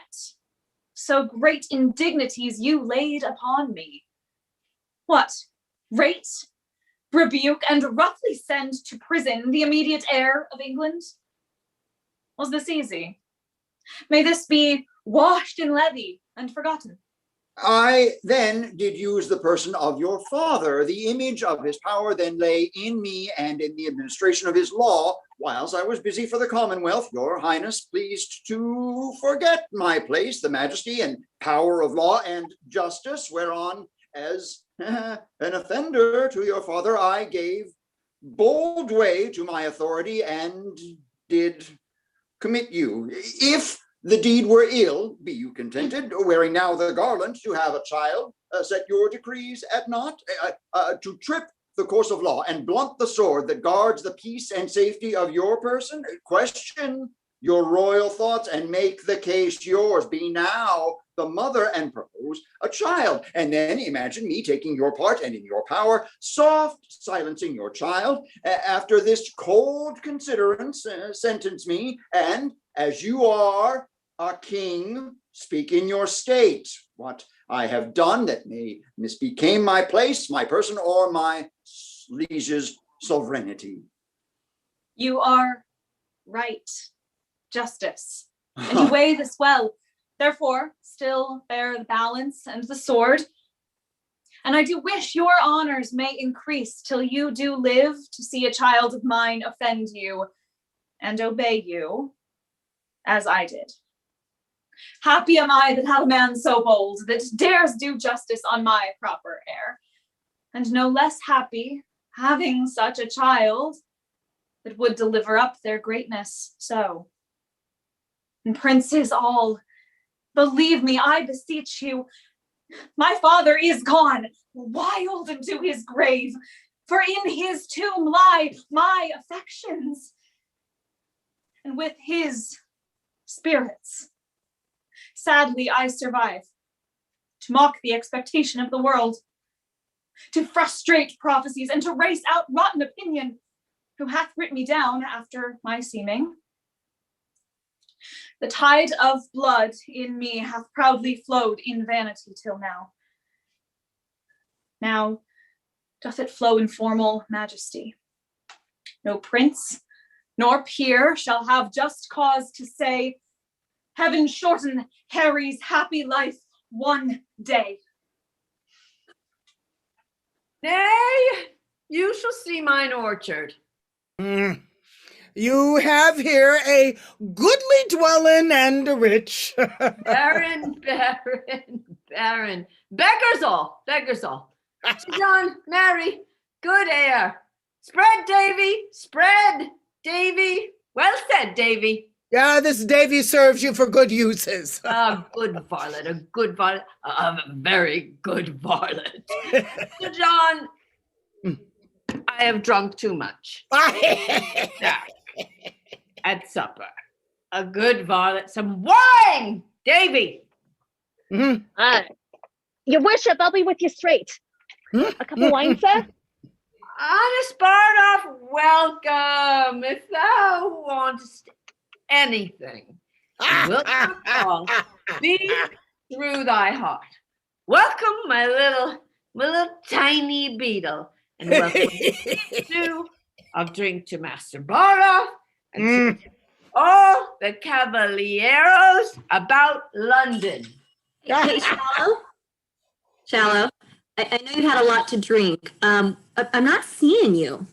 so great indignities you laid upon me? What? Rate, rebuke, and roughly send to prison the immediate heir of England? Was this easy? May this be washed in levy and forgotten? I then did use the person of your father. The image of his power then lay in me and in the administration of his law. Whilst I was busy for the Commonwealth, your highness pleased to forget my place, the majesty and power of law and justice, whereon, as an offender to your father, I gave bold way to my authority and did commit you. If the deed were ill, be you contented, wearing now the garland to have a child, set your decrees at naught, to trip the course of law and blunt the sword that guards the peace and safety of your person, question your royal thoughts and make the case yours. Be now the mother and propose a child, and then imagine me taking your part and in your power, soft silencing your child. After this cold considerance, sentence me, and as you are a king, speak in your state what I have done that may misbecame my place, my person, or my liege's sovereignty. You are right, Justice, and you weigh this well. Therefore, still bear the balance and the sword. And I do wish your honors may increase till you do live to see a child of mine offend you and obey you, as I did. Happy am I that have a man so bold that dares do justice on my proper heir, and no less happy having such a child that would deliver up their greatness so. And princes all, believe me, I beseech you, my father is gone, wild into his grave, for in his tomb lie my affections, and with his spirits, sadly I survive, to mock the expectation of the world, to frustrate prophecies, and to race out rotten opinion, who hath writ me down after my seeming. The tide of blood in me hath proudly flowed in vanity till now. Now doth it flow in formal majesty. No prince nor peer shall have just cause to say, heaven shorten Harry's happy life one day. Nay, you shall see mine orchard. You have here a goodly dwelling and a rich. Baron. Beggars all. John, Mary, good air. Spread, Davy. Well said, Davy. Yeah, this Davy serves you for good uses. A good varlet, a very good varlet. Sir John, I have drunk too much. At supper. A good varlet, some wine, Davy. Your worship, I'll be with you straight. A cup of wine, sir? Honest Bardoff, welcome. If thou wantest anything, wilt not call, be through thy heart. Welcome, my little tiny beetle, and welcome to. I'll drink to Master Bardoff and to all the cavalieros about London. Hey, Shallow. I know you had a lot to drink. I'm not seeing you.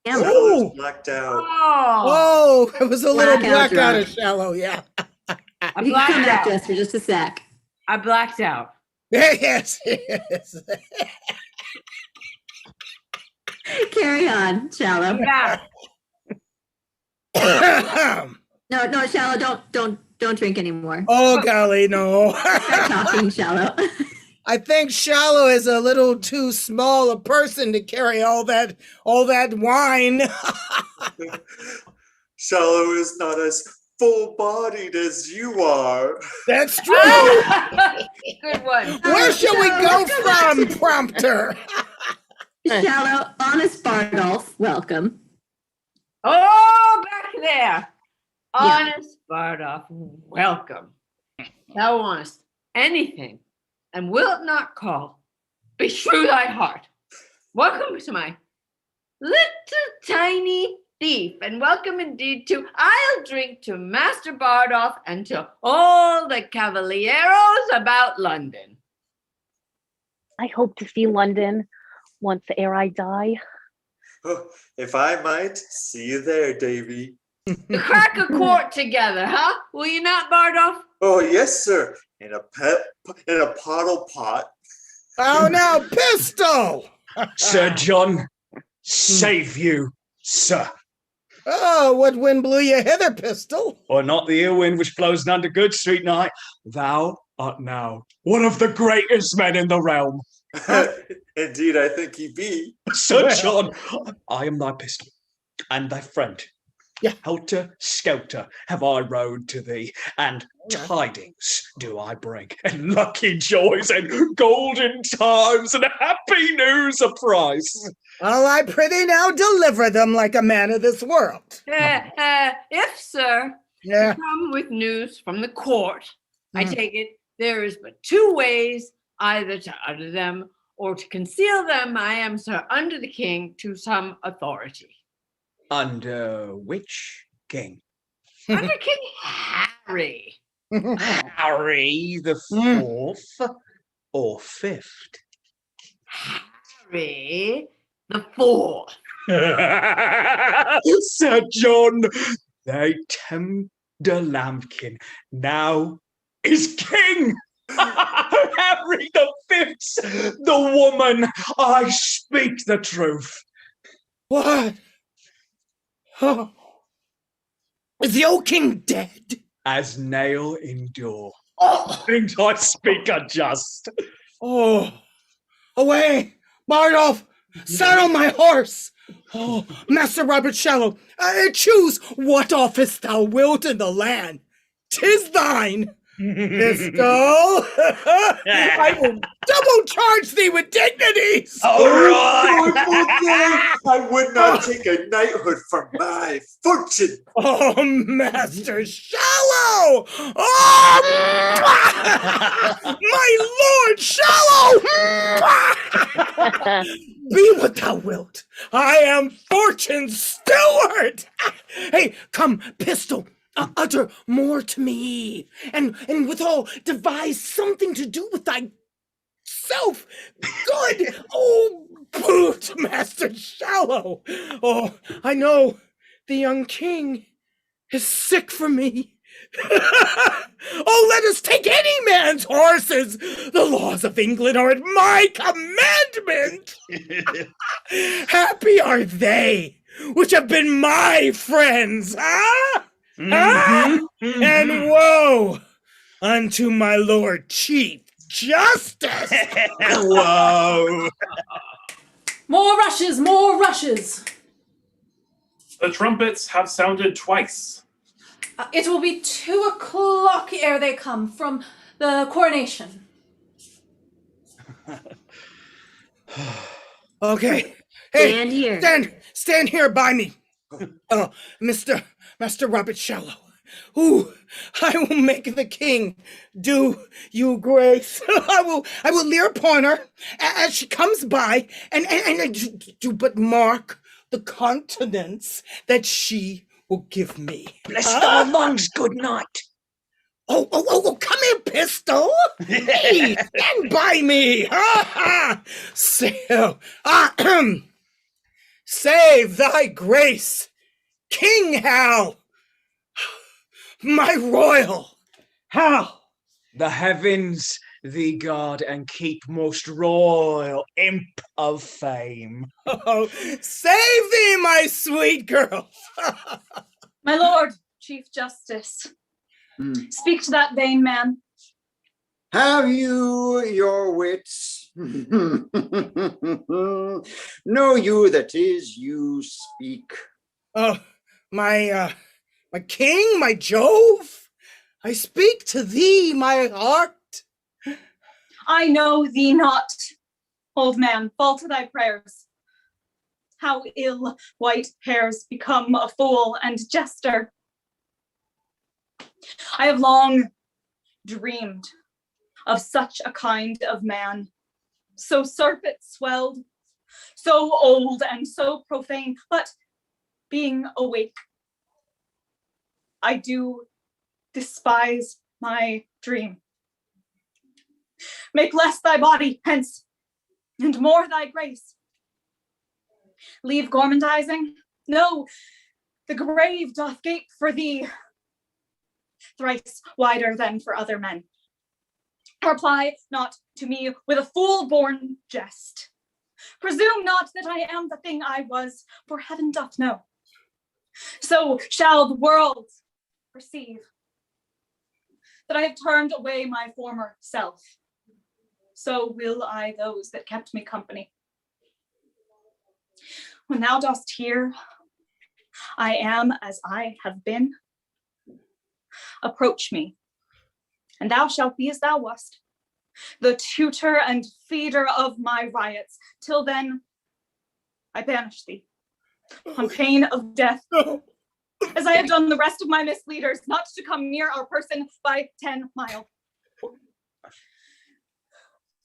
Oh, blacked out. Oh, it was a little Blackout blackout of drunk. Shallow, yeah. You can come back to us for just a sec. I blacked out. Yes. Carry on, Shallow. Yeah. No, Shallow, don't drink anymore. Oh, golly, no. Start talking, Shallow. I think Shallow is a little too small a person to carry all that wine. Shallow is not as full-bodied as you are. That's true. Good one. Where shall we go from, Prompter? Shallow, honest Bardolph, welcome. Oh, back there. Honest Bardoff, welcome. Thou wantest anything, and wilt not call. Beshrew thy heart. Welcome to my little tiny thief, and welcome indeed to I'll drink to Master Bardoff and to all the cavalieros about London. I hope to see London once ere I die. Oh, if I might, see you there, Davy. Crack a quart together, huh? Will you not, Bardoff? Oh, yes, sir. In a pottle pot. Oh, now, pistol! Sir John, save you, sir. Oh, what wind blew you hither, Pistol? Or not the ill wind which blows none to good, sweet knight. Thou art now one of the greatest men in the realm. Indeed, I think he be. Sir John, I am thy pistol and thy friend. Yeah. Helter skelter have I rode to thee, and tidings do I bring, and lucky joys, and golden times, and happy news apprise. Well, I prithee now deliver them like a man of this world. If, sir, Yeah. you come with news from the court, I take it there is but two ways, either to utter them or to conceal them. I am, sir, under the king to some authority. Under which king? Under King Harry. Harry the fourth or fifth? Harry the fourth. Sir John, thy tender lambkin now is king. Harry the fifth's the woman. I speak the truth. What? Oh. Is the old king dead? As nail in door. Oh, things I speak are just. Oh, away, Bardolph, saddle my horse. Oh, Master Robert Shallow, choose what office thou wilt in the land. 'Tis thine. Pistol, I will double charge thee with dignities. All right. I would not take a knighthood for my fortune. Oh, Master Shallow! Oh, my Lord Shallow! Be what thou wilt. I am fortune's steward. Hey, come, Pistol. Utter more to me, and withal devise something to do with thyself. Good. Oh, boot, Master Shallow. Oh, I know the young king is sick for me. Oh, let us take any man's horses. The laws of England are at my commandment. Happy are they which have been my friends, huh? And woe unto my Lord Chief Justice. Whoa. More rushes, more rushes. The trumpets have sounded twice. It will be 2:00 ere they come from the coronation. Okay. Hey, Stand here. Stand here by me. Master Robert Shallow. Ooh, I will make the king do you grace. I will leer upon her as she comes by, and do but mark the countenance that she will give me. Bless thy lungs, good night. Oh, come here, Pistol. Hey, stand by me. Save thy grace, King Hal, my royal Hal. The heavens thee guard and keep, most royal imp of fame. Oh, save thee, my sweet girl. My lord, Chief Justice, speak to that vain man. Have you your wits? Know you that is you speak? Oh, my king, my Jove, I speak to thee, my heart. I know thee not, old man, fall to thy prayers. How ill white hairs become a fool and jester. I have long dreamed of such a kind of man, so surfeit swelled, so old and so profane, but being awake, I do despise my dream. Make less thy body hence, and more thy grace. Leave gormandizing? No, the grave doth gape for thee, thrice wider than for other men. Reply not to me with a fool-born jest. Presume not that I am the thing I was, for heaven doth know. So shall the world perceive that I have turned away my former self. So will I those that kept me company. When thou dost hear, I am as I have been, approach me, and thou shalt be as thou wast, the tutor and feeder of my riots. Till then, I banish thee, on pain of death, as I have done the rest of my misleaders, not to come near our person by 10 miles.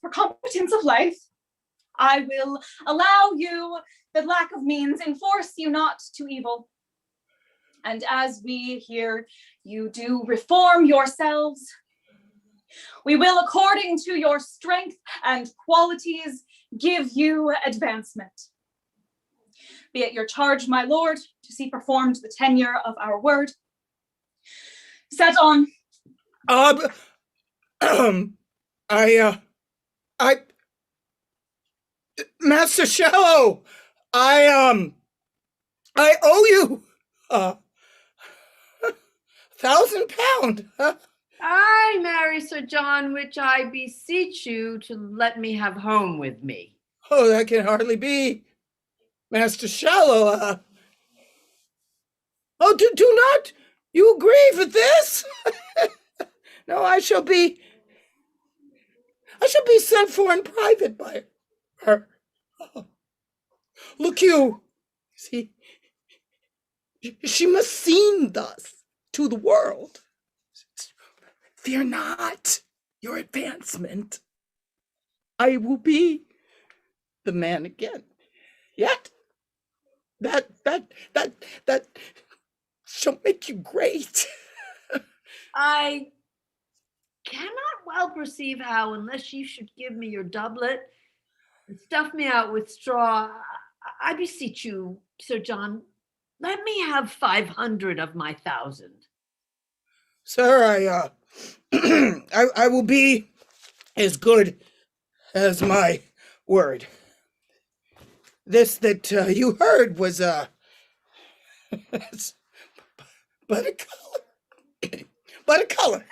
For competence of life, I will allow you that lack of means enforce you not to evil. And as we hear you do reform yourselves, we will, according to your strength and qualities, give you advancement. Be it your charge, my lord, to see performed the tenure of our word. Set on. Master Shallow, I owe you, £1,000. I marry Sir John, which I beseech you to let me have home with me. Oh, that can hardly be, Master Shallow. Oh, do not you grieve at this? No, I shall be sent for in private by her. Oh. Look you, see, she must seem thus to the world. Fear not your advancement. I will be the man again. Yet that shall make you great. I cannot well perceive how, unless you should give me your doublet and stuff me out with straw. I beseech you, Sir John, let me have 500 of my 1,000. Sir, I will be as good as my word. This that you heard was but a color.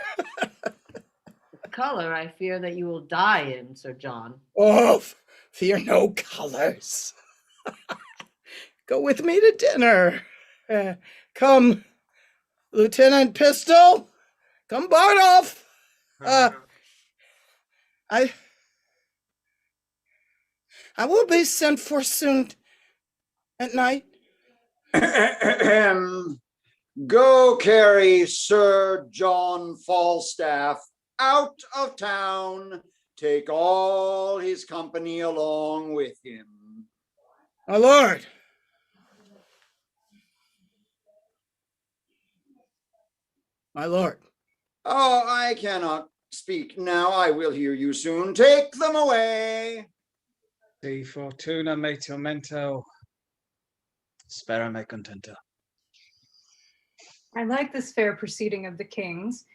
Color I fear that you will die in, Sir John. Oh, fear no colors. Go with me to dinner. Come, Lieutenant Pistol. Come, Bardolph. I will be sent for soon at night. Go carry Sir John Falstaff out of town. Take all his company along with him. My lord. My lord. Oh, I cannot speak now. I will hear you soon. Take them away. Si fortuna me tormento, spera me contenta. I like this fair proceeding of the king's.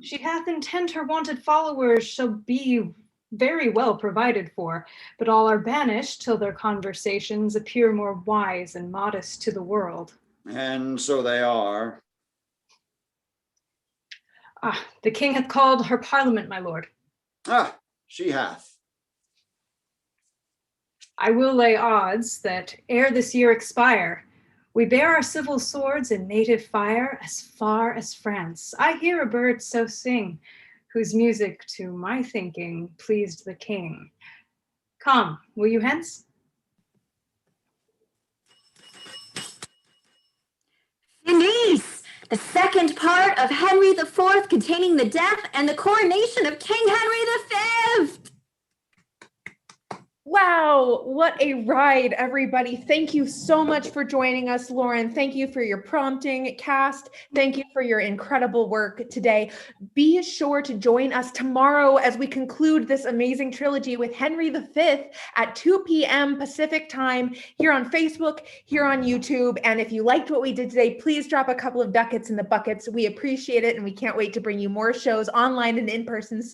She hath intent her wanted followers shall be very well provided for, but all are banished till their conversations appear more wise and modest to the world. And so they are. The king hath called her parliament, my lord. She hath. I will lay odds that ere this year expire, we bear our civil swords in native fire as far as France. I hear a bird so sing, whose music to my thinking pleased the king. Come, will you hence? Denise, the second part of Henry IV containing the death and the coronation of King Henry V. Wow, what a ride, everybody. Thank you so much for joining us, Lauren. Thank you for your prompting, cast. Thank you for your incredible work today. Be sure to join us tomorrow as we conclude this amazing trilogy with Henry V at 2 p.m. Pacific time here on Facebook, here on YouTube. And if you liked what we did today, please drop a couple of ducats in the buckets. We appreciate it, and we can't wait to bring you more shows online and in person soon.